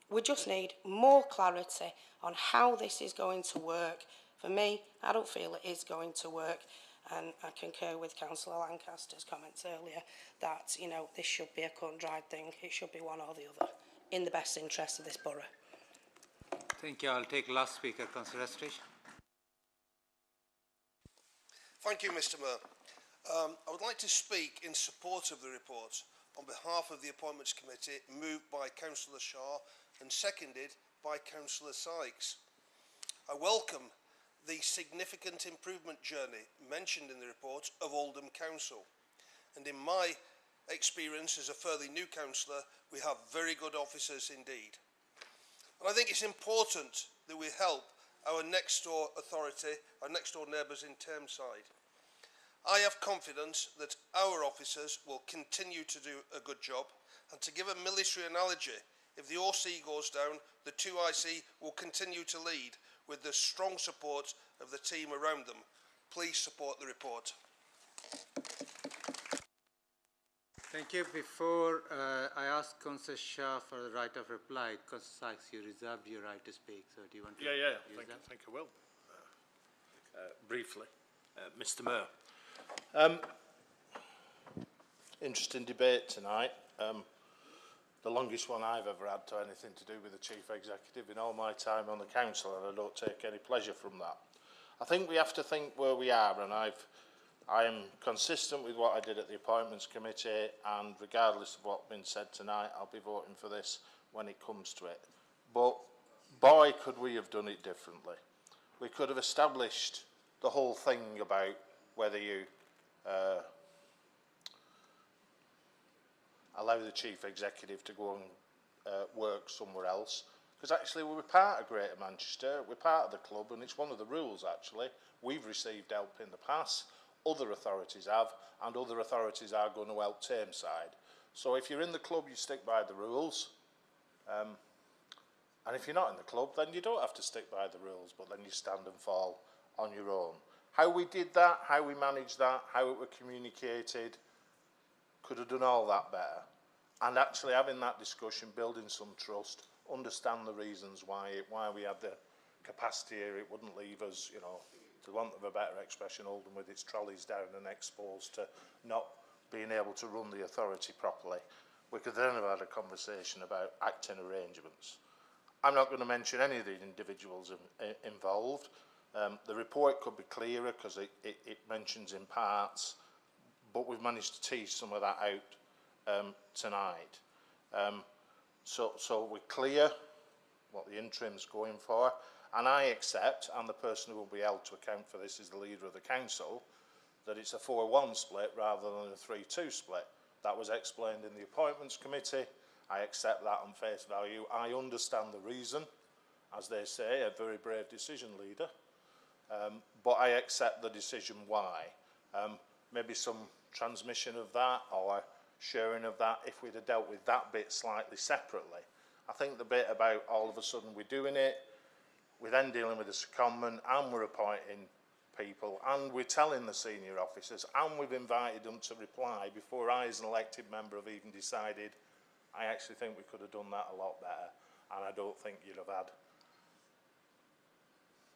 we just need more clarity on how this is going to work. For me, I don't feel it is going to work, and I concur with Councillor Lancaster's comments earlier that, you know, this should be a cut and dried thing. It should be one or the other, in the best interest of this borough. Thank you. I'll take last speaker, Councillor Restoration. Thank you, Mr. Mayor. I would like to speak in support of the report on behalf of the Appointments Committee, moved by Councillor Shaw and seconded by Councillor Sykes. I welcome the significant improvement journey mentioned in the report of Oldham Council. And in my experience as a fairly new councillor, we have very good officers indeed. And I think it's important that we help our next door authority, our next door neighbours in Thameside. I have confidence that our officers will continue to do a good job, and to give a military analogy, if the OC goes down, the 2IC will continue to lead with the strong support of the team around them. Please support the report. Thank you. Before I ask Councillor Shah for the right of reply, Councillor Sykes, you reserved your right to speak, so do you want to use that? I think I will. Briefly, Mr. Mayor. Interesting debate tonight. The longest one I've ever had to anything to do with the Chief Executive in all my time on the council, and I don't take any pleasure from that. I think we have to think where we are, and I am consistent with what I did at the Appointments Committee, and regardless of what's been said tonight, I'll be voting for this when it comes to it. But boy, could we have done it differently. We could have established the whole thing about whether you allow the Chief Executive to go and work somewhere else. Because actually we're part of Greater Manchester, we're part of the club, and it's one of the rules actually. We've received help in the past, other authorities have, and other authorities are going to help Thameside. So if you're in the club, you stick by the rules. And if you're not in the club, then you don't have to stick by the rules, but then you stand and fall on your own. How we did that, how we managed that, how it was communicated, could have done all that better. And actually having that discussion, building some trust, understand the reasons why we had the capacity here, it wouldn't leave us, you know, to want of a better expression, Oldham with its trolleys down and exposed to not being able to run the authority properly. We could then have had a conversation about acting arrangements. I'm not going to mention any of the individuals involved. The report could be clearer because it mentions in parts, but we've managed to tease some of that out tonight. So we're clear what the interim's going for, and I accept, and the person who will be held to account for this is the leader of the council, that it's a 4-1 split rather than a 3-2 split. That was explained in the Appointments Committee. I accept that on face value. I understand the reason, as they say, a very brave decision, leader. But I accept the decision why. Maybe some transmission of that or sharing of that if we'd have dealt with that bit slightly separately. I think the bit about all of a sudden we're doing it, we're then dealing with a secondment and we're appointing people and we're telling the senior officers and we've invited them to reply before I as an elected member have even decided. I actually think we could have done that a lot better, and I don't think you'd have had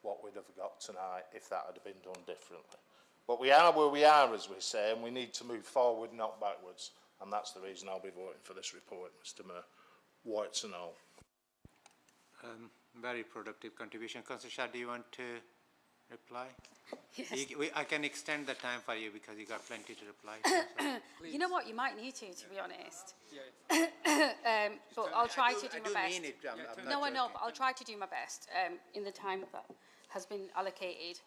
what we'd have got tonight if that had been done differently. But we are where we are, as we say, and we need to move forward, not backwards, and that's the reason I'll be voting for this report, Mr. Mayor. Warts and all. Very productive contribution. Councillor Shah, do you want to reply? Yes. I can extend the time for you because you got plenty to reply to. So. You know what? You might need to be honest. But I'll try to do my best. Mean it. I'm No, not I know, joking. but I'll try to do my best in the time that has been allocated.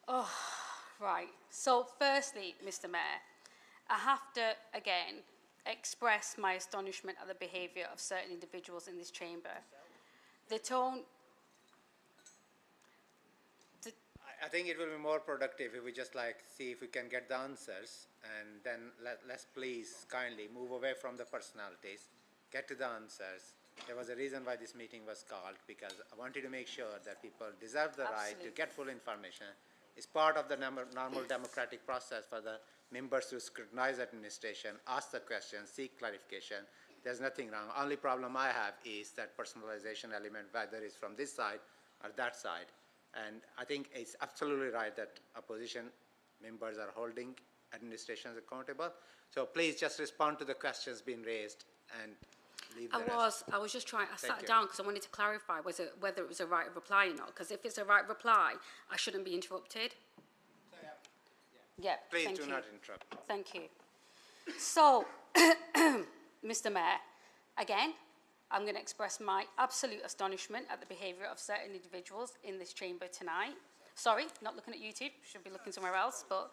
Oh, right. So, firstly, Mr. Mayor, I have to again express my astonishment at the behaviour of certain individuals in this chamber. The tone. I think it will be more productive if we just see if we can get the answers, and then let's please kindly move away from the personalities, get to the answers, There was a reason why this meeting was called, because I wanted to make sure that people deserve the right to get full information. It's part of the normal democratic process for the members to scrutinize administration, ask the questions, seek clarification. There's nothing wrong. Only problem I have is that personalization element, whether it's from this side or that side. And I think it's absolutely right that opposition members are holding administrations accountable. So please just respond to the questions being raised and leave the rest. I was just trying, I Thank sat you. down because I wanted to clarify whether it was a right reply or not, because if it's a right reply, I shouldn't be interrupted. Yeah, Please thank do you. not interrupt. Thank you. So, Mr. Mayor, again, I'm going to express my absolute astonishment at the behaviour of certain individuals in this chamber tonight. Sorry, not looking at YouTube, should be looking somewhere else, but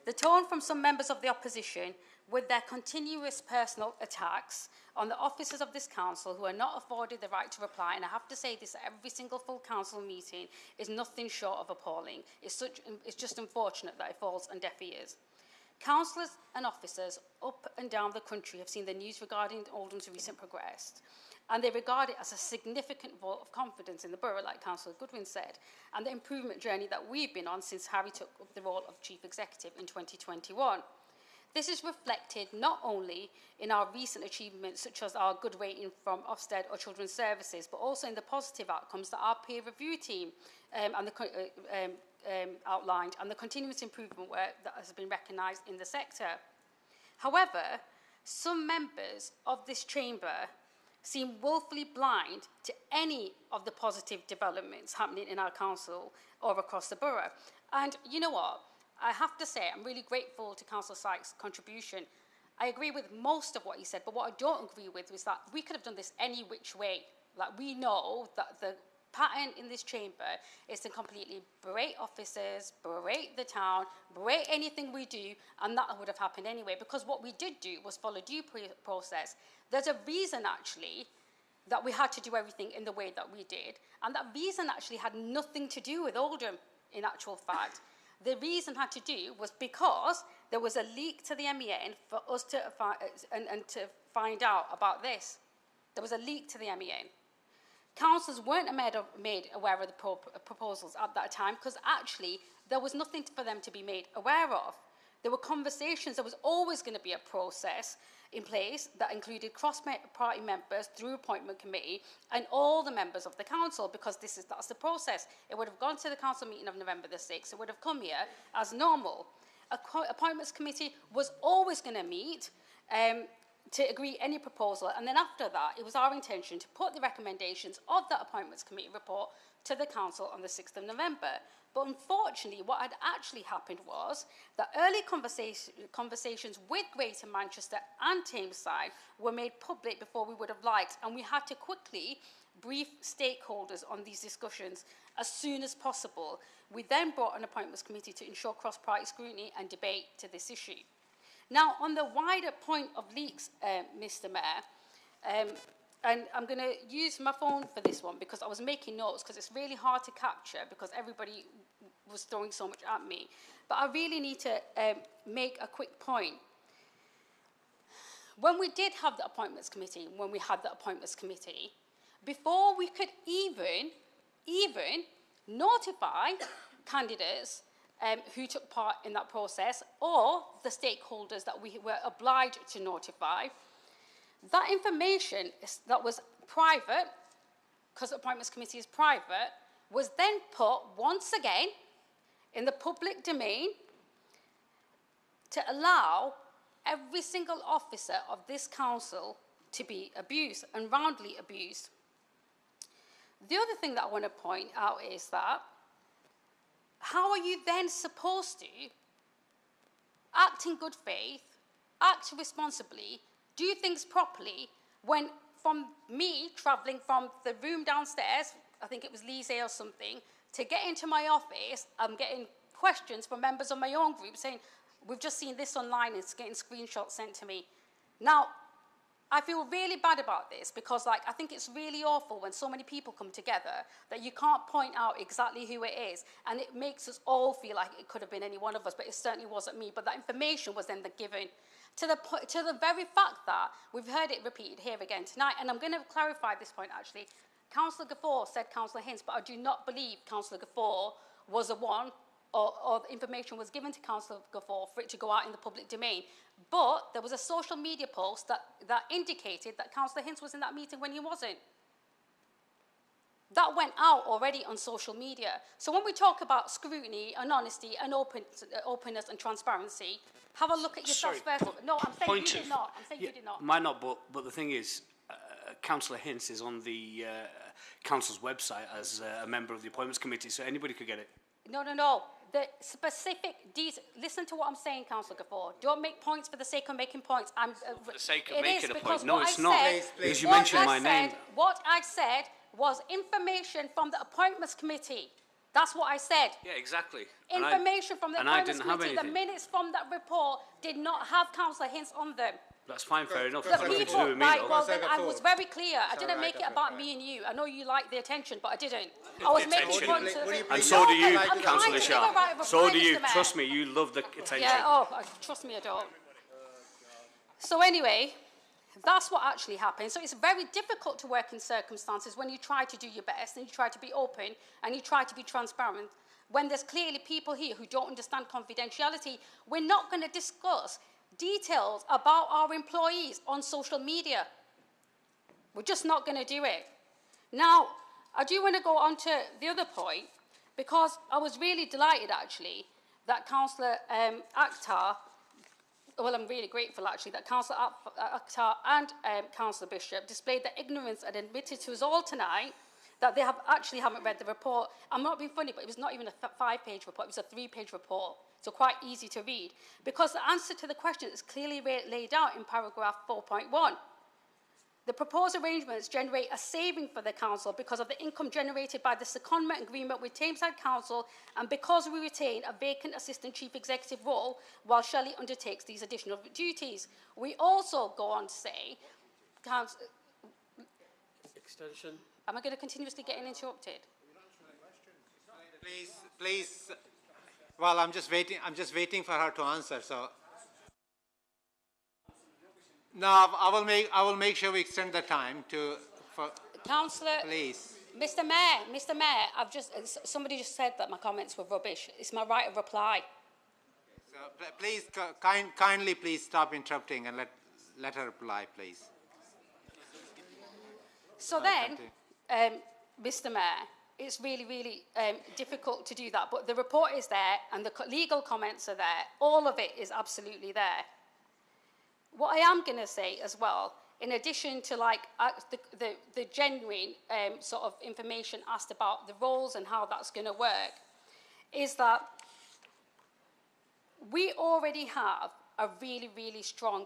the tone from some members of the opposition with their continuous personal attacks on the officers of this council who are not afforded the right to reply, and I have to say this at every single full council meeting, is nothing short of appalling. It's just unfortunate that it falls on deaf ears. Councillors and officers up and down the country have seen the news regarding Oldham's recent progress, and they regard it as a significant vote of confidence in the borough, like Councillor Goodwin said, and the improvement journey that we've been on since Harry took up the role of Chief Executive in 2021. This is reflected not only in our recent achievements, such as our good rating from Ofsted or Children's Services, but also in the positive outcomes that our peer review team outlined, and the continuous improvement work that has been recognised in the sector. However, some members of this chamber seem woefully blind to any of the positive developments happening in our council or across the borough. And you know what? I have to say, I'm really grateful to Councillor Sykes' contribution. I agree with most of what he said, but what I don't agree with was that we could have done this any which way. Like, we know that the pattern in this chamber is to completely berate officers, berate the town, berate anything we do, and that would have happened anyway, because what we did do was follow due process. There's a reason, actually, that we had to do everything in the way that we did, and that reason actually had nothing to do with Oldham, in actual fact. The reason had to do was because there was a leak to the MEN for us to find out about this. There was a leak to the MEN. Councillors weren't made aware of the proposals at that time because actually there was nothing for them to be made aware of. There were conversations, there was always going to be a process in place that included cross-party members through appointment committee and all the members of the council, because that's the process. It would have gone to the council meeting of November the 6th, it would have come here as normal. Appointments committee was always going to meet to agree any proposal, and then after that it was our intention to put the recommendations of that appointments committee report to the council on the 6th of November. But unfortunately, what had actually happened was that early conversations with Greater Manchester and Tameside were made public before we would have liked, and we had to quickly brief stakeholders on these discussions as soon as possible. We then brought an appointments committee to ensure cross-party scrutiny and debate to this issue. Now, on the wider point of leaks, Mr. Mayor, and I'm going to use my phone for this one because I was making notes because it's really hard to capture because everybody was throwing so much at me. But I really need to make a quick point. When we did have the appointments committee, before we could even notify candidates who took part in that process or the stakeholders that we were obliged to notify, that information that was private, because the appointments committee is private, was then put once again in the public domain to allow every single officer of this council to be abused and roundly abused. The other thing that I want to point out is that how are you then supposed to act in good faith, act responsibly, do things properly when from me travelling from the room downstairs, I think it was Lise or something, to get into my office, I'm getting questions from members of my own group saying, we've just seen this online, it's getting screenshots sent to me. Now, I feel really bad about this because, like, I think it's really awful when so many people come together that you can't point out exactly who it is, and it makes us all feel like it could have been any one of us, but it certainly wasn't me. But that information was then given to the very fact that we've heard it repeated here again tonight, and I'm going to clarify this point actually. Councillor Gafford said Councillor Hints, but I do not believe Councillor Gafford was the one, or the information was given to Councillor Gafford for it to go out in the public domain. But there was a social media post that indicated that Councillor Hints was in that meeting when he wasn't. That went out already on social media. So when we talk about scrutiny and honesty and openness and transparency, have a look at yourself first. No, I'm saying you did not. I'm saying you did not. Might not, but the thing is, Councillor Hints is on the council's website as a member of the appointments committee, so anybody could get it. No. The specific details. Listen to what I'm saying, Councillor Gafford. Don't make points for the sake of making points. For the sake of making a point. No, it's I not. Said, because you mentioned my name. What I said was information from the appointments committee. That's what I said. Yeah, exactly. Information from the appointments committee. The anything. minutes from that report did not have Councillor Hints on them. That's fine, fair enough. The That's nothing to do with me, right, though. well, then I was very clear. I didn't make it about me and you. I know you like the attention, but I didn't. I was making fun to the... And so do you, I'm Councillor trying to Shah. give a right of So reply, do you. Mr. Mayor. Trust me, you love the attention. Yeah, trust me, I don't. So anyway, that's what actually happened. So it's very difficult to work in circumstances when you try to do your best and you try to be open and you try to be transparent. When there's clearly people here who don't understand confidentiality, we're not going to discuss details about our employees on social media. We're just not going to do it. Now, I do want to go on to the other point, because I was really delighted, actually, that Councillor Akhtar, well, I'm really grateful, actually, that Councillor Akhtar and Councillor Bishop displayed their ignorance and admitted to us all tonight that they haven't read the report. I'm not being funny, but it was not even a 5-page report, it was a 3-page report. So quite easy to read, because the answer to the question is clearly laid out in paragraph 4.1. The proposed arrangements generate a saving for the council because of the income generated by the secondment agreement with Tameside Council, and because we retain a vacant assistant chief executive role while Shelley undertakes these additional duties. We also go on to say, Extension. am I going to continuously get interrupted? Please. Well, I'm just waiting for her to answer. So, no, I will make sure we extend the time for. Councillor, please. Mr. Mayor, somebody just said that my comments were rubbish. It's my right of reply. So, please, kindly, please stop interrupting and let her reply, please. So then, Mr. Mayor, it's really, really difficult to do that. But the report is there and the legal comments are there. All of it is absolutely there. What I am going to say as well, in addition to the genuine sort of information asked about the roles and how that's going to work, is that we already have a really, really strong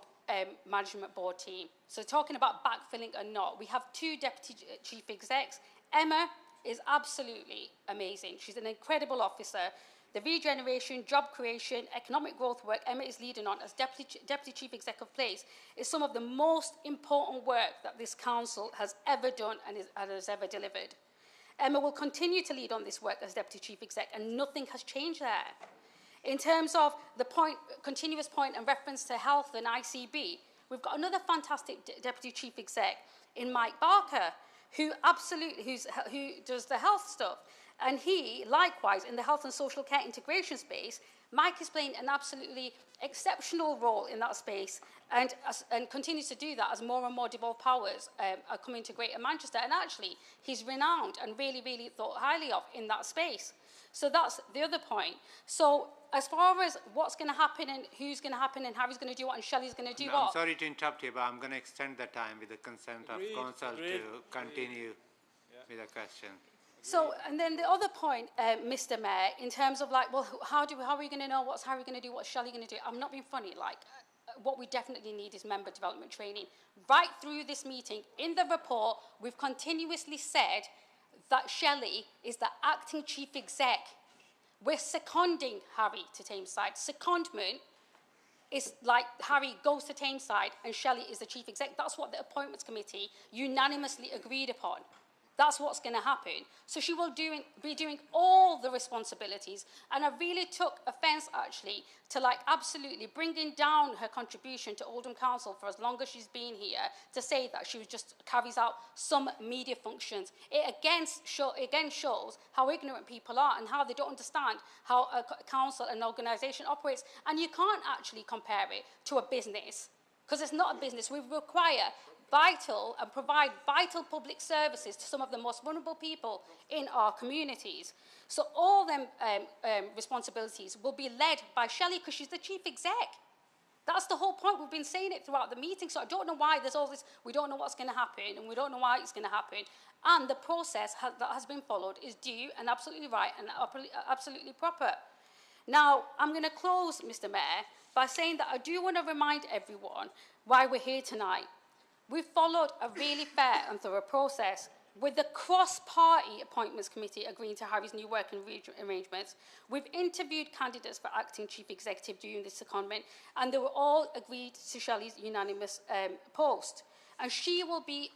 management board team. So talking about backfilling or not, we have 2 deputy chief execs. Emma is absolutely amazing. She's an incredible officer. The regeneration, job creation, economic growth work Emma is leading on as Deputy Chief Executive of Place is some of the most important work that this council has ever done and has ever delivered. Emma will continue to lead on this work as Deputy Chief Exec, and nothing has changed there. In terms of the continuous point and reference to health and ICB, we've got another fantastic Deputy Chief Exec in Mike Barker, who does the health stuff. And he, likewise, in the health and social care integration space, Mike is playing an absolutely exceptional role in that space and continues to do that as more and more devolved powers are coming to Greater Manchester. And actually, he's renowned and really, really thought highly of in that space. So that's the other point. So as far as what's going to happen and who's going to happen and Harry's going to do what and Shelley's going to do what... I'm sorry to interrupt you, but I'm going to extend the time with the consent of council to continue with the question. So, and then the other point, Mr. Mayor, in terms of like, well, how are we going to know what's Harry going to do, what's Shelley going to do? I'm not being funny. Like, what we definitely need is member development training. Right through this meeting, in the report, we've continuously said that Shelley is the acting chief exec. We're seconding Harry to Tameside. Secondment it's like Harry goes to Tameside and Shelley is the chief exec. That's what the appointments committee unanimously agreed upon. That's what's going to happen. So she will be doing all the responsibilities. And I really took offence, actually, to like absolutely bringing down her contribution to Oldham Council for as long as she's been here, to say that she just carries out some media functions. It again shows how ignorant people are and how they don't understand how a council, an organisation operates. And you can't actually compare it to a business, because it's not a business. We require vital and provide vital public services to some of the most vulnerable people in our communities. So all them responsibilities will be led by Shelley because she's the chief exec. That's the whole point. We've been saying it throughout the meeting. So I don't know why there's all this, we don't know what's going to happen and we don't know why it's going to happen. And the process that has been followed is due and absolutely right and absolutely proper. Now, I'm going to close, Mr. Mayor, by saying that I do want to remind everyone why we're here tonight. We've followed a really fair and thorough process with the cross-party appointments committee agreeing to Harry's new working arrangements. We've interviewed candidates for acting chief executive during this secondment, and they were all agreed to Shelley's unanimous post. And she will be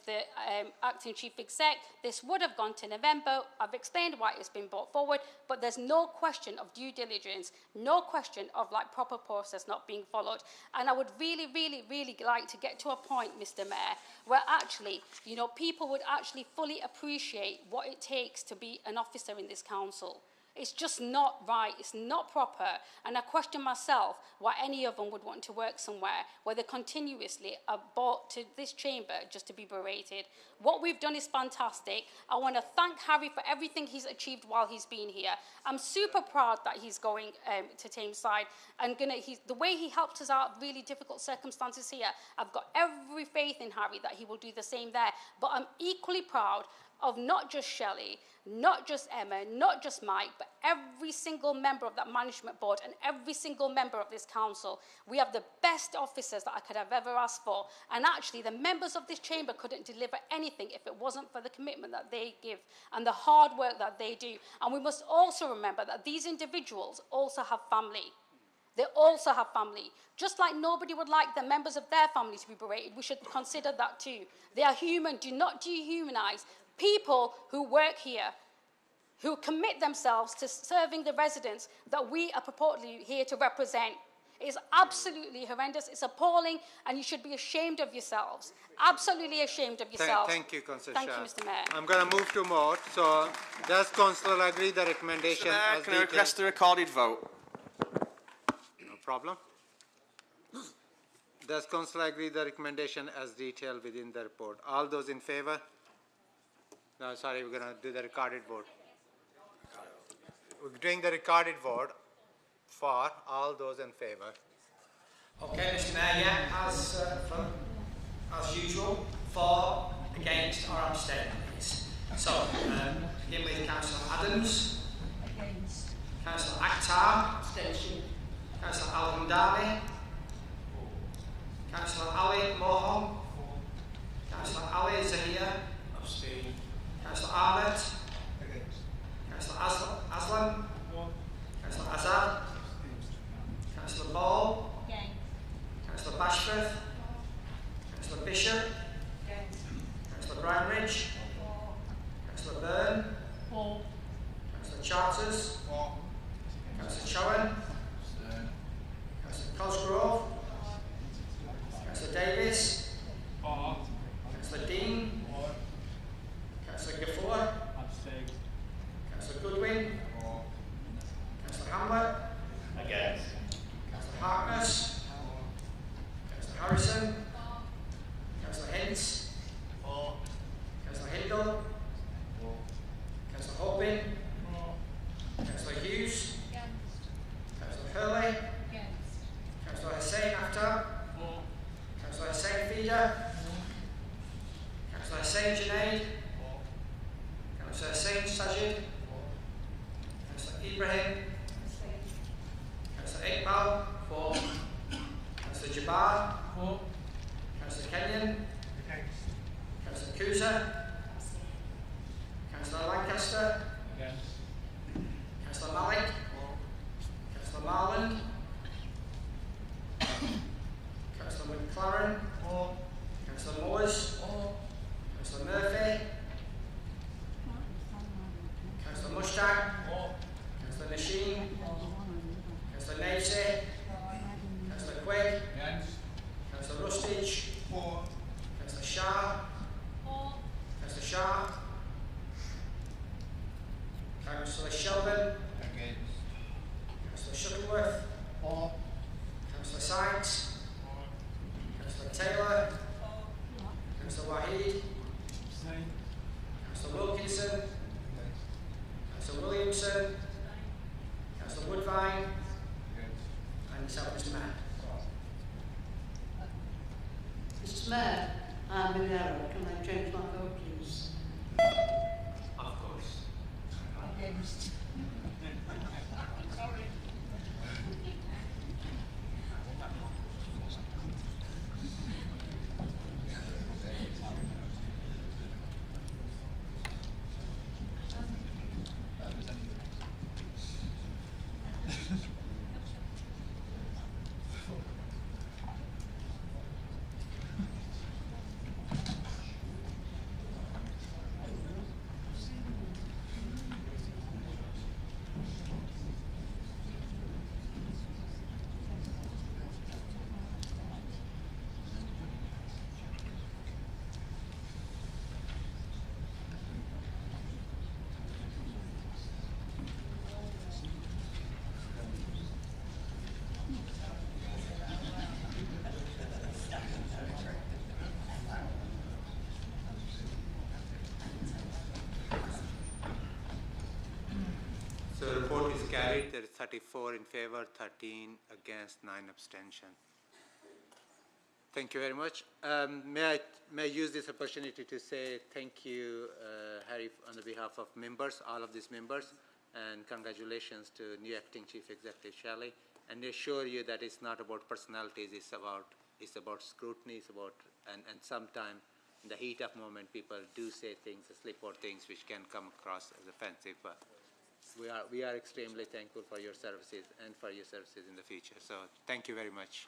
the acting chief exec. This would have gone to November. I've explained why it's been brought forward, but there's no question of due diligence, no question of like proper process not being followed. And I would really, really, really like to get to a point, Mr. Mayor, where actually, you know, people would actually fully appreciate what it takes to be an officer in this council. It's just not right, it's not proper, and I question myself why any of them would want to work somewhere where they continuously are brought to this chamber just to be berated. What we've done is fantastic. I want to thank Harry for everything he's achieved while he's been here. I'm super proud that he's going to Tameside, and the way he helped us out in really difficult circumstances here, I've got every faith in Harry that he will do the same there. But I'm equally proud of not just Shelley, not just Emma, not just Mike, but every single member of that management board and every single member of this council. We have the best officers that I could have ever asked for. And actually, the members of this chamber couldn't deliver anything if it wasn't for the commitment that they give and the hard work that they do. And we must also remember that these individuals also have family. They also have family. Just like nobody would like the members of their family to be berated, we should consider that too. They are human. Do not dehumanize people who work here, who commit themselves to serving the residents that we are purportedly here to represent. It is absolutely horrendous. It's appalling, and you should be ashamed of yourselves. Absolutely ashamed of yourselves. Thank you, Councillor Thank Shah. you, Mr. Mayor. I'm going to move to more. So, does Councillor agree the recommendation? Mr. Mayor, as can I request a recorded vote? No problem. Does Councillor agree the recommendation as detailed within the report? All those in favour? No, sorry, we're going to do the recorded vote. We're doing the recorded vote for all those in favour. Okay, Mr. Mayor, yeah, as usual, for, against, or abstain, please. So, begin with Councillor Adams. Against. Councillor Akhtar. Abstention. Councillor Al-Hamdani. Councillor Ali Mohon. Councillor Ali Zahir. Abstain. Councillor Ahmed. Against. Councillor Aslam. Councillor Azad. Councillor Ball. Against. Councillor Bashforth. Councillor Bishop. Against. Councillor Brownridge. Councillor Byrne. Councillor Charters. Councillor Chowan. Councillor Cosgrove. Councillor Davies. Councillor Dean. Councillor Gafoor. Councillor Goodwin. Councillor Hamlet. Against. Councillor Harkness. Councillor Harrison. Councillor Hintz. Councillor Hindle. Councillor Hopin. Councillor Hughes. Councillor Hurley. Councillor Hussain Akhtar. Councillor Hussain Feeder. Councillor Hussain Junaid. Councillor Hussain Sajid. Councillor Ibrahim. Councillor Iqbal. Councillor Jabbar. Councillor Kenyon. Councillor Cusa. Councillor Lancaster. Councillor Malik. Councillor Marland. Councillor Sheldon. Against. Councillor Shuttleworth. For. Councillor Sykes. For. Councillor Taylor. For. Councillor Wahid. Abstain. Councillor Wilkinson. Councillor Williamson. Councillor Woodvine. And yourself, Mr. Mayor. Mr Mayor, I'm in error. Can I change my vote, please? Of course. Against. Sorry. So the report is carried. There is 34 in favor, 13 against, 9 abstention. Thank you very much. May I use this opportunity to say thank you, Harry, on the behalf of members, all of these members, and congratulations to new acting Chief Executive Shelley, and assure you that it's not about personalities, it's about scrutiny, it's about, and sometimes in the heat of moment people do say things, slip out things which can come across as offensive, but we are extremely thankful for your services and for your services in the future. So thank you very much.